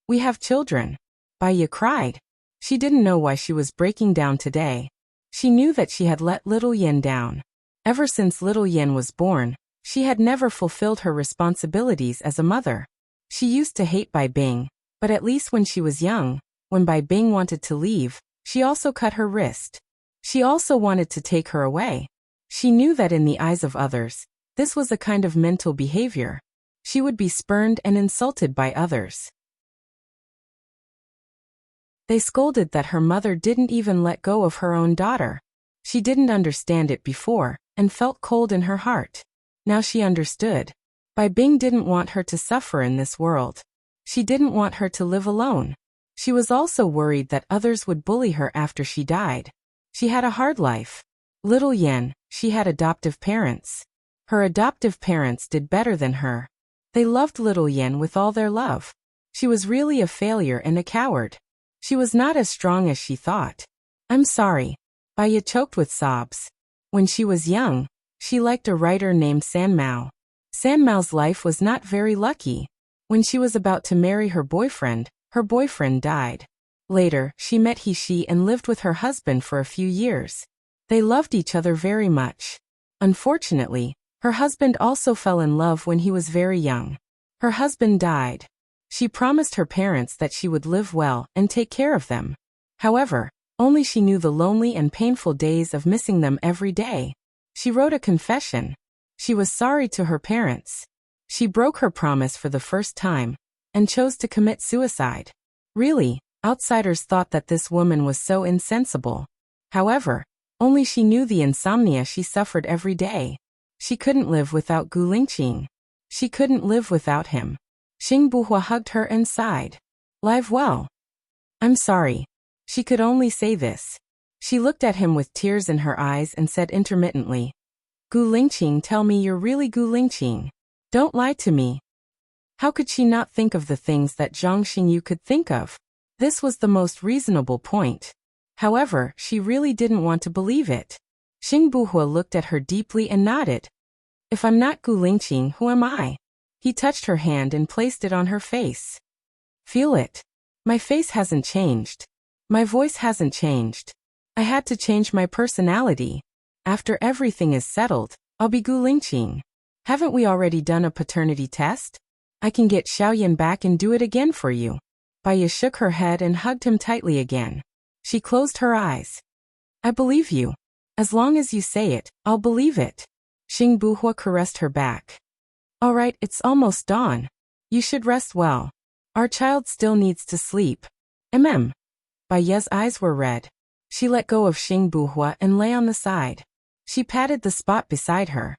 We have children. Baiya cried. She didn't know why she was breaking down today. She knew that she had let little Yin down. Ever since little Yin was born, she had never fulfilled her responsibilities as a mother. She used to hate Bai Bing, but at least when she was young, when Bai Bing wanted to leave, she also cut her wrist. She also wanted to take her away. She knew that in the eyes of others, this was a kind of mental behavior. She would be spurned and insulted by others. They scolded that her mother didn't even let go of her own daughter. She didn't understand it before, and felt cold in her heart. Now she understood. Bai Bing didn't want her to suffer in this world. She didn't want her to live alone. She was also worried that others would bully her after she died. She had a hard life. Little Yen, she had adoptive parents. Her adoptive parents did better than her. They loved little Yen with all their love. She was really a failure and a coward. She was not as strong as she thought. I'm sorry. Baiya choked with sobs. When she was young, she liked a writer named San Mao. San Mao's life was not very lucky. When she was about to marry her boyfriend died. Later, she met He Shi and lived with her husband for a few years. They loved each other very much. Unfortunately, her husband also fell in love when he was very young. Her husband died. She promised her parents that she would live well and take care of them. However, only she knew the lonely and painful days of missing them every day. She wrote a confession. She was sorry to her parents. She broke her promise for the first time and chose to commit suicide. Really, outsiders thought that this woman was so insensible. However, only she knew the insomnia she suffered every day. She couldn't live without Gu Lingqing. She couldn't live without him. Xing Buhua hugged her and sighed. Live well. I'm sorry. She could only say this. She looked at him with tears in her eyes and said intermittently, Gu Lingqing, tell me you're really Gu Lingqing. Don't lie to me. How could she not think of the things that Zhang Xingyu could think of? This was the most reasonable point. However, she really didn't want to believe it. Xing Buhua looked at her deeply and nodded. If I'm not Gu Lingqing, who am I? He touched her hand and placed it on her face. Feel it. My face hasn't changed. My voice hasn't changed. I had to change my personality. After everything is settled, I'll be Gu Lingqing. Haven't we already done a paternity test? I can get Xiaoyan back and do it again for you. Baiya shook her head and hugged him tightly again. She closed her eyes. I believe you. As long as you say it, I'll believe it. Xing Buhua caressed her back. All right, it's almost dawn. You should rest well. Our child still needs to sleep. Baiya's eyes were red. She let go of Xing Buhua and lay on the side. She patted the spot beside her.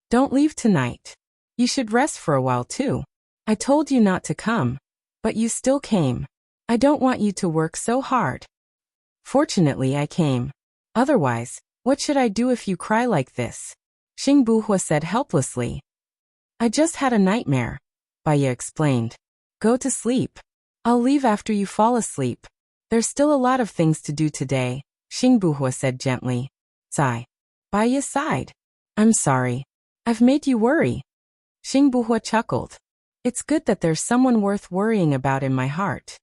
Don't leave tonight. You should rest for a while too. I told you not to come, but you still came. I don't want you to work so hard. Fortunately, I came. Otherwise, what should I do if you cry like this? Xing Buhua said helplessly. I just had a nightmare, Baiya explained. Go to sleep. I'll leave after you fall asleep. There's still a lot of things to do today, Xing Buhua said gently. Sigh. Baiya sighed. I'm sorry. I've made you worry. Xing Buhua chuckled. It's good that there's someone worth worrying about in my heart.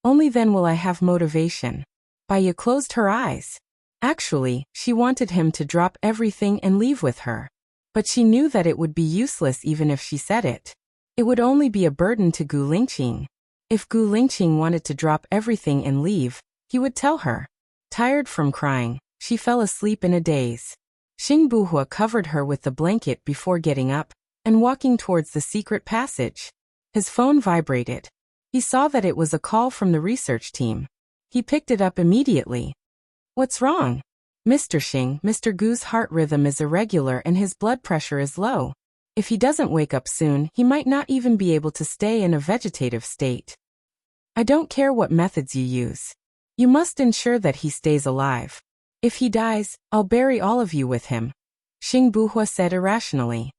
Only then will I have motivation. Baiya closed her eyes. Actually, she wanted him to drop everything and leave with her. But she knew that it would be useless even if she said it. It would only be a burden to Gu Lingqing. If Gu Lingqing wanted to drop everything and leave, he would tell her. Tired from crying, she fell asleep in a daze. Xing Buhua covered her with the blanket before getting up and walking towards the secret passage. His phone vibrated. He saw that it was a call from the research team. He picked it up immediately. What's wrong? Mr. Xing, Mr. Gu's heart rhythm is irregular and his blood pressure is low. If he doesn't wake up soon, he might not even be able to stay in a vegetative state. I don't care what methods you use. You must ensure that he stays alive. If he dies, I'll bury all of you with him. Xing Buhua said irrationally.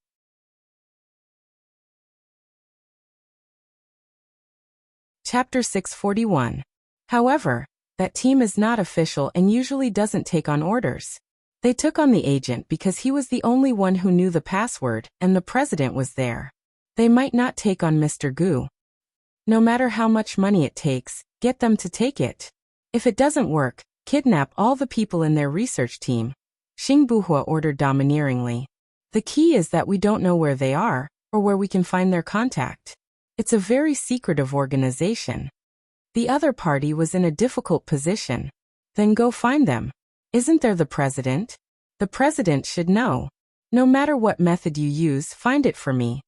Chapter 641. However, that team is not official and usually doesn't take on orders. They took on the agent because he was the only one who knew the password and the president was there. They might not take on Mr. Gu. No matter how much money it takes, get them to take it. If it doesn't work, kidnap all the people in their research team, Xing Buhua ordered domineeringly. The key is that we don't know where they are, or where we can find their contact. It's a very secretive organization. The other party was in a difficult position. Then go find them. Isn't there the president? The president should know. No matter what method you use, find it for me,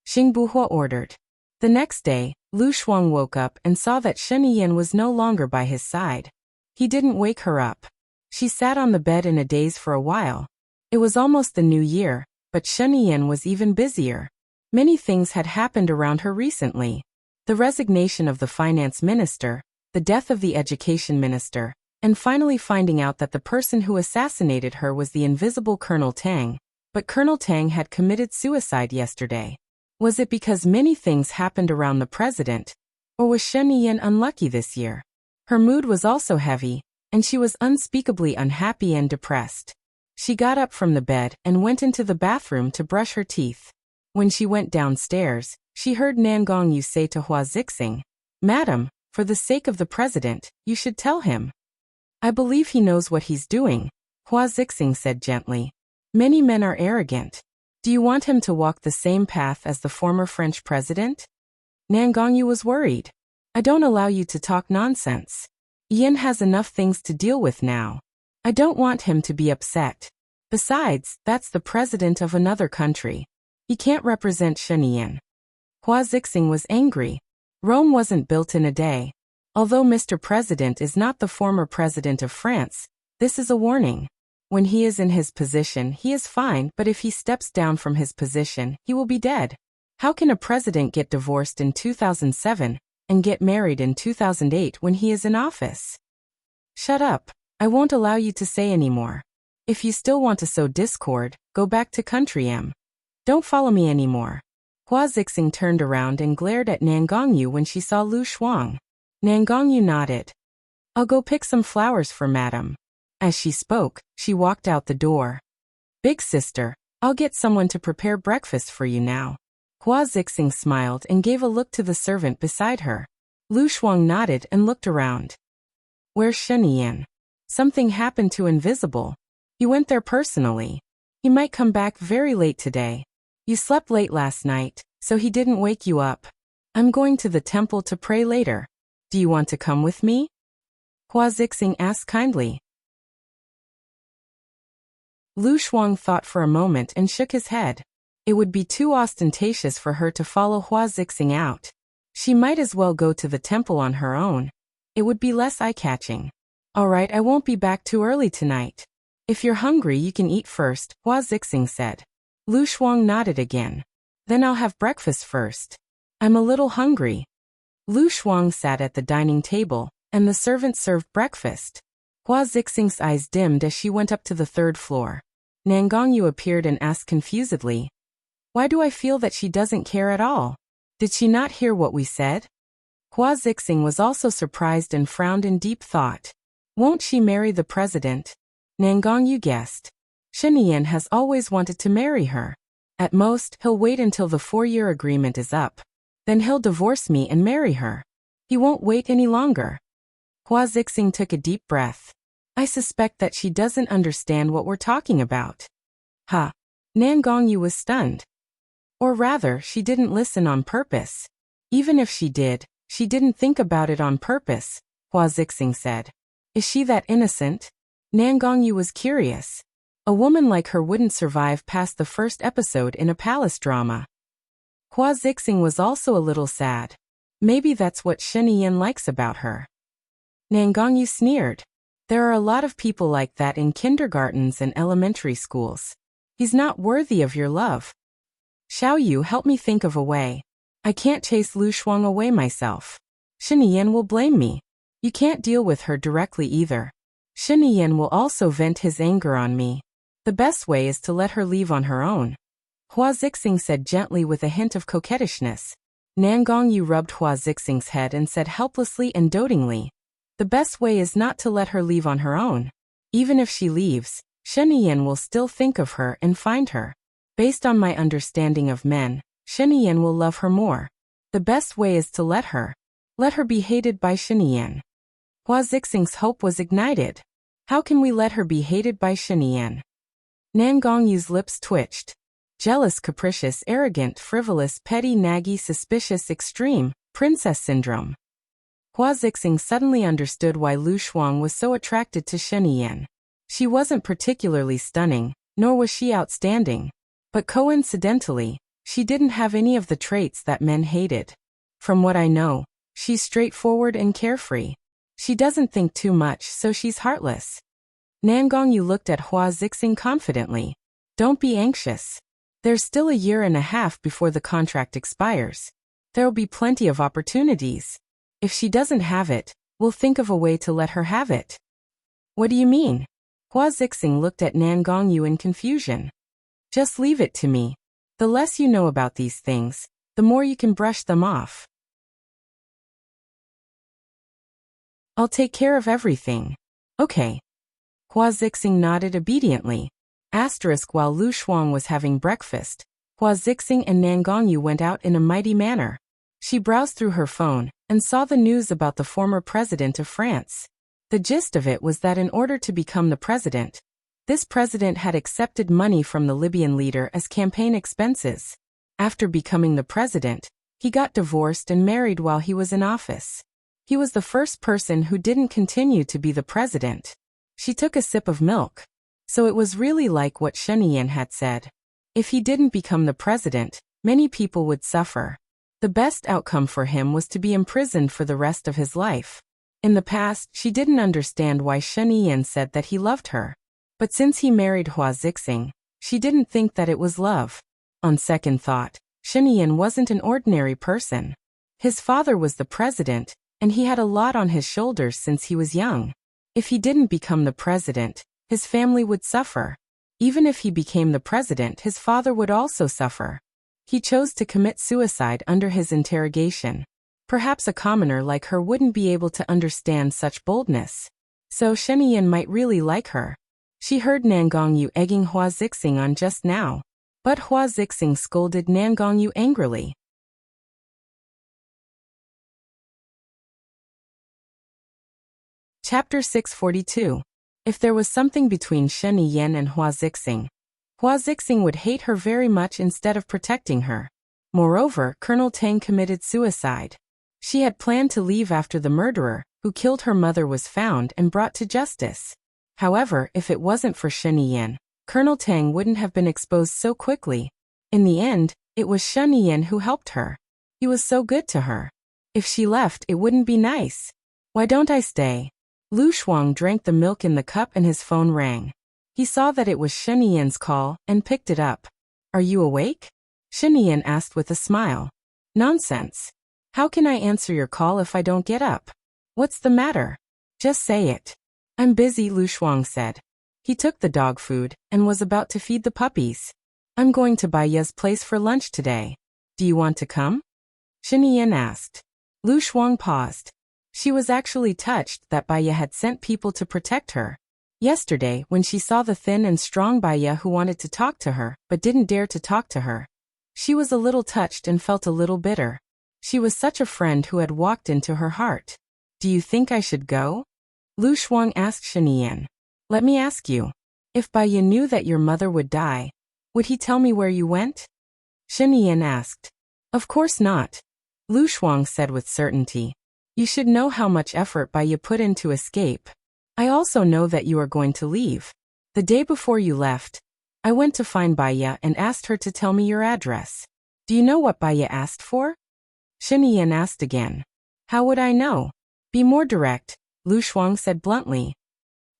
Xing Buhua ordered. The next day, Lu Shuang woke up and saw that Shen Yiyan was no longer by his side. He didn't wake her up. She sat on the bed in a daze for a while. It was almost the new year, but Shen Yiyan was even busier. Many things had happened around her recently. The resignation of the finance minister, the death of the education minister, and finally finding out that the person who assassinated her was the invisible Colonel Tang. But Colonel Tang had committed suicide yesterday. Was it because many things happened around the president, or was Shen Yiyan unlucky this year? Her mood was also heavy, and she was unspeakably unhappy and depressed. She got up from the bed and went into the bathroom to brush her teeth. When she went downstairs, she heard Nan Gongyu say to Hua Zixing, "Madam, for the sake of the president, you should tell him." "I believe he knows what he's doing," Hua Zixing said gently. "Many men are arrogant. Do you want him to walk the same path as the former French president?" Nan Gongyu was worried. "I don't allow you to talk nonsense. Yin has enough things to deal with now. I don't want him to be upset. Besides, that's the president of another country. He can't represent Shen Yiyan." Hua Zixing was angry. Rome wasn't built in a day. Although Mr. President is not the former president of France, this is a warning. When he is in his position, he is fine, but if he steps down from his position, he will be dead. How can a president get divorced in 2007 and get married in 2008 when he is in office? Shut up. I won't allow you to say any more. If you still want to sow discord, go back to country M. Don't follow me anymore. Hua Zixing turned around and glared at Nan Gongyu when she saw Lu Shuang. Nan Gongyu nodded. "I'll go pick some flowers for madam." As she spoke, she walked out the door. "Big sister, I'll get someone to prepare breakfast for you now." Hua Zixing smiled and gave a look to the servant beside her. Lu Shuang nodded and looked around. "Where's Shen Yiyan?" "Something happened to Invisible. He went there personally. He might come back very late today. You slept late last night, so he didn't wake you up. I'm going to the temple to pray later. Do you want to come with me?" Hua Zixing asked kindly. Lu Shuang thought for a moment and shook his head. It would be too ostentatious for her to follow Hua Zixing out. She might as well go to the temple on her own. It would be less eye-catching. "All right, I won't be back too early tonight. If you're hungry, you can eat first," Hua Zixing said. Lu Shuang nodded again. "Then I'll have breakfast first. I'm a little hungry." Lu Shuang sat at the dining table, and the servant served breakfast. Hua Zixing's eyes dimmed as she went up to the third floor. Nan Gongyu appeared and asked confusedly, "Why do I feel that she doesn't care at all? Did she not hear what we said?" Hua Zixing was also surprised and frowned in deep thought. Won't she marry the president? Nan Gongyu guessed. Shen Yiyan has always wanted to marry her. At most, he'll wait until the 4-year agreement is up. Then he'll divorce me and marry her. He won't wait any longer. Hua Zixing took a deep breath. I suspect that she doesn't understand what we're talking about. Ha! Nan Gongyu was stunned. Or rather, she didn't listen on purpose. Even if she did, she didn't think about it on purpose, Hua Zixing said. Is she that innocent? Nan Gongyu was curious. A woman like her wouldn't survive past the first episode in a palace drama. Hua Zixing was also a little sad. Maybe that's what Shen Yiyan likes about her. Nan Gongyu sneered. There are a lot of people like that in kindergartens and elementary schools. He's not worthy of your love. Xiao Yu, help me think of a way. I can't chase Lu Shuang away myself. Shen Yiyan will blame me. You can't deal with her directly either. Shen Yiyan will also vent his anger on me. The best way is to let her leave on her own. Hua Zixing said gently with a hint of coquettishness. Nan Gongyu rubbed Hua Zixing's head and said helplessly and dotingly, the best way is not to let her leave on her own. Even if she leaves, Shen Yan will still think of her and find her. Based on my understanding of men, Shen Yan will love her more. The best way is to let her be hated by Shen Yan. Hua Zixing's hope was ignited. How can we let her be hated by Shen Yan? Nan Gongyu's lips twitched. Jealous, capricious, arrogant, frivolous, petty, naggy, suspicious, extreme, princess syndrome. Hua Zixing suddenly understood why Lu Shuang was so attracted to Shen Yan. She wasn't particularly stunning, nor was she outstanding. But coincidentally, she didn't have any of the traits that men hated. From what I know, she's straightforward and carefree. She doesn't think too much, so she's heartless. Nan Gongyu looked at Hua Zixing confidently. Don't be anxious. There's still a year and a half before the contract expires. There'll be plenty of opportunities. If she doesn't have it, we'll think of a way to let her have it. What do you mean? Hua Zixing looked at Nan Gongyu in confusion. Just leave it to me. The less you know about these things, the more you can brush them off. I'll take care of everything. Okay. Hua Zixing nodded obediently. While Lu Shuang was having breakfast, Hua Zixing and Nan Gongyu went out in a mighty manner. She browsed through her phone and saw the news about the former president of France. The gist of it was that in order to become the president, this president had accepted money from the Libyan leader as campaign expenses. After becoming the president, he got divorced and married while he was in office. He was the first person who didn't continue to be the president. She took a sip of milk. So it was really like what Shen Yan had said. If he didn't become the president, many people would suffer. The best outcome for him was to be imprisoned for the rest of his life. In the past, she didn't understand why Shen Yan said that he loved her. But since he married Hua Zixing, she didn't think that it was love. On second thought, Shen Yan wasn't an ordinary person. His father was the president, and he had a lot on his shoulders since he was young. If he didn't become the president, his family would suffer. Even if he became the president, his father would also suffer. He chose to commit suicide under his interrogation. Perhaps a commoner like her wouldn't be able to understand such boldness. So Shen Yan might really like her. She heard Nan Gongyu egging Hua Zixing on just now. But Hua Zixing scolded Nan Gongyu angrily. Chapter 642. If there was something between Shen Yan and Hua Zixing would hate her very much instead of protecting her. Moreover, Colonel Tang committed suicide. She had planned to leave after the murderer, who killed her mother, was found and brought to justice. However, if it wasn't for Shen Yan, Colonel Tang wouldn't have been exposed so quickly. In the end, it was Shen Yan who helped her. He was so good to her. If she left, it wouldn't be nice. Why don't I stay? Lu Shuang drank the milk in the cup and his phone rang. He saw that it was Shen Yan's call and picked it up. Are you awake? Shen Yan asked with a smile. Nonsense. How can I answer your call if I don't get up? What's the matter? Just say it. I'm busy, Lu Shuang said. He took the dog food and was about to feed the puppies. I'm going to Baiya's place for lunch today. Do you want to come? Shen Yan asked. Lu Shuang paused. She was actually touched that Baiya had sent people to protect her. Yesterday, when she saw the thin and strong Baiya who wanted to talk to her but didn't dare to talk to her, she was a little touched and felt a little bitter. She was such a friend who had walked into her heart. Do you think I should go? Lu Shuang asked Shen Yan. Let me ask you. If Baiya knew that your mother would die, would he tell me where you went? Shen Yan asked. Of course not. Lu Shuang said with certainty. You should know how much effort Baiya put in to escape. I also know that you are going to leave. The day before you left, I went to find Baiya and asked her to tell me your address. Do you know what Baiya asked for? Shen Yan asked again. How would I know? Be more direct, Lu Shuang said bluntly.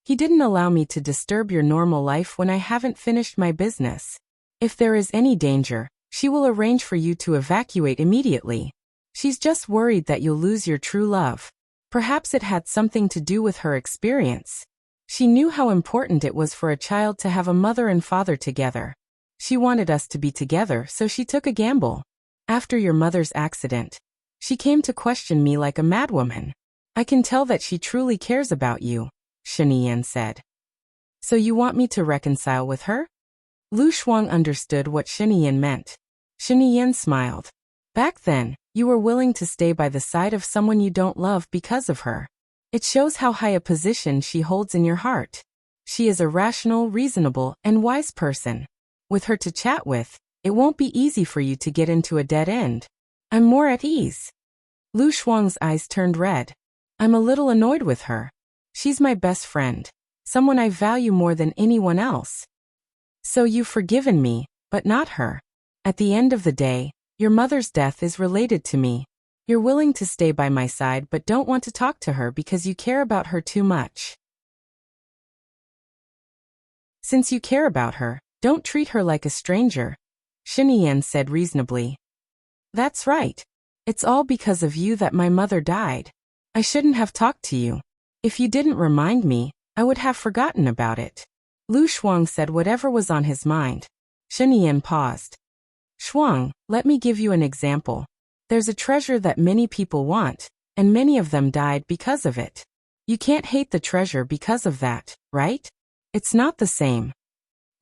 He didn't allow me to disturb your normal life when I haven't finished my business. If there is any danger, she will arrange for you to evacuate immediately. She's just worried that you'll lose your true love. Perhaps it had something to do with her experience. She knew how important it was for a child to have a mother and father together. She wanted us to be together, so she took a gamble. After your mother's accident, she came to question me like a madwoman. I can tell that she truly cares about you, Shiniyan said. So you want me to reconcile with her? Lu Shuang understood what Shiniyan meant. Shiniyan smiled. Back then, you were willing to stay by the side of someone you don't love because of her. It shows how high a position she holds in your heart. She is a rational, reasonable, and wise person. With her to chat with, it won't be easy for you to get into a dead end. I'm more at ease. Lu Shuang's eyes turned red. I'm a little annoyed with her. She's my best friend, someone I value more than anyone else. So you've forgiven me, but not her. At the end of the day, your mother's death is related to me. You're willing to stay by my side but don't want to talk to her because you care about her too much. Since you care about her, don't treat her like a stranger, Shiniyan said reasonably. That's right. It's all because of you that my mother died. I shouldn't have talked to you. If you didn't remind me, I would have forgotten about it. Lu Shuang said whatever was on his mind. Shiniyan paused. Shuang, let me give you an example. There's a treasure that many people want, and many of them died because of it. You can't hate the treasure because of that, right? It's not the same.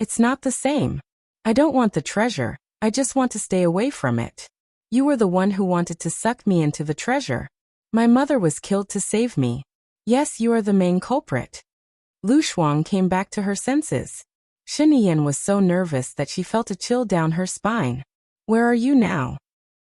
It's not the same. I don't want the treasure, I just want to stay away from it. You were the one who wanted to suck me into the treasure. My mother was killed to save me. Yes, you are the main culprit. Lu Shuang came back to her senses. Shiniyan was so nervous that she felt a chill down her spine. Where are you now?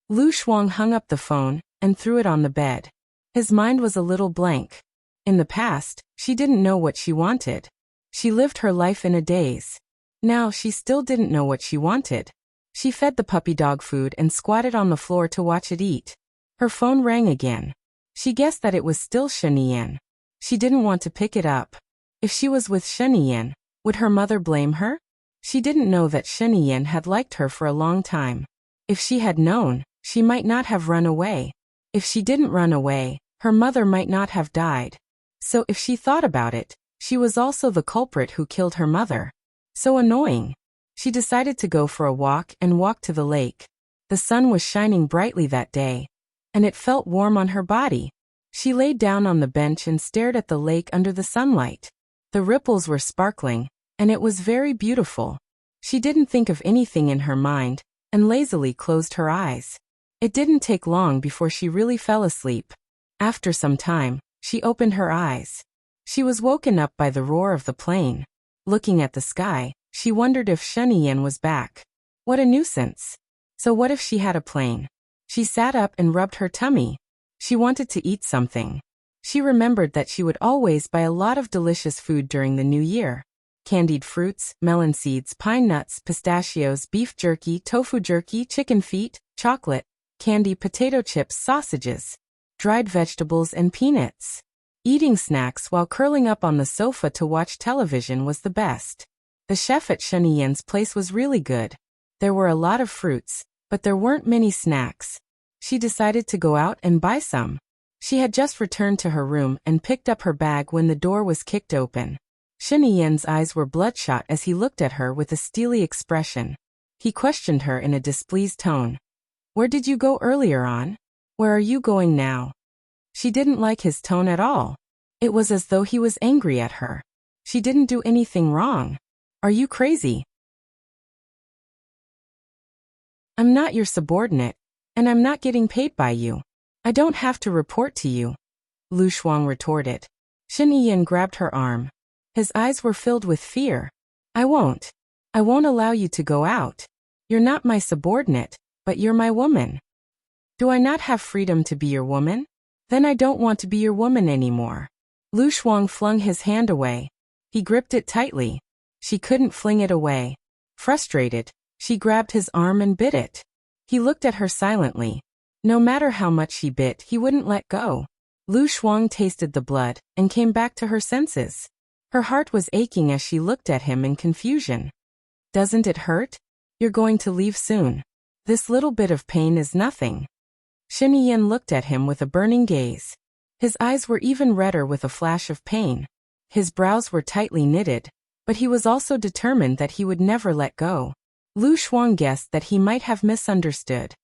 Lu Shuang hung up the phone and threw it on the bed. His mind was a little blank. In the past, she didn't know what she wanted. She lived her life in a daze. Now she still didn't know what she wanted. She fed the puppy dog food and squatted on the floor to watch it eat. Her phone rang again. She guessed that it was still Shiniyan. She didn't want to pick it up. If she was with Shiniyan, would her mother blame her? She didn't know that Shiniyan had liked her for a long time. If she had known, she might not have run away. If she didn't run away, her mother might not have died. So if she thought about it, she was also the culprit who killed her mother. So annoying. She decided to go for a walk and walk to the lake. The sun was shining brightly that day, and it felt warm on her body. She laid down on the bench and stared at the lake under the sunlight. The ripples were sparkling, and it was very beautiful. She didn't think of anything in her mind, and lazily closed her eyes. It didn't take long before she really fell asleep. After some time, she opened her eyes. She was woken up by the roar of the plane. Looking at the sky, she wondered if Shiniyan was back. What a nuisance. So what if she had a plane? She sat up and rubbed her tummy. She wanted to eat something. She remembered that she would always buy a lot of delicious food during the new year. Candied fruits, melon seeds, pine nuts, pistachios, beef jerky, tofu jerky, chicken feet, chocolate, candy, potato chips, sausages, dried vegetables, and peanuts. Eating snacks while curling up on the sofa to watch television was the best. The chef at Shiniyan's place was really good. There were a lot of fruits, but there weren't many snacks. She decided to go out and buy some. She had just returned to her room and picked up her bag when the door was kicked open. Shiniyan's eyes were bloodshot as he looked at her with a steely expression. He questioned her in a displeased tone. Where did you go earlier on? Where are you going now? She didn't like his tone at all. It was as though he was angry at her. She didn't do anything wrong. Are you crazy? I'm not your subordinate, and I'm not getting paid by you. I don't have to report to you, Lu Shuang retorted. Shiniyan grabbed her arm. His eyes were filled with fear. I won't allow you to go out. You're not my subordinate, but you're my woman. Do I not have freedom to be your woman? Then I don't want to be your woman anymore. Lu Shuang flung his hand away. He gripped it tightly. She couldn't fling it away. Frustrated, she grabbed his arm and bit it. He looked at her silently. No matter how much he bit, he wouldn't let go. Lu Shuang tasted the blood and came back to her senses. Her heart was aching as she looked at him in confusion. Doesn't it hurt? You're going to leave soon. This little bit of pain is nothing. Shiniyan looked at him with a burning gaze. His eyes were even redder with a flash of pain. His brows were tightly knitted, but he was also determined that he would never let go. Lu Shuang guessed that he might have misunderstood.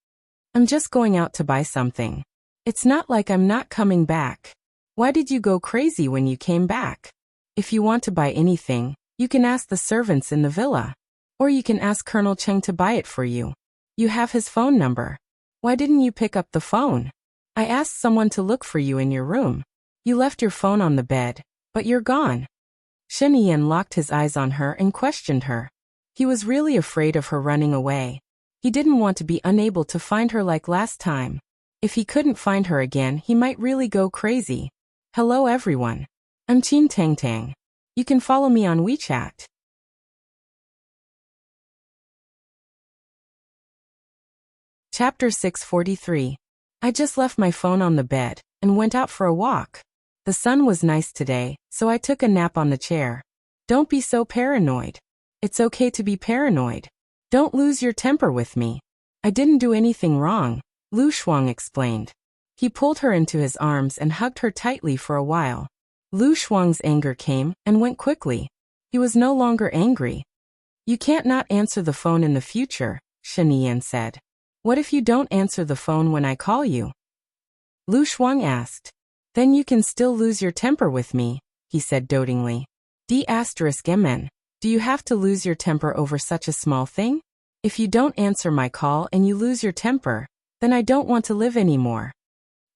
I'm just going out to buy something. It's not like I'm not coming back. Why did you go crazy when you came back? If you want to buy anything, you can ask the servants in the villa. Or you can ask Colonel Cheng to buy it for you. You have his phone number. Why didn't you pick up the phone? I asked someone to look for you in your room. You left your phone on the bed, but you're gone. Shen Yan locked his eyes on her and questioned her. He was really afraid of her running away. He didn't want to be unable to find her like last time. If he couldn't find her again, he might really go crazy. Hello everyone. I'm Qin Tang Tang. You can follow me on WeChat. Chapter 643. I just left my phone on the bed and went out for a walk. The sun was nice today, so I took a nap on the chair. Don't be so paranoid. It's okay to be paranoid. Don't lose your temper with me. I didn't do anything wrong, Lu Shuang explained. He pulled her into his arms and hugged her tightly for a while. Lu Shuang's anger came and went quickly. He was no longer angry. You can't not answer the phone in the future, Shen Yan said. What if you don't answer the phone when I call you? Lu Shuang asked. Then you can still lose your temper with me, he said dotingly. D***mn. Do you have to lose your temper over such a small thing? If you don't answer my call and you lose your temper, then I don't want to live anymore.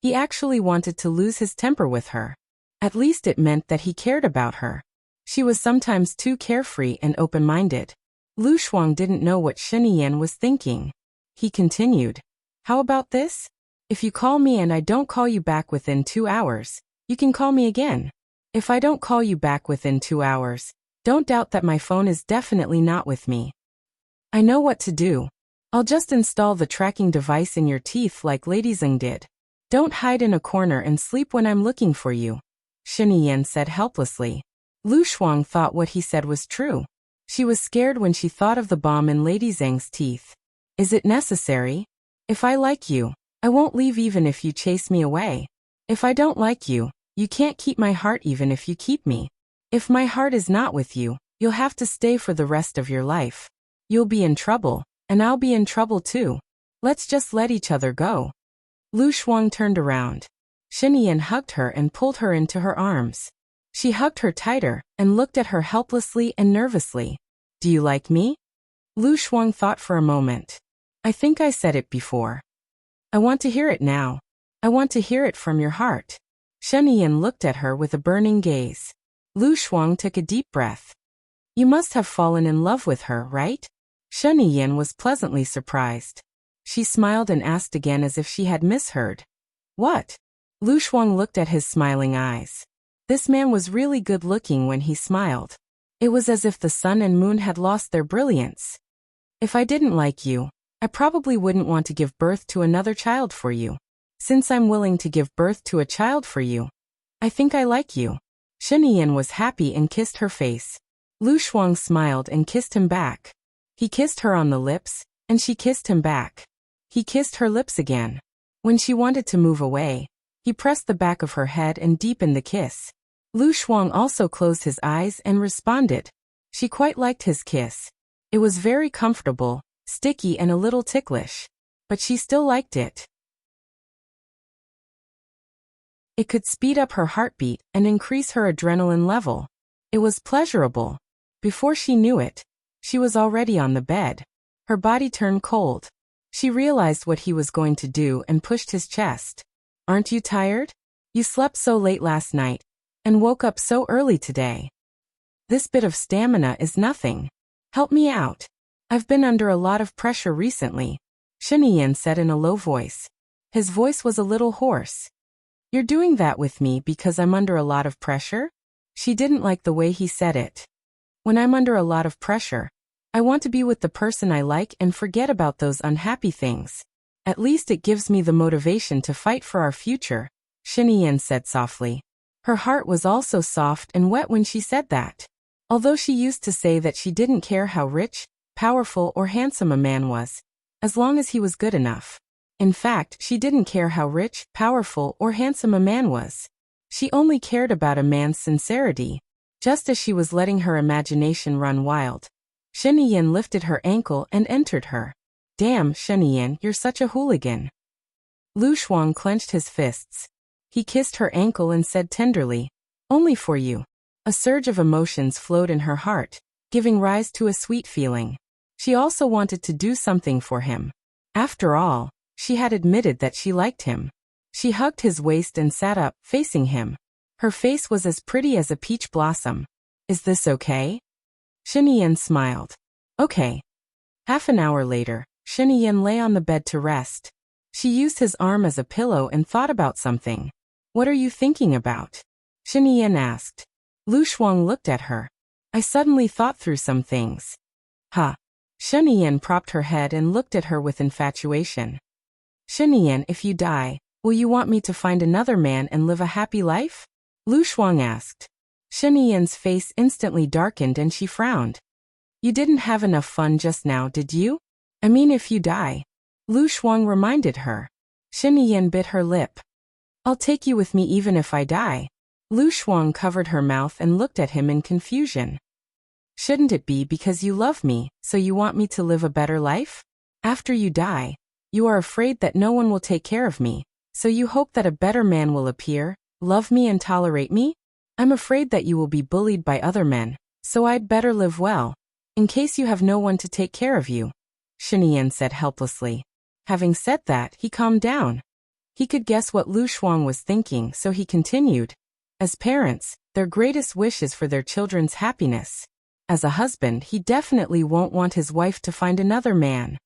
He actually wanted to lose his temper with her. At least it meant that he cared about her. She was sometimes too carefree and open-minded. Lu Shuang didn't know what Shen Yan was thinking. He continued. How about this? If you call me and I don't call you back within 2 hours, you can call me again. If I don't call you back within 2 hours, don't doubt that my phone is definitely not with me. I know what to do. I'll just install the tracking device in your teeth like Lady Zeng did. Don't hide in a corner and sleep when I'm looking for you, Shen Yan said helplessly. Lu Shuang thought what he said was true. She was scared when she thought of the bomb in Lady Zeng's teeth. Is it necessary? If I like you, I won't leave even if you chase me away. If I don't like you, you can't keep my heart even if you keep me. If my heart is not with you, you'll have to stay for the rest of your life. You'll be in trouble, and I'll be in trouble too. Let's just let each other go. Lu Shuang turned around. Shen Yan hugged her and pulled her into her arms. She hugged her tighter and looked at her helplessly and nervously. Do you like me? Lu Shuang thought for a moment. I think I said it before. I want to hear it now. I want to hear it from your heart. Shen Yan looked at her with a burning gaze. Lu Shuang took a deep breath. You must have fallen in love with her, right? Shen Yan was pleasantly surprised. She smiled and asked again as if she had misheard. What? Lu Shuang looked at his smiling eyes. This man was really good looking when he smiled. It was as if the sun and moon had lost their brilliance. If I didn't like you, I probably wouldn't want to give birth to another child for you. Since I'm willing to give birth to a child for you, I think I like you. Shen Yan was happy and kissed her face. Lu Shuang smiled and kissed him back. He kissed her on the lips, and she kissed him back. He kissed her lips again. When she wanted to move away, he pressed the back of her head and deepened the kiss. Lu Shuang also closed his eyes and responded. She quite liked his kiss. It was very comfortable, sticky and a little ticklish. But she still liked it. It could speed up her heartbeat and increase her adrenaline level. It was pleasurable. Before she knew it, she was already on the bed. Her body turned cold. She realized what he was going to do and pushed his chest. Aren't you tired? You slept so late last night and woke up so early today. This bit of stamina is nothing. Help me out. I've been under a lot of pressure recently, Shen Yan said in a low voice. His voice was a little hoarse. You're doing that with me because I'm under a lot of pressure? She didn't like the way he said it. When I'm under a lot of pressure, I want to be with the person I like and forget about those unhappy things. At least it gives me the motivation to fight for our future, Shen Yan said softly. Her heart was also soft and wet when she said that. Although she used to say that she didn't care how rich, powerful or handsome a man was, as long as he was good enough. In fact, she didn't care how rich, powerful or handsome a man was. She only cared about a man's sincerity. Just as she was letting her imagination run wild, Shen Yin lifted her ankle and entered her. Damn, Shen Yin, you're such a hooligan. Lu Shuang clenched his fists. He kissed her ankle and said tenderly, only for you. A surge of emotions flowed in her heart, giving rise to a sweet feeling. She also wanted to do something for him. After all, she had admitted that she liked him. She hugged his waist and sat up, facing him. Her face was as pretty as a peach blossom. Is this okay? Shen Yin smiled. Okay. Half an hour later, Shen Yin lay on the bed to rest. She used his arm as a pillow and thought about something. What are you thinking about? Shen Yin asked. Lu Shuang looked at her. I suddenly thought through some things. Huh. Shen Yin propped her head and looked at her with infatuation. Shen Yin, if you die, will you want me to find another man and live a happy life? Lu Shuang asked. Shen Yin's face instantly darkened and she frowned. You didn't have enough fun just now, did you? I mean, if you die. Lu Shuang reminded her. Shen Yin bit her lip. I'll take you with me even if I die. Lu Shuang covered her mouth and looked at him in confusion. Shouldn't it be because you love me, so you want me to live a better life? After you die, you are afraid that no one will take care of me, so you hope that a better man will appear, love me and tolerate me? I'm afraid that you will be bullied by other men, so I'd better live well, in case you have no one to take care of you, Shen Yin said helplessly. Having said that, he calmed down. He could guess what Lu Shuang was thinking, so he continued. As parents, their greatest wish is for their children's happiness. As a husband, he definitely won't want his wife to find another man.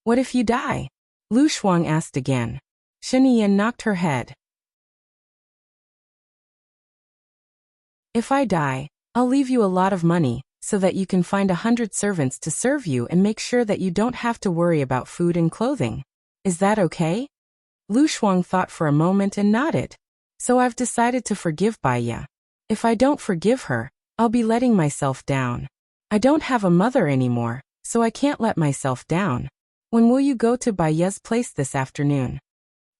What if you die? Lu Shuang asked again. Shen Yin knocked her head. If I die, I'll leave you a lot of money, so that you can find 100 servants to serve you and make sure that you don't have to worry about food and clothing. Is that okay? Lu Shuang thought for a moment and nodded. So I've decided to forgive Baiya. If I don't forgive her, I'll be letting myself down. I don't have a mother anymore, so I can't let myself down. When will you go to Baiya's place this afternoon?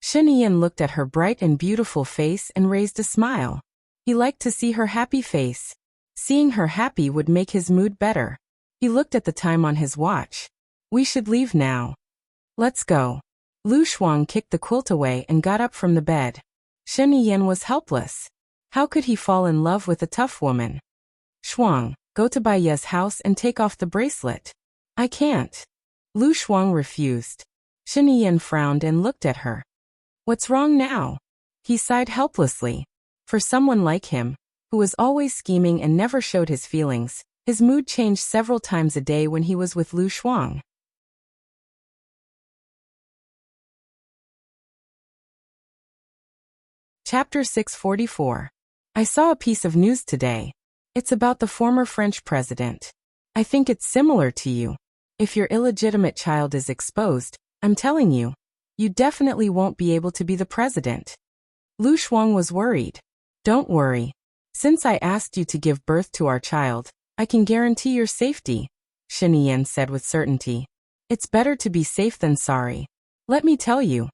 Shen Yin looked at her bright and beautiful face and raised a smile. He liked to see her happy face. Seeing her happy would make his mood better. He looked at the time on his watch. We should leave now. Let's go. Lu Shuang kicked the quilt away and got up from the bed. Shen Yin was helpless. How could he fall in love with a tough woman? Shuang, go to Baiya's house and take off the bracelet. I can't. Lu Shuang refused. Shen Yin frowned and looked at her. What's wrong now? He sighed helplessly. For someone like him, who was always scheming and never showed his feelings, his mood changed several times a day when he was with Lu Shuang. Chapter 644. I saw a piece of news today. It's about the former French president. I think it's similar to you. If your illegitimate child is exposed, I'm telling you, you definitely won't be able to be the president. Lu Shuang was worried. Don't worry. Since I asked you to give birth to our child, I can guarantee your safety, Shen Yin said with certainty. It's better to be safe than sorry. Let me tell you.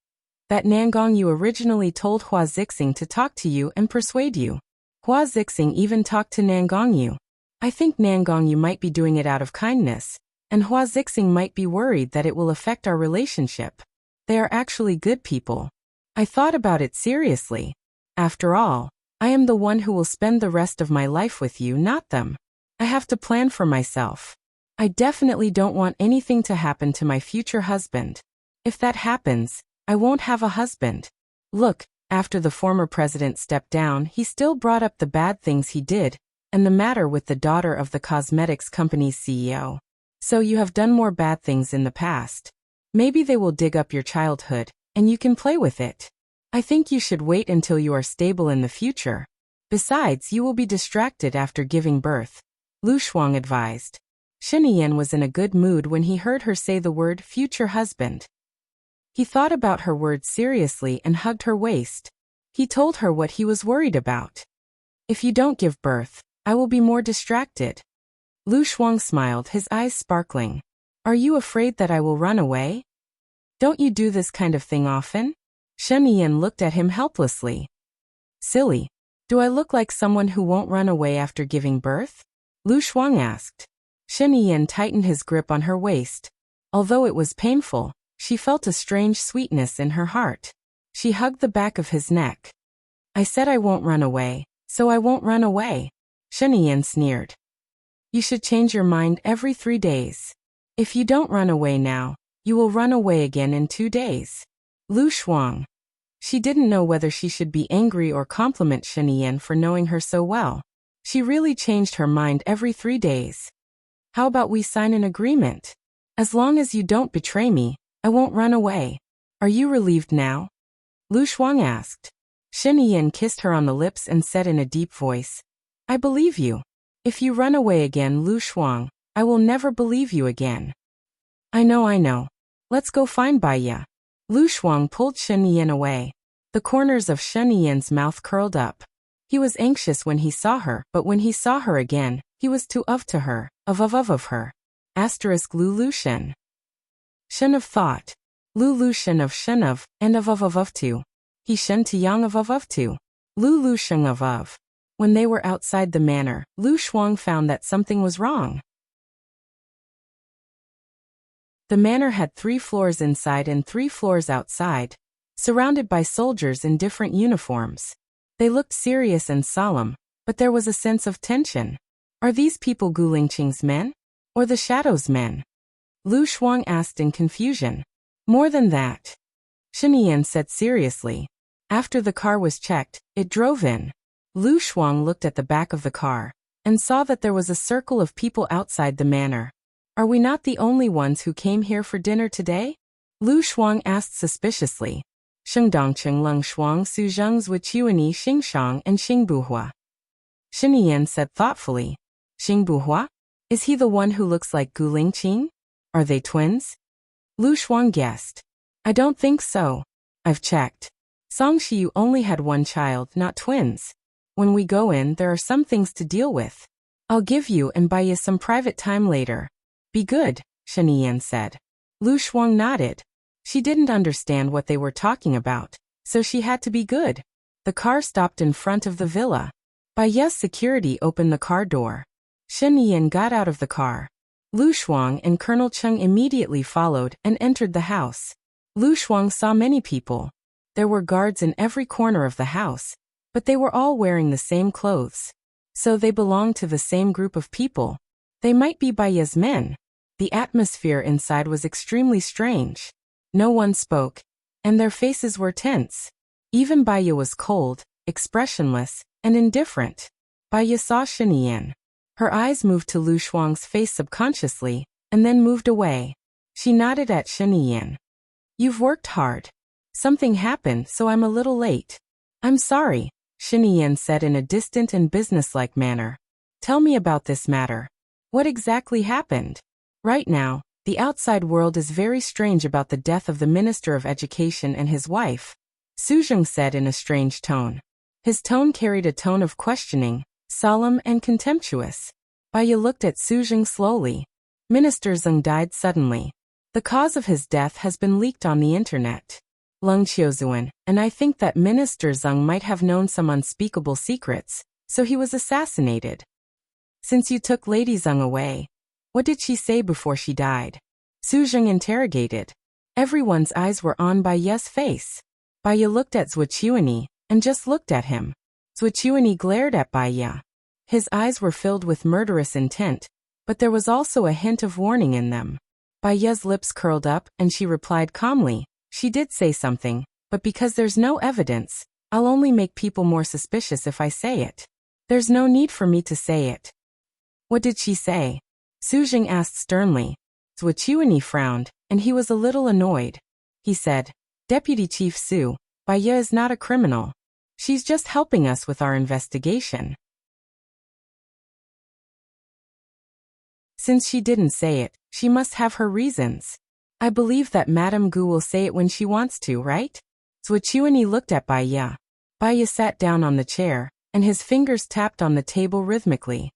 That Nangong you originally told Hua Zixing to talk to you and persuade you. Hua Zixing even talked to Nangong you. I think Nangong you might be doing it out of kindness, and Hua Zixing might be worried that it will affect our relationship. They are actually good people. I thought about it seriously. After all, I am the one who will spend the rest of my life with you, not them. I have to plan for myself. I definitely don't want anything to happen to my future husband. If that happens, I won't have a husband. Look, after the former president stepped down, he still brought up the bad things he did, and the matter with the daughter of the cosmetics company's CEO. So you have done more bad things in the past. Maybe they will dig up your childhood, and you can play with it. I think you should wait until you are stable in the future. Besides, you will be distracted after giving birth, Lu Shuang advised. Shen Yin was in a good mood when he heard her say the word future husband. He thought about her words seriously and hugged her waist. He told her what he was worried about. If you don't give birth, I will be more distracted. Lu Shuang smiled, his eyes sparkling. Are you afraid that I will run away? Don't you do this kind of thing often? Shen Yin looked at him helplessly. Silly. Do I look like someone who won't run away after giving birth? Lu Shuang asked. Shen Yiyan tightened his grip on her waist. Although it was painful, she felt a strange sweetness in her heart. She hugged the back of his neck. I said I won't run away, so I won't run away. Shen Yiyan sneered. You should change your mind every 3 days. If you don't run away now, you will run away again in 2 days. Lu Shuang. She didn't know whether she should be angry or compliment Shen Yiyan for knowing her so well. She really changed her mind every 3 days. How about we sign an agreement? As long as you don't betray me, I won't run away. Are you relieved now? Lu Shuang asked. Shen Yiyan kissed her on the lips and said in a deep voice, I believe you. If you run away again, Lu Shuang, I will never believe you again. I know. Let's go find Baiya. Lu Shuang pulled Shen Yiyan away. The corners of Shen Yiyan's mouth curled up. He was anxious when he saw her, but when he saw her again, he was too of to her, of her. Asterisk Lu Shen. Shen of thought. Lu Shen of Shen of, and of to. He Shen to yang of to. Lu Shen of. When they were outside the manor, Lu Shuang found that something was wrong. The manor had 3 floors inside and 3 floors outside, surrounded by soldiers in different uniforms. They looked serious and solemn, but there was a sense of tension. Are these people Gu Lingqing's men? Or the Shadow's men? Lu Shuang asked in confusion. More than that. Shen Yiyan said seriously. After the car was checked, it drove in. Lu Shuang looked at the back of the car, and saw that there was a circle of people outside the manor. Are we not the only ones who came here for dinner today? Lu Shuang asked suspiciously. Shengdongcheng Leng Shuang Su Zheng Zui Chuani Xingshang and Xingbuhua. Shen Yiyan said thoughtfully. Xingbuhua? Is he the one who looks like Gu Lingqing? Are they twins? Lu Shuang guessed. I don't think so. I've checked. Song Shiyu only had 1 child, not twins. When we go in, there are some things to deal with. I'll give you and buy you some private time later. Be good, Shen Yiyan said. Lu Shuang nodded. She didn't understand what they were talking about, so she had to be good. The car stopped in front of the villa. Baiya's security opened the car door. Shen Yiyan got out of the car. Lu Shuang and Colonel Cheng immediately followed and entered the house. Lu Shuang saw many people. There were guards in every corner of the house, but they were all wearing the same clothes. So they belonged to the same group of people. They might be Baiya's men. The atmosphere inside was extremely strange. No one spoke, and their faces were tense. Even Baiya was cold, expressionless, and indifferent. Baiya saw Shen Yiyan. Her eyes moved to Lu Shuang's face subconsciously, and then moved away. She nodded at Shen Yiyan. You've worked hard. Something happened, so I'm a little late. I'm sorry, Shen Yiyan said in a distant and businesslike manner. Tell me about this matter. What exactly happened? Right now, the outside world is very strange about the death of the Minister of Education and his wife, Su Zheng said in a strange tone. His tone carried a tone of questioning, solemn and contemptuous. Baiya looked at Su Zheng slowly. Minister Zheng died suddenly. The cause of his death has been leaked on the internet. Leng Qiuzuan, and I think that Minister Zheng might have known some unspeakable secrets, so he was assassinated. Since you took Lady Zheng away, what did she say before she died? Su Zheng interrogated. Everyone's eyes were on Baiya's face. Baiya looked at Zhuqiuani, and just looked at him. Zhuqiuani glared at Baiya. His eyes were filled with murderous intent, but there was also a hint of warning in them. Baiya's lips curled up, and she replied calmly, she did say something, but because there's no evidence, I'll only make people more suspicious if I say it. There's no need for me to say it. What did she say? Su Zheng asked sternly. Zhuqiuani frowned, and he was a little annoyed. He said, Deputy Chief Su, Baiya is not a criminal. She's just helping us with our investigation. Since she didn't say it, she must have her reasons. I believe that Madame Gu will say it when she wants to, right? Zhuqiuani looked at Baiya. Baiya sat down on the chair, and his fingers tapped on the table rhythmically.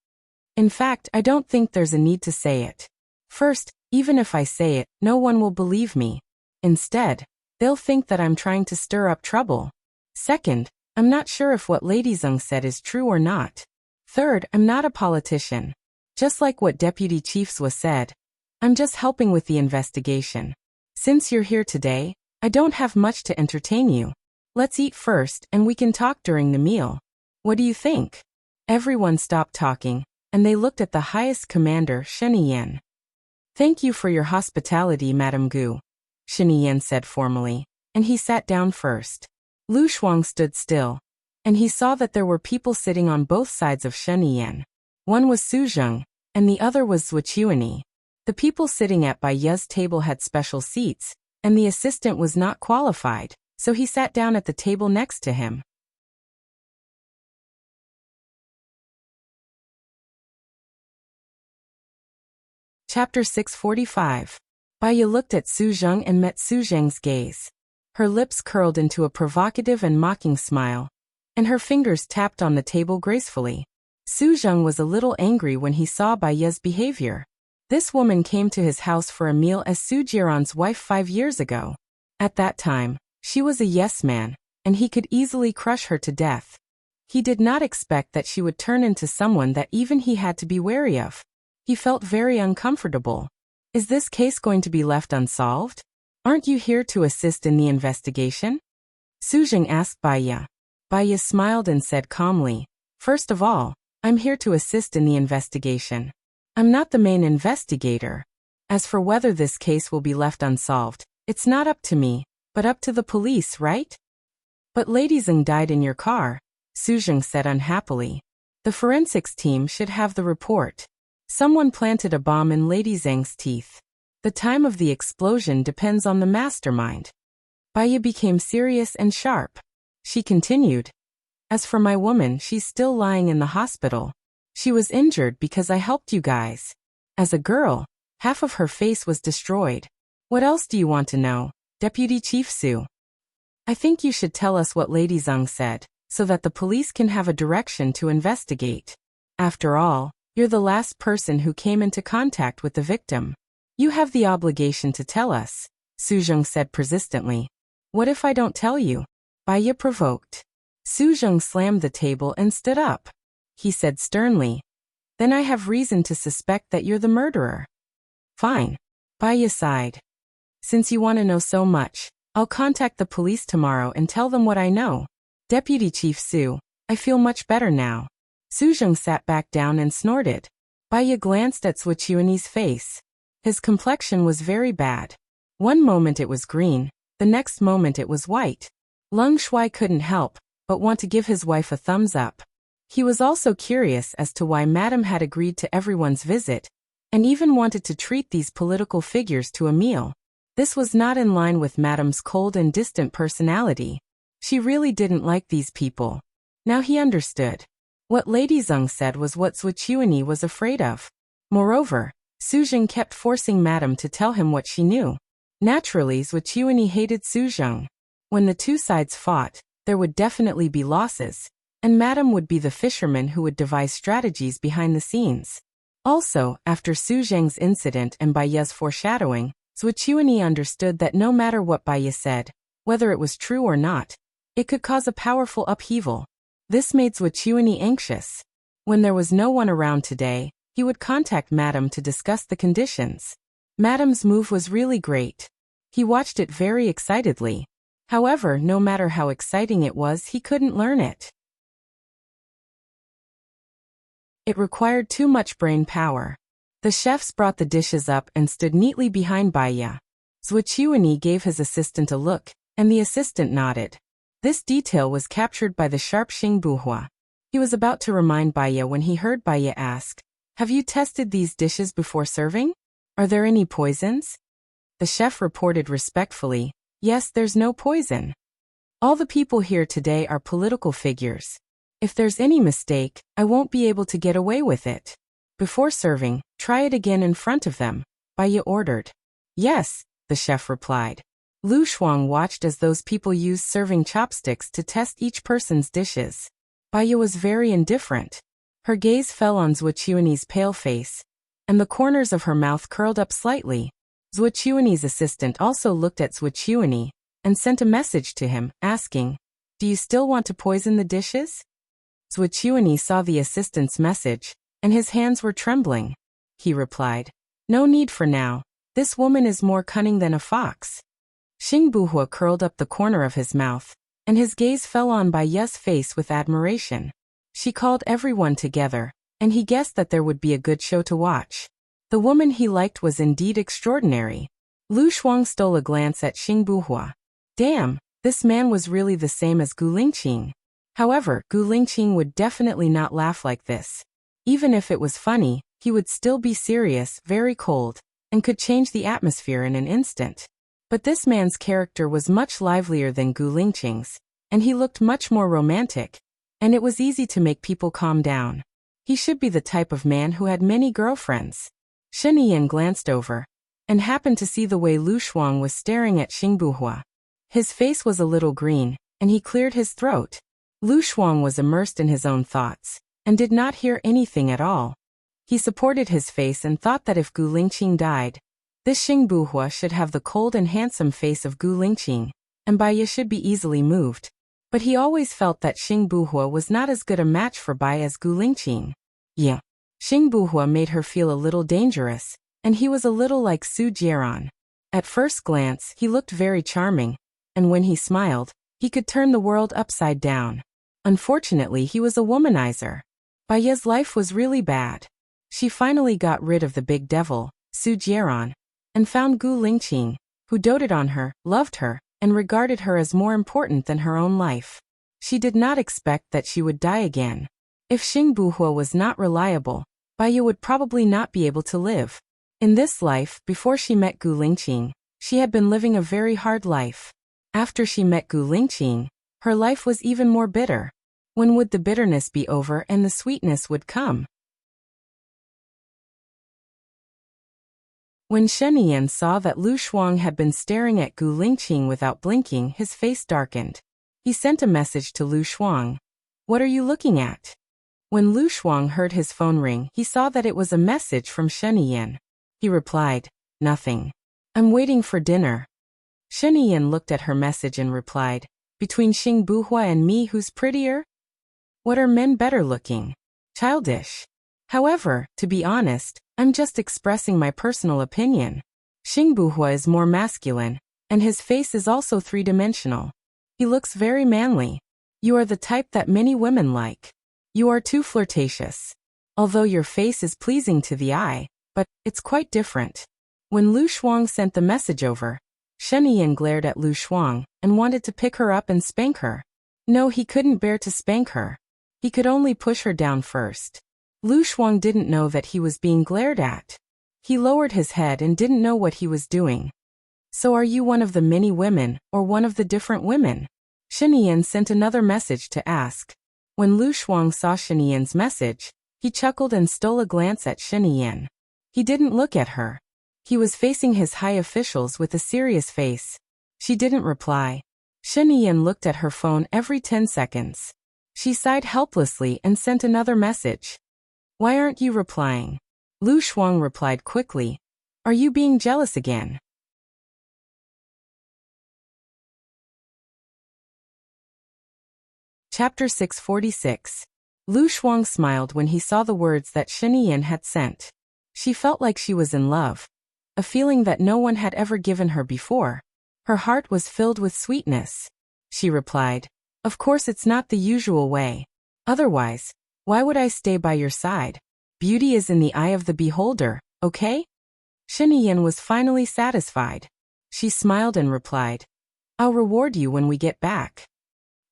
In fact, I don't think there's a need to say it. First, even if I say it, no one will believe me. Instead, they'll think that I'm trying to stir up trouble. Second, I'm not sure if what Lady Zeng said is true or not. Third, I'm not a politician. Just like what Deputy Chiefs was said, I'm just helping with the investigation. Since you're here today, I don't have much to entertain you. Let's eat first and we can talk during the meal. What do you think? Everyone stopped talking, and they looked at the highest commander, Shen Yan. Thank you for your hospitality, Madame Gu, Shen Yan said formally, and he sat down first. Lu Shuang stood still, and he saw that there were people sitting on both sides of Shen Yan. One was Su Zheng, and the other was Zhuqiuni. The people sitting at Bai Ye's table had special seats, and the assistant was not qualified, so he sat down at the table next to him. Chapter 645. Bai Ye looked at Su Zheng and met Su Zheng's gaze. Her lips curled into a provocative and mocking smile, and her fingers tapped on the table gracefully. Su Zheng was a little angry when he saw Bai Ye's behavior. This woman came to his house for a meal as Su Jiran's wife 5 years ago. At that time, she was a yes man, and he could easily crush her to death. He did not expect that she would turn into someone that even he had to be wary of. He felt very uncomfortable. Is this case going to be left unsolved? Aren't you here to assist in the investigation? Su Zheng asked Bai Ye. Bai Ye smiled and said calmly, First of all, I'm here to assist in the investigation. I'm not the main investigator. As for whether this case will be left unsolved, it's not up to me, but up to the police, right? But Lady Zeng died in your car, Su Zheng said unhappily. The forensics team should have the report. Someone planted a bomb in Lady Zeng's teeth. The time of the explosion depends on the mastermind. Bai Ye became serious and sharp. She continued, As for my woman, she's still lying in the hospital. She was injured because I helped you guys. As a girl, half of her face was destroyed. What else do you want to know, Deputy Chief Su? I think you should tell us what Lady Zeng said, so that the police can have a direction to investigate. After all, you're the last person who came into contact with the victim. You have the obligation to tell us, Su Zheng said persistently. What if I don't tell you? Bai Ye provoked. Su Zheng slammed the table and stood up. He said sternly, Then I have reason to suspect that you're the murderer. Fine. Bai Ye sighed. Since you want to know so much, I'll contact the police tomorrow and tell them what I know. Deputy Chief Su, I feel much better now. Su Zheng sat back down and snorted. Bai Ye glanced at Zhuqiuni's face. His complexion was very bad. One moment it was green, the next moment it was white. Leng Shuai couldn't help but want to give his wife a thumbs up. He was also curious as to why Madame had agreed to everyone's visit, and even wanted to treat these political figures to a meal. This was not in line with Madame's cold and distant personality. She really didn't like these people. Now he understood. What Lady Zeng said was what Zhuqiuni was afraid of. Moreover, Su Zheng kept forcing Madame to tell him what she knew. Naturally, Zhuqiuni hated Su Zheng. When the two sides fought, there would definitely be losses, and Madame would be the fisherman who would devise strategies behind the scenes. Also, after Su Zheng's incident and Bai Ye's foreshadowing, Zhuqiuni understood that no matter what Bai Ye said, whether it was true or not, it could cause a powerful upheaval. This made Zhuqiuni anxious. When there was no one around today, he would contact Madame to discuss the conditions. Madame's move was really great. He watched it very excitedly. However, no matter how exciting it was, he couldn't learn it. It required too much brain power. The chefs brought the dishes up and stood neatly behind Bai Ye. Zhuqiuni gave his assistant a look, and the assistant nodded. This detail was captured by the sharp Xing Buhua. He was about to remind Bai Ye when he heard Bai Ye ask, Have you tested these dishes before serving? Are there any poisons? The chef reported respectfully, Yes, there's no poison. All the people here today are political figures. If there's any mistake, I won't be able to get away with it. Before serving, try it again in front of them, Bai Ye ordered. Yes, the chef replied. Lu Shuang watched as those people used serving chopsticks to test each person's dishes. Bai Ye was very indifferent. Her gaze fell on Zhuqiuni's pale face, and the corners of her mouth curled up slightly. Zhuqiuni's assistant also looked at Zhuqiuni and sent a message to him, asking, Do you still want to poison the dishes? Zwichuani saw the assistant's message, and his hands were trembling. He replied, "No need for now. This woman is more cunning than a fox." Xingbuhua curled up the corner of his mouth, and his gaze fell on Bai Ye's face with admiration. She called everyone together, and he guessed that there would be a good show to watch. The woman he liked was indeed extraordinary. Lu Shuang stole a glance at Xingbuhua. Damn, this man was really the same as Gu Lingqing. However, Gu Lingqing would definitely not laugh like this. Even if it was funny, he would still be serious, very cold, and could change the atmosphere in an instant. But this man's character was much livelier than Gu Lingqing's, and he looked much more romantic, and it was easy to make people calm down. He should be the type of man who had many girlfriends. Shen Yiyan glanced over, and happened to see the way Lu Shuang was staring at Xingbuhua. His face was a little green, and he cleared his throat. Lu Shuang was immersed in his own thoughts, and did not hear anything at all. He supported his face and thought that if Gu Lingqing died, this Xingbuhua should have the cold and handsome face of Gu Lingqing, and Bai Ye should be easily moved. But he always felt that Xingbuhua was not as good a match for Bai as Gu Lingqing. Yeah. Xingbuhua made her feel a little dangerous, and he was a little like Su Jieran. At first glance, he looked very charming, and when he smiled, he could turn the world upside down. Unfortunately, he was a womanizer. Bai Ye's life was really bad. She finally got rid of the big devil, Su Jieran, and found Gu Lingqing, who doted on her, loved her, and regarded her as more important than her own life. She did not expect that she would die again. If Xingbuhua was not reliable, Bai Ye would probably not be able to live. In this life, before she met Gu Lingqing, she had been living a very hard life. After she met Gu Lingqing, her life was even more bitter. When would the bitterness be over and the sweetness would come? When Shen Yiyan saw that Lu Shuang had been staring at Gu Lingqing without blinking, his face darkened. He sent a message to Lu Shuang. "What are you looking at?" When Lu Shuang heard his phone ring, he saw that it was a message from Shen Yiyan. He replied, "Nothing. I'm waiting for dinner." Shen Yiyan looked at her message and replied, "Between Xingbuhua and me, who's prettier? What are men better looking? Childish. However, to be honest, I'm just expressing my personal opinion. Xingbuhua is more masculine, and his face is also three-dimensional. He looks very manly. You are the type that many women like. You are too flirtatious. Although your face is pleasing to the eye, but it's quite different." When Lu Shuang sent the message over, Shen Yiyan glared at Lu Shuang and wanted to pick her up and spank her. No, he couldn't bear to spank her. He could only push her down first. Lu Shuang didn't know that he was being glared at. He lowered his head and didn't know what he was doing. "So are you one of the many women, or one of the different women?" Shen Yiyan sent another message to ask. When Lu Shuang saw Shen Yiyan's message, he chuckled and stole a glance at Shen Yiyan. He didn't look at her. He was facing his high officials with a serious face. She didn't reply. Shen Yiyan looked at her phone every 10 seconds. She sighed helplessly and sent another message. "Why aren't you replying?" Lu Shuang replied quickly. "Are you being jealous again?" Chapter 646. Lu Shuang smiled when he saw the words that Shen Yiyan had sent. She felt like she was in love, a feeling that no one had ever given her before. Her heart was filled with sweetness. She replied, "Of course it's not the usual way. Otherwise, why would I stay by your side? Beauty is in the eye of the beholder, okay?" Shen Yiyan was finally satisfied. She smiled and replied, "I'll reward you when we get back."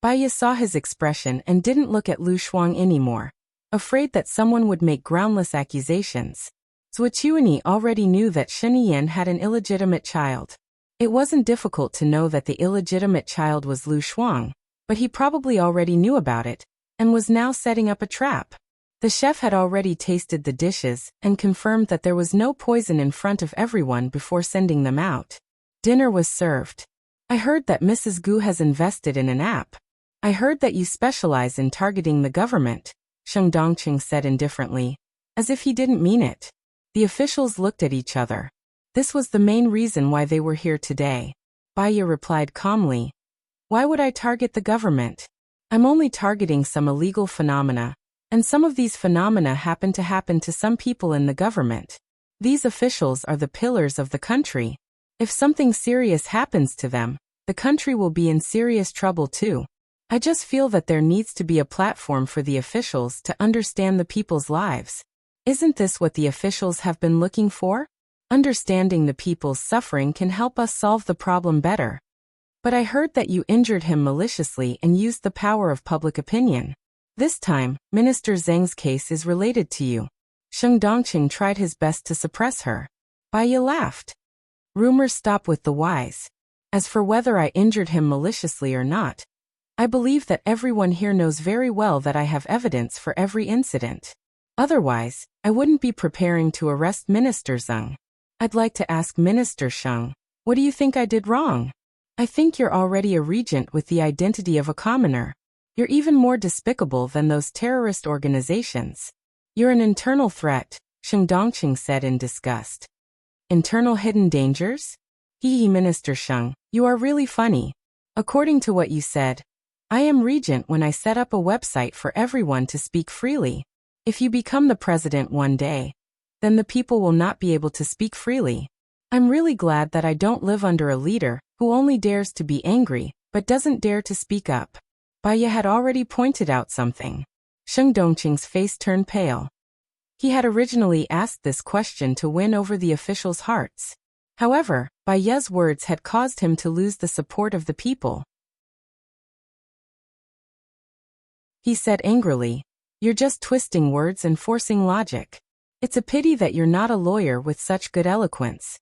Bai Ye saw his expression and didn't look at Lu Shuang anymore, afraid that someone would make groundless accusations. Zwichuani already knew that Shen Yiyan had an illegitimate child. It wasn't difficult to know that the illegitimate child was Lu Shuang, but he probably already knew about it, and was now setting up a trap. The chef had already tasted the dishes and confirmed that there was no poison in front of everyone before sending them out. Dinner was served. "I heard that Mrs. Gu has invested in an app. I heard that you specialize in targeting the government," Sheng Dongqing said indifferently, as if he didn't mean it. The officials looked at each other. This was the main reason why they were here today. Bai Ye replied calmly, Why would I target the government? I'm only targeting some illegal phenomena, and some of these phenomena happen to some people in the government. These officials are the pillars of the country. If something serious happens to them, the country will be in serious trouble too. I just feel that there needs to be a platform for the officials to understand the people's lives. Isn't this what the officials have been looking for? Understanding the people's suffering can help us solve the problem better. But I heard that you injured him maliciously and used the power of public opinion. This time, Minister Zheng's case is related to you. Sheng Dongqing tried his best to suppress her. Baiye laughed. Rumors stop with the wise. As for whether I injured him maliciously or not, I believe that everyone here knows very well that I have evidence for every incident. Otherwise, I wouldn't be preparing to arrest Minister Zheng. I'd like to ask Minister Sheng, what do you think I did wrong? I think you're already a regent with the identity of a commoner. You're even more despicable than those terrorist organizations. You're an internal threat, Sheng Dongqing said in disgust. Internal hidden dangers? Hee, Minister Sheng, you are really funny. According to what you said, I am regent when I set up a website for everyone to speak freely. If you become the president one day, then the people will not be able to speak freely. I'm really glad that I don't live under a leader who only dares to be angry, but doesn't dare to speak up. Baiye had already pointed out something. Sheng Dongqing's face turned pale. He had originally asked this question to win over the officials' hearts. However, Baiye's words had caused him to lose the support of the people. He said angrily, "You're just twisting words and forcing logic. It's a pity that you're not a lawyer with such good eloquence."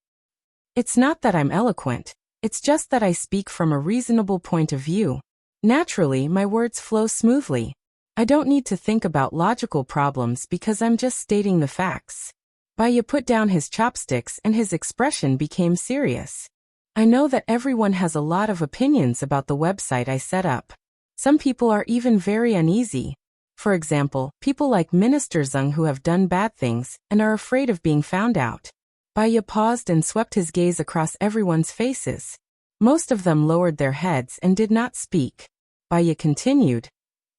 It's not that I'm eloquent, it's just that I speak from a reasonable point of view. Naturally, my words flow smoothly. I don't need to think about logical problems because I'm just stating the facts. Baiye put down his chopsticks and his expression became serious. I know that everyone has a lot of opinions about the website I set up. Some people are even very uneasy. For example, people like Minister Zheng who have done bad things and are afraid of being found out. Baiye paused and swept his gaze across everyone's faces. Most of them lowered their heads and did not speak. Baiye continued,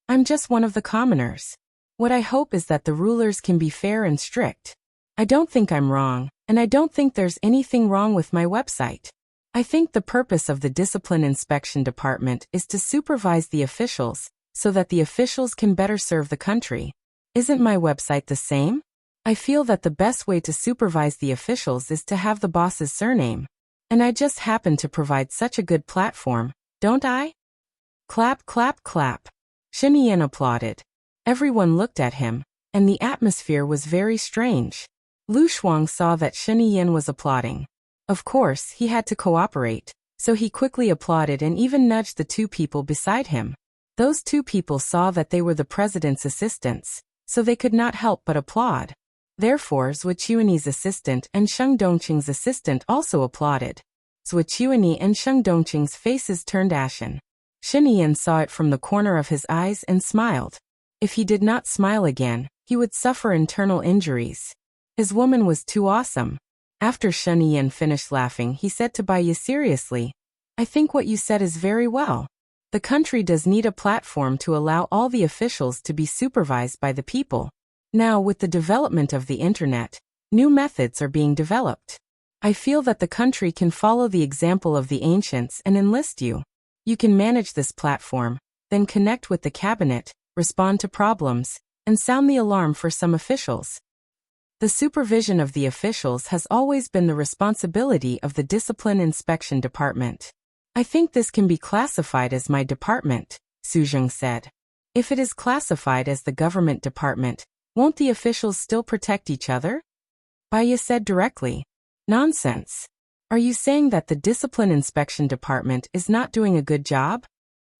"I'm just one of the commoners. What I hope is that the rulers can be fair and strict. I don't think I'm wrong, and I don't think there's anything wrong with my website. I think the purpose of the Discipline Inspection Department is to supervise the officials so that the officials can better serve the country. Isn't my website the same? I feel that the best way to supervise the officials is to have the boss's surname. And I just happen to provide such a good platform, don't I?" Clap, clap, clap. Shen Yan applauded. Everyone looked at him, and the atmosphere was very strange. Lu Shuang saw that Shen Yan was applauding. Of course, he had to cooperate, so he quickly applauded and even nudged the two people beside him. Those two people saw that they were the president's assistants, so they could not help but applaud. Therefore, Zhuo Qiuanyi's assistant and Sheng Dongqing's assistant also applauded. Zhuo Qiuanyi and Sheng Dongqing's faces turned ashen. Shen Yan saw it from the corner of his eyes and smiled. If he did not smile again, he would suffer internal injuries. His woman was too awesome. After Shen Yan finished laughing, he said to Baiye seriously, "I think what you said is very well. The country does need a platform to allow all the officials to be supervised by the people. Now, with the development of the internet, new methods are being developed. I feel that the country can follow the example of the ancients and enlist you. You can manage this platform, then connect with the cabinet, respond to problems, and sound the alarm for some officials. The supervision of the officials has always been the responsibility of the Discipline Inspection Department. I think this can be classified as my department," Su Zheng said. "If it is classified as the government department, won't the officials still protect each other?" Baiye said directly. "Nonsense. Are you saying that the Discipline Inspection Department is not doing a good job?"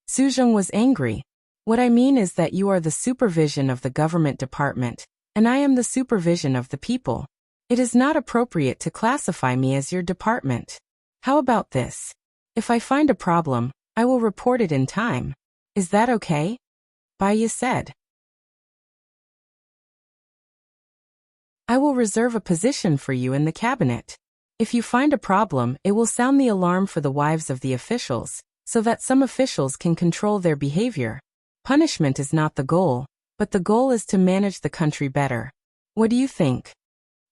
Su Zheng was angry. "What I mean is that you are the supervision of the government department, and I am the supervision of the people. It is not appropriate to classify me as your department. How about this? If I find a problem, I will report it in time. Is that okay?" Baiye said. "I will reserve a position for you in the cabinet. If you find a problem, it will sound the alarm for the wives of the officials, so that some officials can control their behavior. Punishment is not the goal, but the goal is to manage the country better. What do you think?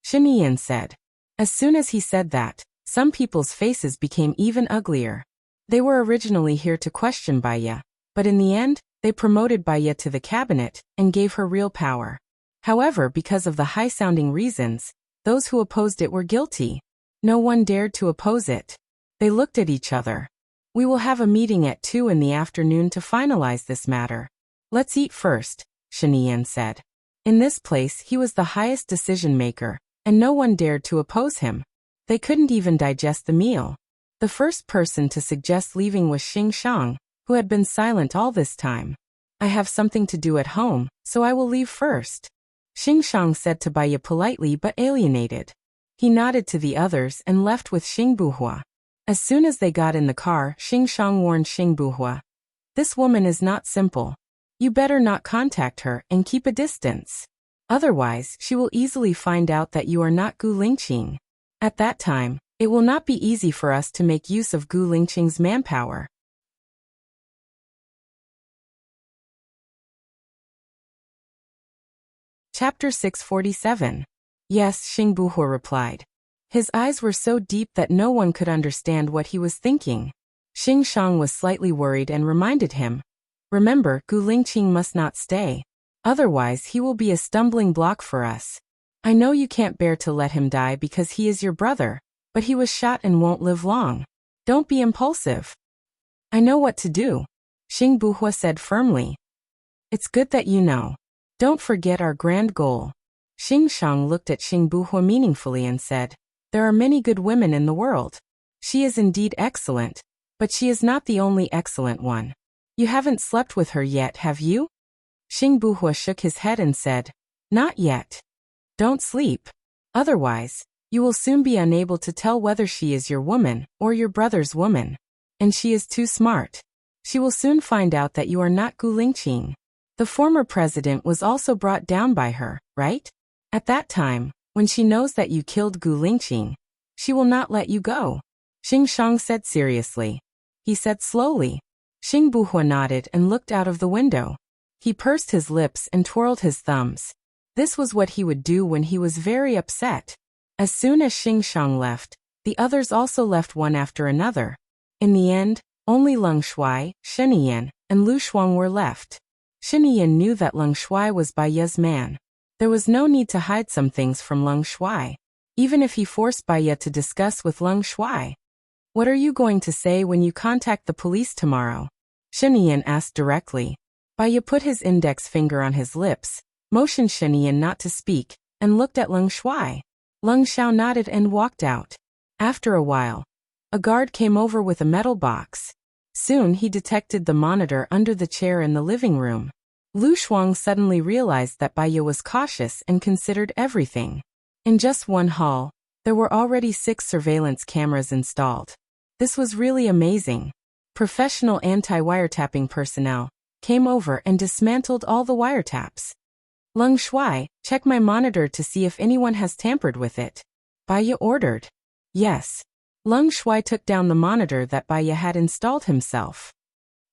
Shinian said. As soon as he said that, some people's faces became even uglier. They were originally here to question Baya, but in the end, they promoted Baya to the cabinet and gave her real power. However, because of the high-sounding reasons, those who opposed it were guilty. No one dared to oppose it. They looked at each other. We will have a meeting at 2 in the afternoon to finalize this matter. Let's eat first, Shinian said. In this place he was the highest decision-maker, and no one dared to oppose him. They couldn't even digest the meal. The first person to suggest leaving was Xing Shang, who had been silent all this time. I have something to do at home, so I will leave first. Xing Shang said to Baya politely but alienated. He nodded to the others and left with Xing Buhua. As soon as they got in the car, Xing Shang warned Xing Buhua. This woman is not simple. You better not contact her and keep a distance. Otherwise, she will easily find out that you are not Gu Lingqing. At that time, it will not be easy for us to make use of Gu Lingqing's manpower. Chapter 647. Yes, Xing Buhua replied. His eyes were so deep that no one could understand what he was thinking. Xing Shang was slightly worried and reminded him. Remember, Gu Lingqing must not stay. Otherwise he will be a stumbling block for us. I know you can't bear to let him die because he is your brother, but he was shot and won't live long. Don't be impulsive. I know what to do, Xing Buhua said firmly. It's good that you know. Don't forget our grand goal. Xing Shang looked at Xing Buhua meaningfully and said, there are many good women in the world. She is indeed excellent, but she is not the only excellent one. You haven't slept with her yet, have you? Xing Buhua shook his head and said, not yet. Don't sleep. Otherwise, you will soon be unable to tell whether she is your woman or your brother's woman. And she is too smart. She will soon find out that you are not Gu Lingqing. The former president was also brought down by her, right? At that time, when she knows that you killed Gu Lingqing, she will not let you go. Xing Shang said seriously. He said slowly. Xing Buhua nodded and looked out of the window. He pursed his lips and twirled his thumbs. This was what he would do when he was very upset. As soon as Xing Shang left, the others also left one after another. In the end, only Leng Shuai, Shinian, and Lu Shuang were left. Shinian knew that Leng Shuai was Baya's man. There was no need to hide some things from Leng Shuai, even if he forced Baya to discuss with Leng Shuai. What are you going to say when you contact the police tomorrow? Shinian asked directly. Baya put his index finger on his lips, motioned Shinian not to speak, and looked at Leng Shuai. Leng Xiao nodded and walked out. After a while, a guard came over with a metal box. Soon he detected the monitor under the chair in the living room. Lu Shuang suddenly realized that Baya was cautious and considered everything. In just one hall, there were already 6 surveillance cameras installed. This was really amazing. Professional anti-wiretapping personnel came over and dismantled all the wiretaps. Leng Shuai, check my monitor to see if anyone has tampered with it. Baya ordered. Yes. Leng Shuai took down the monitor that Baya had installed himself.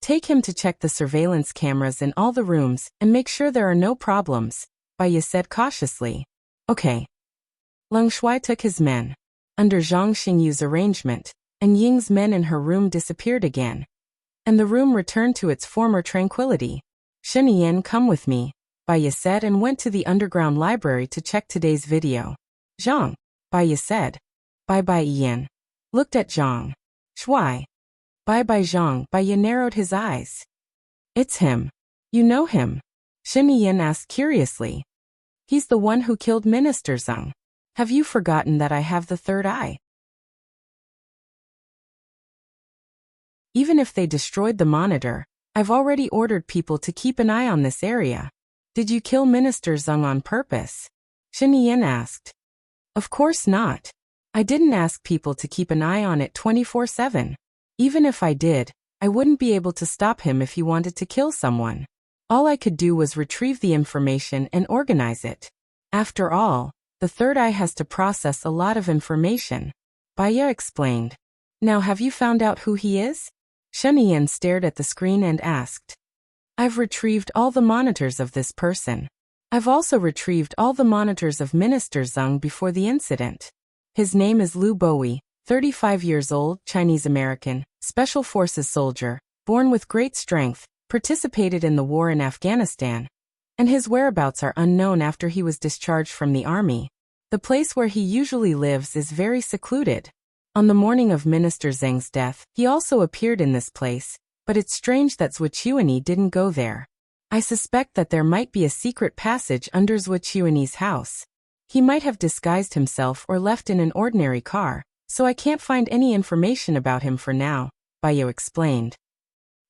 Take him to check the surveillance cameras in all the rooms and make sure there are no problems, Baya said cautiously. Okay. Leng Shuai took his men. Under Zhang Xingyu's arrangement, and Ying's men in her room disappeared again. And the room returned to its former tranquility. Shinian, come with me, Baya said and went to the underground library to check today's video. Zhang, Baya said. Bye-bye Yan. Looked at Zhang. Shuai. Bye-bye Zhang. Baya narrowed his eyes. It's him. You know him? Shinian asked curiously. He's the one who killed Minister Zhang. Have you forgotten that I have the third eye? Even if they destroyed the monitor, I've already ordered people to keep an eye on this area. Did you kill Minister Zhang on purpose? Shinian asked. Of course not. I didn't ask people to keep an eye on it 24/7. Even if I did, I wouldn't be able to stop him if he wanted to kill someone. All I could do was retrieve the information and organize it. After all, the third eye has to process a lot of information. Baya explained. Now have you found out who he is? Shenian stared at the screen and asked. I've retrieved all the monitors of this person. I've also retrieved all the monitors of Minister Zeng before the incident. His name is Liu Bowie, 35 years old, Chinese-American, Special Forces soldier, born with great strength, participated in the war in Afghanistan, and his whereabouts are unknown after he was discharged from the army. The place where he usually lives is very secluded. On the morning of Minister Zeng's death, he also appeared in this place, but it's strange that Zhuqiuani didn't go there. I suspect that there might be a secret passage under Zhuqiuani's house. He might have disguised himself or left in an ordinary car, so I can't find any information about him for now, Baiye explained.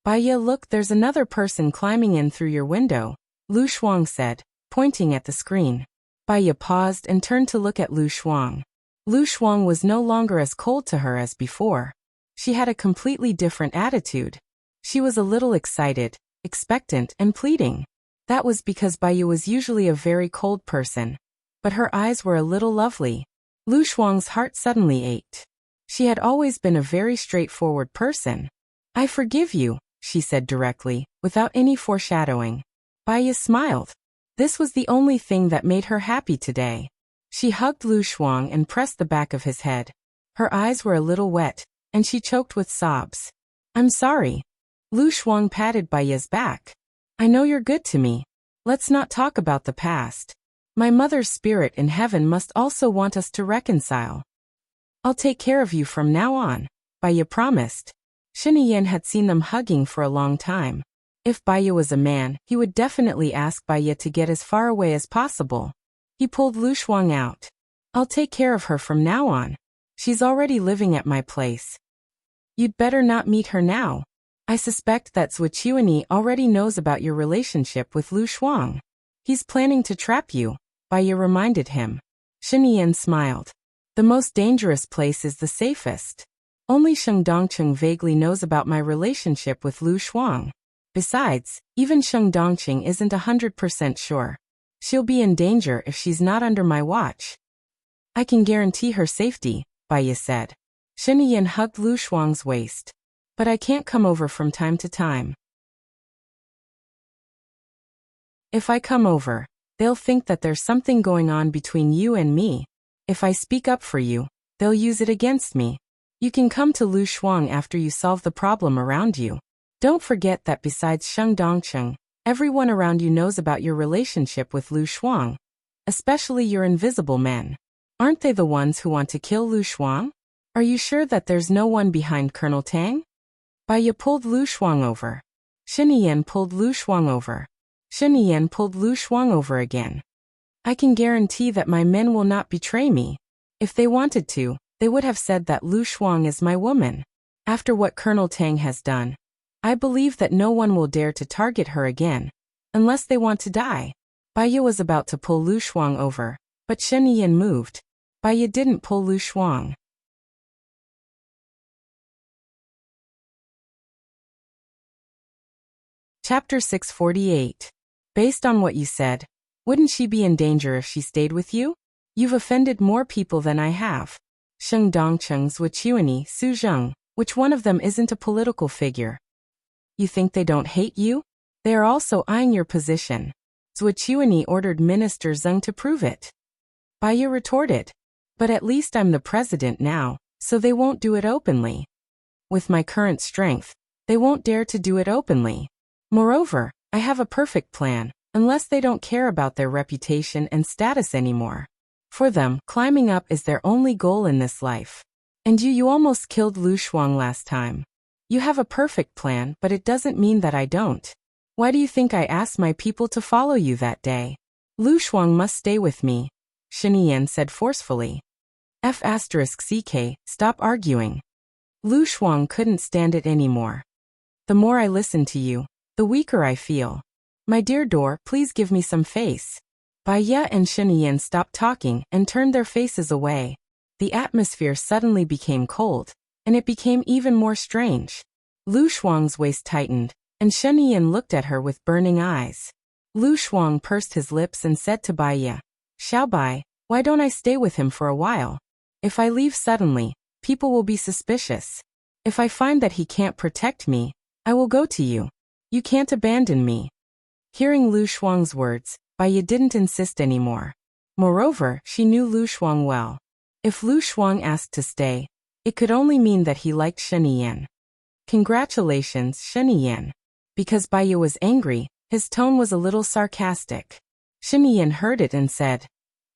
Baiye, look, there's another person climbing in through your window, Lu Shuang said, pointing at the screen. Baiye paused and turned to look at Lu Shuang. Lu Shuang was no longer as cold to her as before. She had a completely different attitude. She was a little excited, expectant, and pleading. That was because Baiye was usually a very cold person. But her eyes were a little lovely. Lu Shuang's heart suddenly ached. She had always been a very straightforward person. I forgive you, she said directly, without any foreshadowing. Baiye smiled. This was the only thing that made her happy today. She hugged Lu Shuang and pressed the back of his head. Her eyes were a little wet, and she choked with sobs. I'm sorry. Lu Shuang patted Baiye's back. I know you're good to me. Let's not talk about the past. My mother's spirit in heaven must also want us to reconcile. I'll take care of you from now on, Baiye promised. Shenian had seen them hugging for a long time. If Baiye was a man, he would definitely ask Baiye to get as far away as possible. He pulled Lu Shuang out. I'll take care of her from now on. She's already living at my place. You'd better not meet her now. I suspect that Zhuqiuani already knows about your relationship with Lu Shuang. He's planning to trap you, Baiye reminded him. Shenian smiled. The most dangerous place is the safest. Only Sheng Dongqing vaguely knows about my relationship with Lu Shuang. Besides, even Sheng Dongqing isn't 100% sure. She'll be in danger if she's not under my watch. I can guarantee her safety, Baiye said. Shenian hugged Lu Shuang's waist. But I can't come over from time to time. If I come over, they'll think that there's something going on between you and me. If I speak up for you, they'll use it against me. You can come to Lu Shuang after you solve the problem around you. Don't forget that besides Sheng Dongqing, everyone around you knows about your relationship with Lu Shuang, especially your invisible men. Aren't they the ones who want to kill Lu Shuang? Are you sure that there's no one behind Colonel Tang? Baiye pulled Lu Shuang over. Shenian pulled Lu Shuang over. Shenian pulled Lu Shuang over again. I can guarantee that my men will not betray me. If they wanted to, they would have said that Lu Shuang is my woman. After what Colonel Tang has done, I believe that no one will dare to target her again, unless they want to die. Baiye was about to pull Lu Shuang over, but Shenian moved. Baiye didn't pull Lu Shuang. Chapter 648. Based on what you said, wouldn't she be in danger if she stayed with you? You've offended more people than I have. Sheng Dongqing, Zhuqiuani, Su Zheng, which one of them isn't a political figure? You think they don't hate you? They are also eyeing your position. Zhuqiuani ordered Minister Zeng to prove it. Baiye retorted. But at least I'm the president now, so they won't do it openly. With my current strength, they won't dare to do it openly. Moreover, I have a perfect plan, unless they don't care about their reputation and status anymore. For them, climbing up is their only goal in this life. And you almost killed Lu Shuang last time. You have a perfect plan, but it doesn't mean that I don't. Why do you think I asked my people to follow you that day? Lu Shuang must stay with me, Shenian said forcefully. F*CK, stop arguing. Lu Shuang couldn't stand it anymore. The more I listen to you, the weaker I feel. My dear Dor, please give me some face. Baiye and Shenian stopped talking and turned their faces away. The atmosphere suddenly became cold, and it became even more strange. Lu Shuang's waist tightened, and Shenian looked at her with burning eyes. Lu Shuang pursed his lips and said to Baiye, Xiaobai, why don't I stay with him for a while? If I leave suddenly, people will be suspicious. If I find that he can't protect me, I will go to you. You can't abandon me. Hearing Lu Shuang's words, Baiya didn't insist anymore. Moreover, she knew Lu Shuang well. If Lu Shuang asked to stay, it could only mean that he liked Shen Yan. Congratulations, Shen Yan. Because Baiya was angry, his tone was a little sarcastic. Shen Yan heard it and said,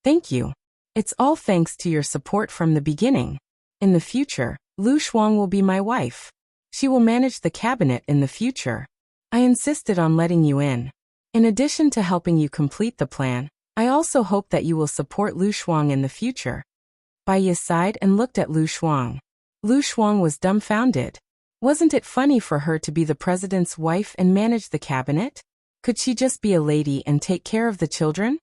"Thank you. It's all thanks to your support from the beginning. In the future, Lu Shuang will be my wife. She will manage the cabinet in the future. I insisted on letting you in. In addition to helping you complete the plan, I also hope that you will support Lu Shuang in the future." Baiya sighed and looked at Lu Shuang. Lu Shuang was dumbfounded. Wasn't it funny for her to be the president's wife and manage the cabinet? Could she just be a lady and take care of the children?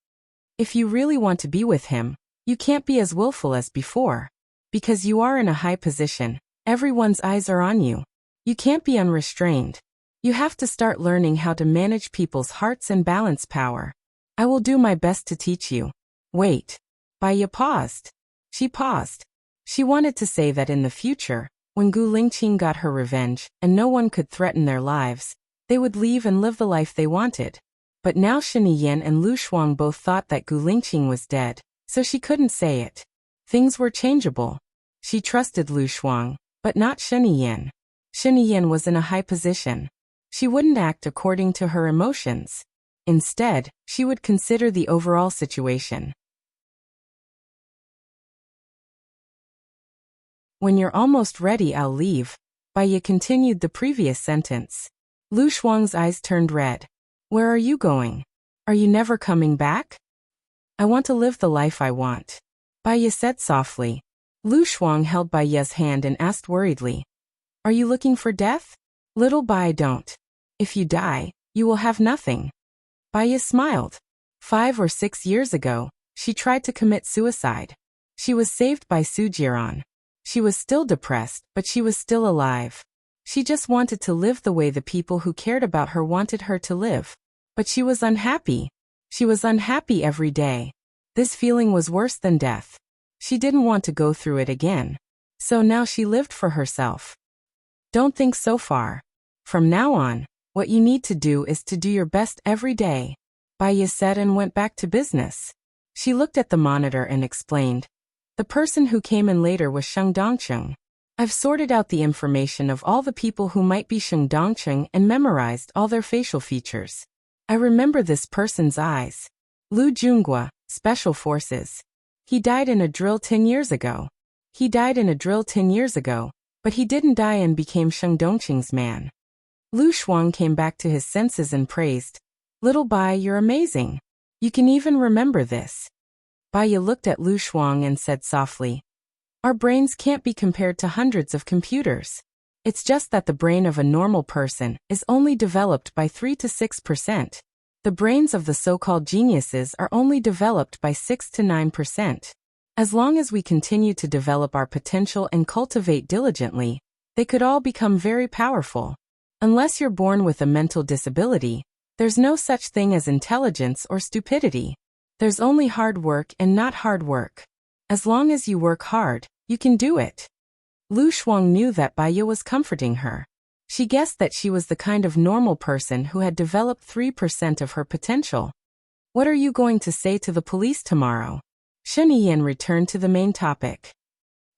If you really want to be with him, you can't be as willful as before. Because you are in a high position, everyone's eyes are on you. You can't be unrestrained. You have to start learning how to manage people's hearts and balance power. I will do my best to teach you. Wait. Baiya paused. She paused. She wanted to say that in the future, when Gu Lingqing got her revenge and no one could threaten their lives, they would leave and live the life they wanted. But now Shen Yan and Lu Shuang both thought that Gu Lingqing was dead, so she couldn't say it. Things were changeable. She trusted Lu Shuang, but not Shen Yan. Shen Yan was in a high position. She wouldn't act according to her emotions. Instead, she would consider the overall situation. When you're almost ready, I'll leave. Baiya continued the previous sentence. Lu Shuang's eyes turned red. Where are you going? Are you never coming back? I want to live the life I want. Baiya said softly. Lu Shuang held Baiya's hand and asked worriedly. Are you looking for death? Little Bai, don't. If you die, you will have nothing. Baiya smiled. 5 or 6 years ago, she tried to commit suicide. She was saved by Su Jiran. She was still depressed, but she was still alive. She just wanted to live the way the people who cared about her wanted her to live. But she was unhappy. She was unhappy every day. This feeling was worse than death. She didn't want to go through it again. So now she lived for herself. Don't think so far. From now on, what you need to do is to do your best every day. Baiya said and went back to business. She looked at the monitor and explained. The person who came in later was Sheng Dongcheng. I've sorted out the information of all the people who might be Sheng Dongcheng and memorized all their facial features. I remember this person's eyes. Lu Junghua, Special Forces. He died in a drill 10 years ago. He died in a drill 10 years ago, but he didn't die and became Sheng Dongcheng's man. Lu Shuang came back to his senses and praised. Little Bai, you're amazing. You can even remember this. Baiya looked at Lu Shuang and said softly, our brains can't be compared to hundreds of computers. It's just that the brain of a normal person is only developed by 3 to 6%. The brains of the so-called geniuses are only developed by 6 to 9%. As long as we continue to develop our potential and cultivate diligently, they could all become very powerful. Unless you're born with a mental disability, there's no such thing as intelligence or stupidity. There's only hard work and not hard work. As long as you work hard, you can do it. Lu Shuang knew that Baiya was comforting her. She guessed that she was the kind of normal person who had developed 3% of her potential. What are you going to say to the police tomorrow? Shen Yan returned to the main topic.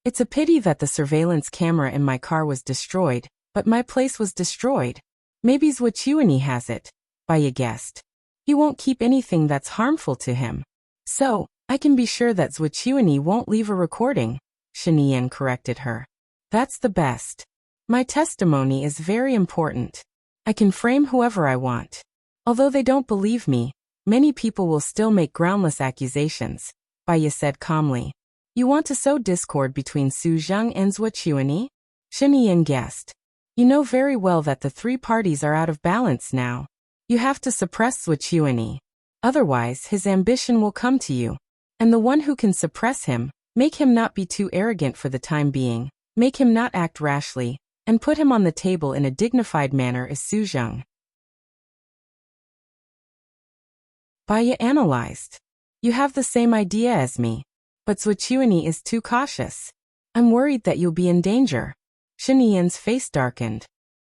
It's a pity that the surveillance camera in my car was destroyed, but my place was destroyed. Maybe Zhuo Chuanyi has it, Baiya guessed. He won't keep anything that's harmful to him. So, I can be sure that Zhuo Chuanyi won't leave a recording, Shen Yan corrected her. That's the best. My testimony is very important. I can frame whoever I want. Although they don't believe me, many people will still make groundless accusations, Baiya said calmly. You want to sow discord between Su Zheng and Zhuo Chuanyi? Shen Yan guessed. You know very well that the 3 parties are out of balance now. You have to suppress Zhuo Chuanyi. Otherwise, his ambition will come to you. And the one who can suppress him, make him not be too arrogant for the time being, make him not act rashly, and put him on the table in a dignified manner is Su Zheng. Baiya analyzed. You have the same idea as me. But Zhuo Chuanyi is too cautious. I'm worried that you'll be in danger. Shen Yan's face darkened.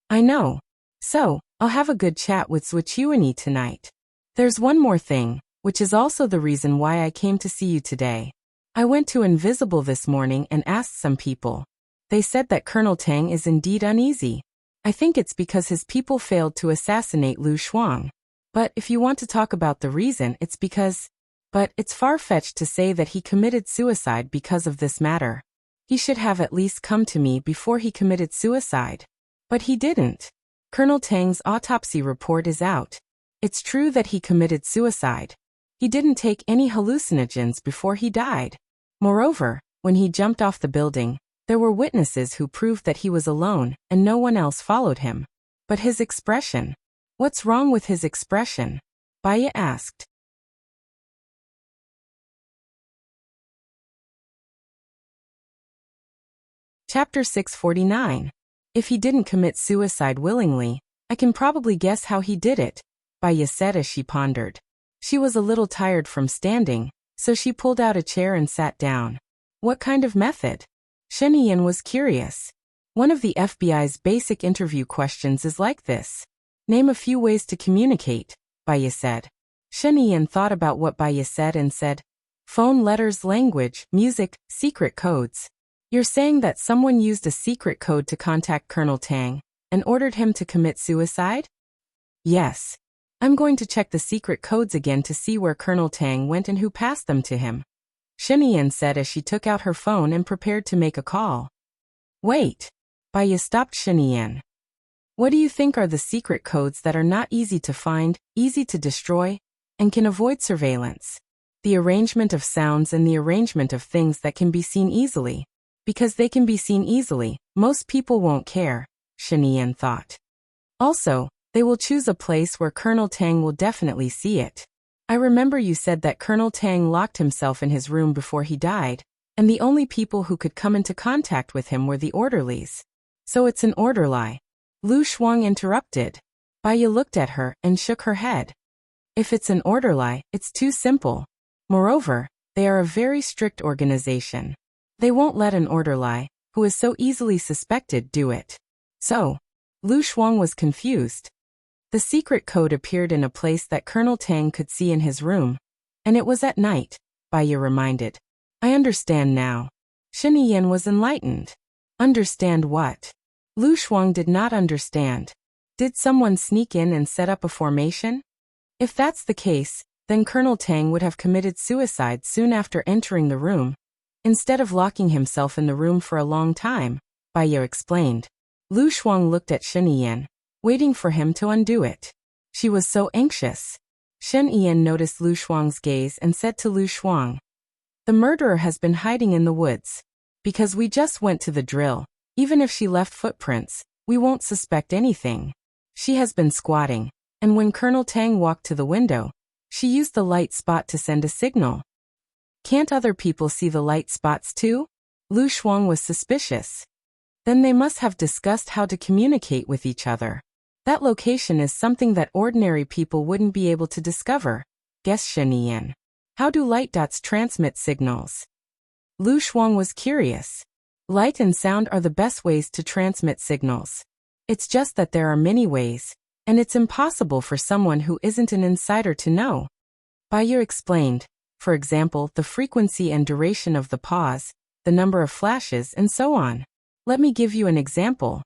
I know. So, I'll have a good chat with Zhuqiuani tonight. There's one more thing, which is also the reason why I came to see you today. I went to Invisible this morning and asked some people. They said that Colonel Tang is indeed uneasy. I think it's because his people failed to assassinate Lu Shuang. But if you want to talk about the reason, it's because... But it's far-fetched to say that he committed suicide because of this matter. He should have at least come to me before he committed suicide. But he didn't. Colonel Tang's autopsy report is out. It's true that he committed suicide. He didn't take any hallucinogens before he died. Moreover, when he jumped off the building, there were witnesses who proved that he was alone and no one else followed him. But his expression. What's wrong with his expression? Baya asked. Chapter 649. If he didn't commit suicide willingly, I can probably guess how he did it, Baya said as she pondered. She was a little tired from standing, so she pulled out a chair and sat down. What kind of method? Shen Yan was curious. One of the FBI's basic interview questions is like this. Name a few ways to communicate, Baya said. Shen Yan thought about what Baya said and said, phone, letters, language, music, secret codes. You're saying that someone used a secret code to contact Colonel Tang and ordered him to commit suicide? Yes. I'm going to check the secret codes again to see where Colonel Tang went and who passed them to him, Shen Yan said as she took out her phone and prepared to make a call. Wait. Baya stopped Shen Yan. What do you think are the secret codes that are not easy to find, easy to destroy, and can avoid surveillance? The arrangement of sounds and the arrangement of things that can be seen easily. Because they can be seen easily, most people won't care, Shen Yan thought. Also, they will choose a place where Colonel Tang will definitely see it. I remember you said that Colonel Tang locked himself in his room before he died, and the only people who could come into contact with him were the orderlies. So it's an orderly. Lu Shuang interrupted. Baya looked at her and shook her head. If it's an orderly, it's too simple. Moreover, they are a very strict organization. They won't let an orderly, who is so easily suspected, do it. So, Lu Shuang was confused. The secret code appeared in a place that Colonel Tang could see in his room, and it was at night, Baya reminded. I understand now. Shen Yan was enlightened. Understand what? Lu Shuang did not understand. Did someone sneak in and set up a formation? If that's the case, then Colonel Tang would have committed suicide soon after entering the room, instead of locking himself in the room for a long time, Baya explained. Lu Shuang looked at Shen Yan, waiting for him to undo it. She was so anxious. Shen Yan noticed Lu Shuang's gaze and said to Lu Shuang, the murderer has been hiding in the woods. Because we just went to the drill, even if she left footprints, we won't suspect anything. She has been squatting, and when Colonel Tang walked to the window, she used the light spot to send a signal. Can't other people see the light spots too? Lu Shuang was suspicious. Then they must have discussed how to communicate with each other. That location is something that ordinary people wouldn't be able to discover, guessed Shen Yan. How do light dots transmit signals? Lu Shuang was curious. Light and sound are the best ways to transmit signals. It's just that there are many ways, and it's impossible for someone who isn't an insider to know. Baya explained, for example, the frequency and duration of the pause, the number of flashes, and so on. Let me give you an example.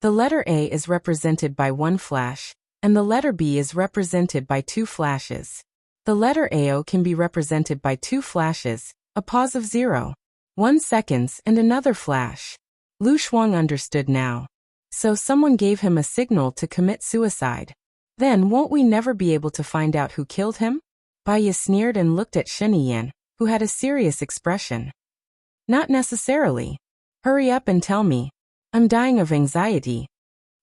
The letter A is represented by 1 flash, and the letter B is represented by 2 flashes. The letter AO can be represented by 2 flashes, a pause of 0.1 seconds, and another flash. Lu Shuang understood now. So someone gave him a signal to commit suicide. Then won't we never be able to find out who killed him? Baya sneered and looked at Shen Yan, who had a serious expression. Not necessarily. Hurry up and tell me. I'm dying of anxiety.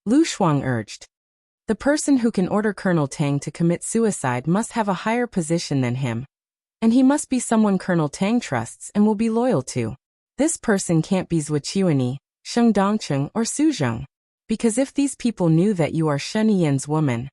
Lu Shuang urged. The person who can order Colonel Tang to commit suicide must have a higher position than him. And he must be someone Colonel Tang trusts and will be loyal to. This person can't be Zhuqiuani, Sheng Dongcheng, or Su Zheng. Because if these people knew that you are Shen Yan's woman,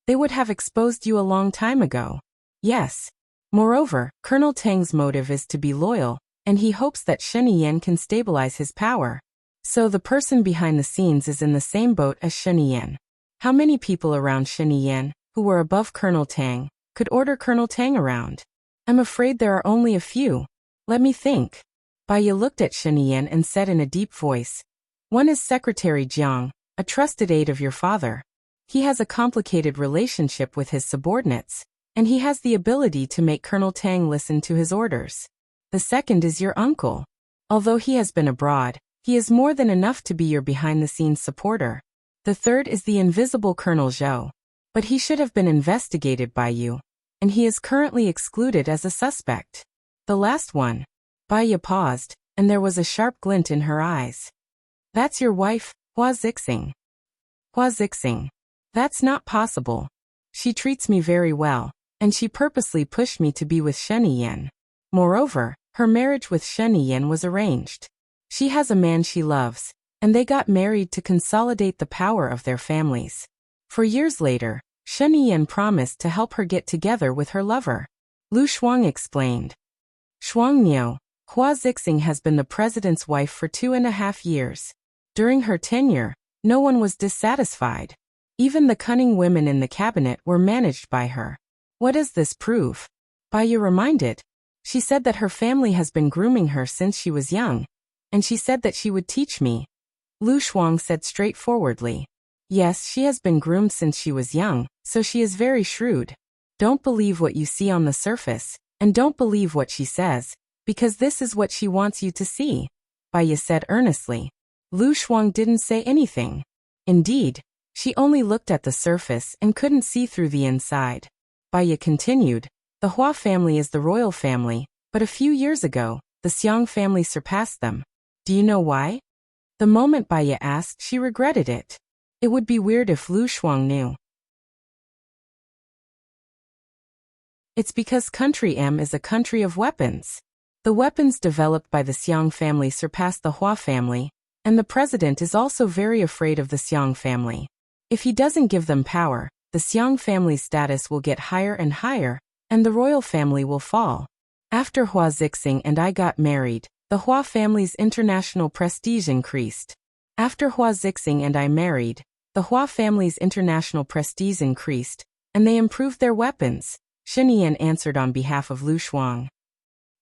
they would have exposed you a long time ago. Yes. Moreover, Colonel Tang's motive is to be loyal, and he hopes that Sheni Yan can stabilize his power. So the person behind the scenes is in the same boat as Sheni Yan. How many people around Sheni Yan, who were above Colonel Tang, could order Colonel Tang around? I'm afraid there are only a few. Let me think. Baya looked at Sheni Yan and said in a deep voice, one is Secretary Jiang, a trusted aide of your father. He has a complicated relationship with his subordinates, and he has the ability to make Colonel Tang listen to his orders. The second is your uncle. Although he has been abroad, he is more than enough to be your behind-the-scenes supporter. The third is the invisible Colonel Zhou. But he should have been investigated by you, and he is currently excluded as a suspect. The last one. Baya paused, and there was a sharp glint in her eyes. That's your wife, Hua Zixing. Hua Zixing. That's not possible. She treats me very well, and she purposely pushed me to be with Sheni Yan. Moreover, her marriage with Sheni Yan was arranged. She has a man she loves, and they got married to consolidate the power of their families. For years later, Sheni Yan promised to help her get together with her lover. Lu Shuang explained. Shuangniu, Hua Zixing has been the president's wife for 2.5 years. During her tenure, no one was dissatisfied. Even the cunning women in the cabinet were managed by her. What does this prove? Baya reminded. She said that her family has been grooming her since she was young, and she said that she would teach me. Lu Shuang said straightforwardly. Yes, she has been groomed since she was young, so she is very shrewd. Don't believe what you see on the surface, and don't believe what she says, because this is what she wants you to see, Baya said earnestly. Lu Shuang didn't say anything. Indeed, she only looked at the surface and couldn't see through the inside. Baya continued. The Hua family is the royal family, but a few years ago, the Xiang family surpassed them. Do you know why? The moment Baya asked, she regretted it. It would be weird if Lu Shuang knew. It's because Country M is a country of weapons. The weapons developed by the Xiang family surpass the Hua family, and the president is also very afraid of the Xiang family. If he doesn't give them power, the Xiang family's status will get higher and higher, and the royal family will fall. After Hua Zixing and I got married, the Hua family's international prestige increased. After Hua Zixing and I married, the Hua family's international prestige increased, and they improved their weapons, Sheni Yan answered on behalf of Lu Shuang.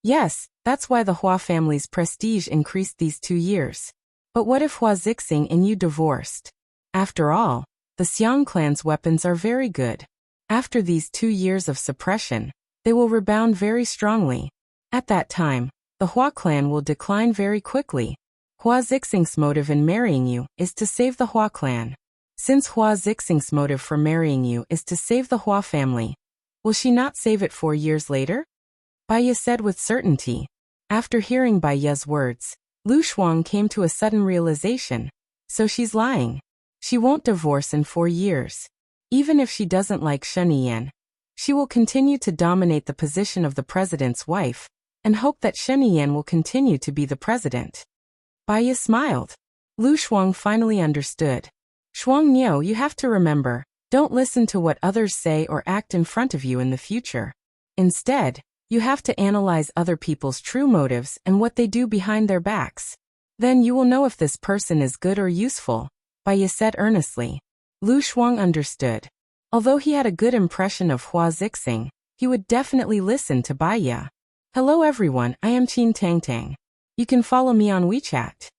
Yes, that's why the Hua family's prestige increased these 2 years. But what if Hua Zixing and you divorced? After all, the Xiang clan's weapons are very good. After these 2 years of suppression, they will rebound very strongly. At that time, the Hua clan will decline very quickly. Hua Zixing's motive in marrying you is to save the Hua clan. Since Hua Zixing's motive for marrying you is to save the Hua family, will she not save it 4 years later? Baya said with certainty. After hearing Baya's words, Lu Shuang came to a sudden realization. So she's lying. She won't divorce in 4 years. Even if she doesn't like Sheni Yan, she will continue to dominate the position of the president's wife, and hope that Sheni Yan will continue to be the president. Baya smiled. Lu Shuang finally understood. Shuangniu, you have to remember, don't listen to what others say or act in front of you in the future. Instead, you have to analyze other people's true motives and what they do behind their backs. Then you will know if this person is good or useful, Baya said earnestly. Lu Shuang understood. Although he had a good impression of Hua Zixing, he would definitely listen to Baya. Hello everyone, I am Qin Tang Tang. You can follow me on WeChat.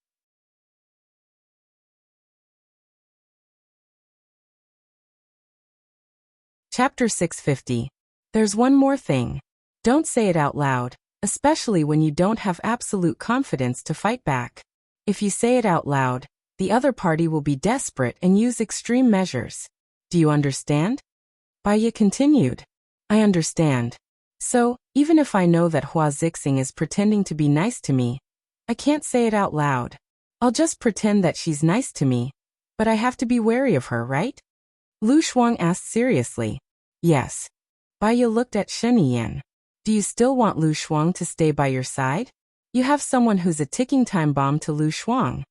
Chapter 650. There's one more thing. Don't say it out loud, especially when you don't have absolute confidence to fight back. If you say it out loud, the other party will be desperate and use extreme measures. Do you understand? Baya continued. I understand. So, even if I know that Hua Zixing is pretending to be nice to me, I can't say it out loud. I'll just pretend that she's nice to me, but I have to be wary of her, right? Lu Shuang asked seriously. Yes. Baya looked at Sheni Yan. Do you still want Lu Shuang to stay by your side? You have someone who's a ticking time bomb to Lu Shuang.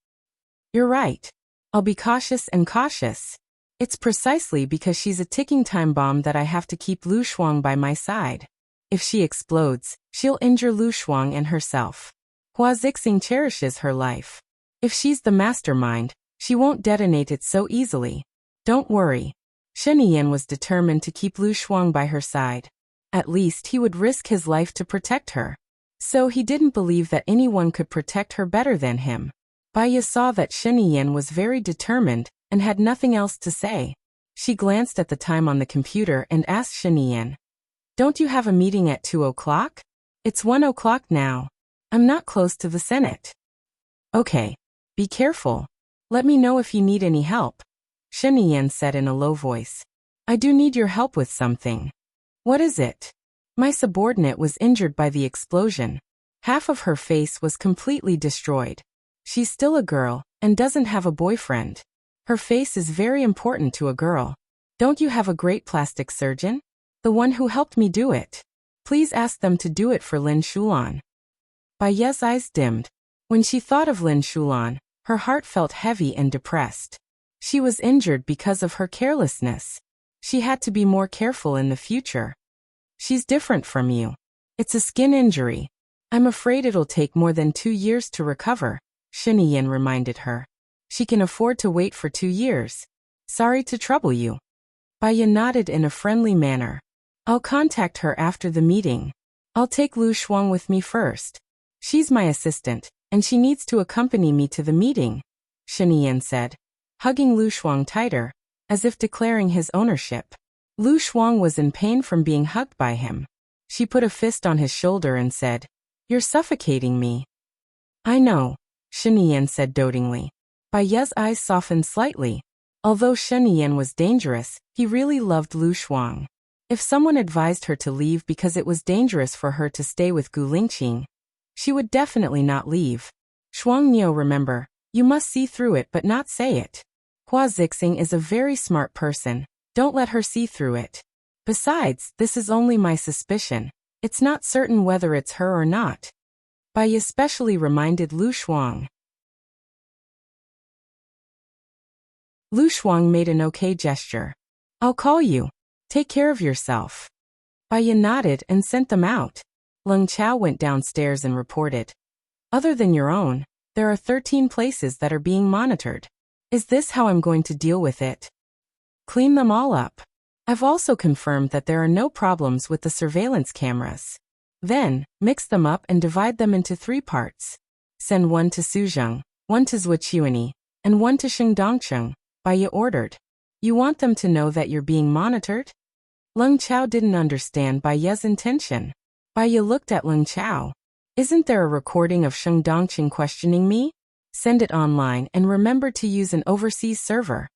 You're right. I'll be cautious and cautious. It's precisely because she's a ticking time bomb that I have to keep Lu Shuang by my side. If she explodes, she'll injure Lu Shuang and herself. Hua Zixing cherishes her life. If she's the mastermind, she won't detonate it so easily. Don't worry. Shen Yan was determined to keep Lu Shuang by her side. At least he would risk his life to protect her. So he didn't believe that anyone could protect her better than him. Bai Ye saw that Shen Yan was very determined and had nothing else to say. She glanced at the time on the computer and asked Shen Yan, "Don't you have a meeting at 2 o'clock? It's 1 o'clock now. I'm not close to the Senate." "Okay. Be careful. Let me know if you need any help," Shen Yan said in a low voice. "I do need your help with something." "What is it?" "My subordinate was injured by the explosion. Half of her face was completely destroyed. She's still a girl and doesn't have a boyfriend. Her face is very important to a girl. Don't you have a great plastic surgeon? The one who helped me do it. Please ask them to do it for Lin Shulan." Bai Ye's eyes dimmed. When she thought of Lin Shulan, her heart felt heavy and depressed. She was injured because of her carelessness. She had to be more careful in the future. "She's different from you. It's a skin injury. I'm afraid it'll take more than 2 years to recover," Shen Yan reminded her. "She can afford to wait for 2 years. Sorry to trouble you." Bai Ye nodded in a friendly manner. "I'll contact her after the meeting. I'll take Lu Shuang with me first. She's my assistant, and she needs to accompany me to the meeting," Shen Yan said, hugging Lu Shuang tighter, as if declaring his ownership. Lu Shuang was in pain from being hugged by him. She put a fist on his shoulder and said, "You're suffocating me." "I know," Shen Yan said dotingly. Bai Ye's eyes softened slightly. Although Shen Yan was dangerous, he really loved Lu Shuang. If someone advised her to leave because it was dangerous for her to stay with Gu Lingqing, she would definitely not leave. "Shuang Niu, remember, you must see through it but not say it. Hua Zixing is a very smart person. Don't let her see through it. Besides, this is only my suspicion. It's not certain whether it's her or not." Bai Ye especially reminded Lu Shuang. Lu Shuang made an okay gesture. "I'll call you. Take care of yourself." Bai Ye nodded and sent them out. Leng Chao went downstairs and reported, "Other than your own, there are 13 places that are being monitored. Is this how I'm going to deal with it? Clean them all up. I've also confirmed that there are no problems with the surveillance cameras. Then, mix them up and divide them into 3 parts. Send 1 to Suzheng, 1 to Zhuqiuani, and 1 to Shengdongcheng," Bai Ye ordered. "You want them to know that you're being monitored?" Leng Chao didn't understand Bai Ye's intention. Bai Ye looked at Leng Chao. "Isn't there a recording of Shengdongcheng questioning me? Send it online and remember to use an overseas server."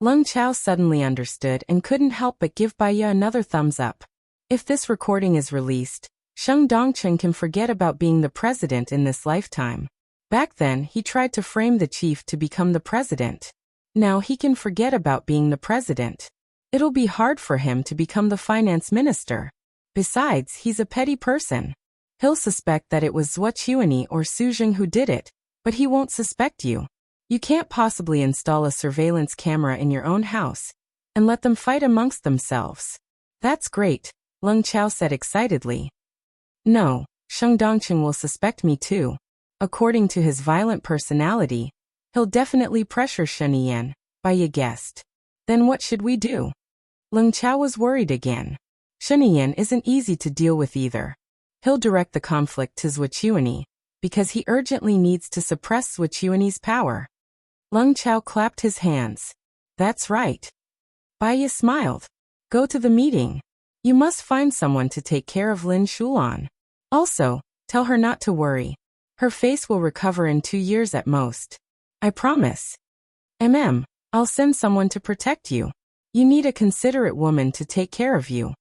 Leng Chao suddenly understood and couldn't help but give Bai Ye another thumbs up. If this recording is released, Sheng Dongcheng can forget about being the president in this lifetime. Back then, he tried to frame the chief to become the president. Now he can forget about being the president. It'll be hard for him to become the finance minister. Besides, he's a petty person. He'll suspect that it was Zhuqiuani or Suzheng who did it, but he won't suspect you. You can't possibly install a surveillance camera in your own house and let them fight amongst themselves. "That's great," Leng Chao said excitedly. "No, Sheng Dongcheng will suspect me too. According to his violent personality, he'll definitely pressure Shen Yan," Bai Ye guessed. "Then what should we do?" Leng Chao was worried again. Shen Yan isn't easy to deal with either. He'll direct the conflict to Zhuqiuani, because he urgently needs to suppress Zhuqiuani's power. Leng Chao clapped his hands. "That's right." Bai Ye smiled. "Go to the meeting. You must find someone to take care of Lin Shulan. Also, tell her not to worry. Her face will recover in 2 years at most. I promise. I'll send someone to protect you. You need a considerate woman to take care of you."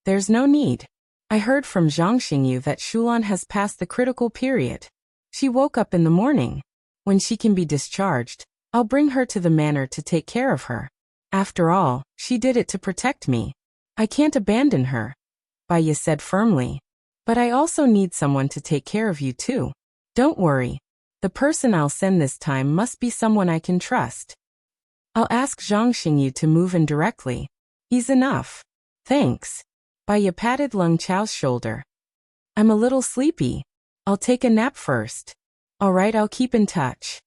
"There's no need. I heard from Zhang Xingyu that Shulan has passed the critical period. She woke up in the morning. When she can be discharged, I'll bring her to the manor to take care of her. After all, she did it to protect me. I can't abandon her," Bai Ye said firmly. "But I also need someone to take care of you too. Don't worry. The person I'll send this time must be someone I can trust. I'll ask Zhang Xingyu to move in directly. He's enough." "Thanks." Bai Ye patted Leng Chao's shoulder. "I'm a little sleepy. I'll take a nap first. Alright, I'll keep in touch.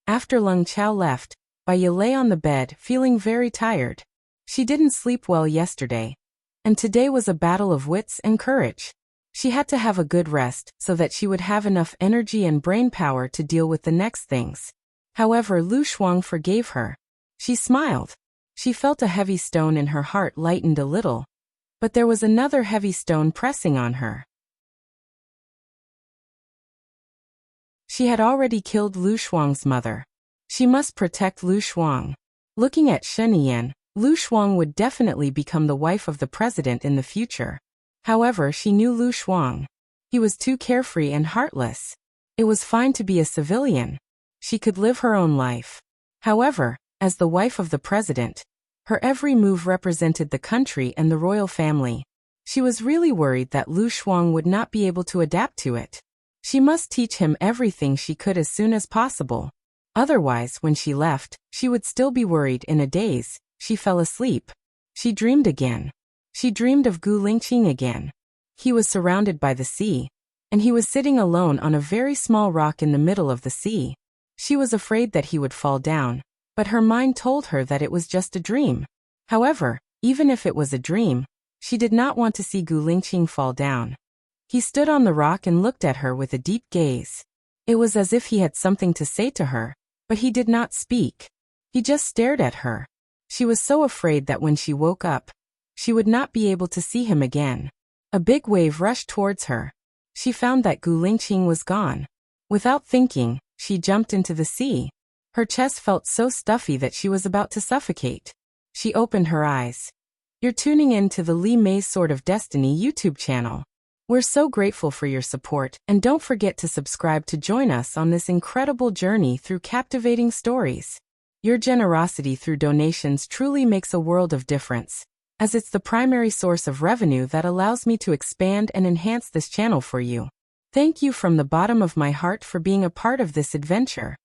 After Leng Chao left, Bai lay on the bed, feeling very tired. She didn't sleep well yesterday, and today was a battle of wits and courage. She had to have a good rest so that she would have enough energy and brain power to deal with the next things. However, Lu Shuang forgave her. She smiled. She felt a heavy stone in her heart lightened a little, but there was another heavy stone pressing on her. She had already killed Lu Shuang's mother. She must protect Lu Shuang. Looking at Shen Yan, Lu Shuang would definitely become the wife of the president in the future. However, she knew Lu Shuang. He was too carefree and heartless. It was fine to be a civilian. She could live her own life. However, as the wife of the president, her every move represented the country and the royal family. She was really worried that Lu Shuang would not be able to adapt to it. She must teach him everything she could as soon as possible. Otherwise, when she left, she would still be worried. In a daze, she fell asleep. She dreamed again. She dreamed of Gu Lingqing again. He was surrounded by the sea, and he was sitting alone on a very small rock in the middle of the sea. She was afraid that he would fall down, but her mind told her that it was just a dream. However, even if it was a dream, she did not want to see Gu Lingqing fall down. He stood on the rock and looked at her with a deep gaze. It was as if he had something to say to her, but he did not speak. He just stared at her. She was so afraid that when she woke up, she would not be able to see him again. A big wave rushed towards her. She found that Gu Lingqing was gone. Without thinking, she jumped into the sea. Her chest felt so stuffy that she was about to suffocate. She opened her eyes. You're tuning in to the Li Mei's Sword of Destiny YouTube channel. We're so grateful for your support, and don't forget to subscribe to join us on this incredible journey through captivating stories. Your generosity through donations truly makes a world of difference, as it's the primary source of revenue that allows me to expand and enhance this channel for you. Thank you from the bottom of my heart for being a part of this adventure.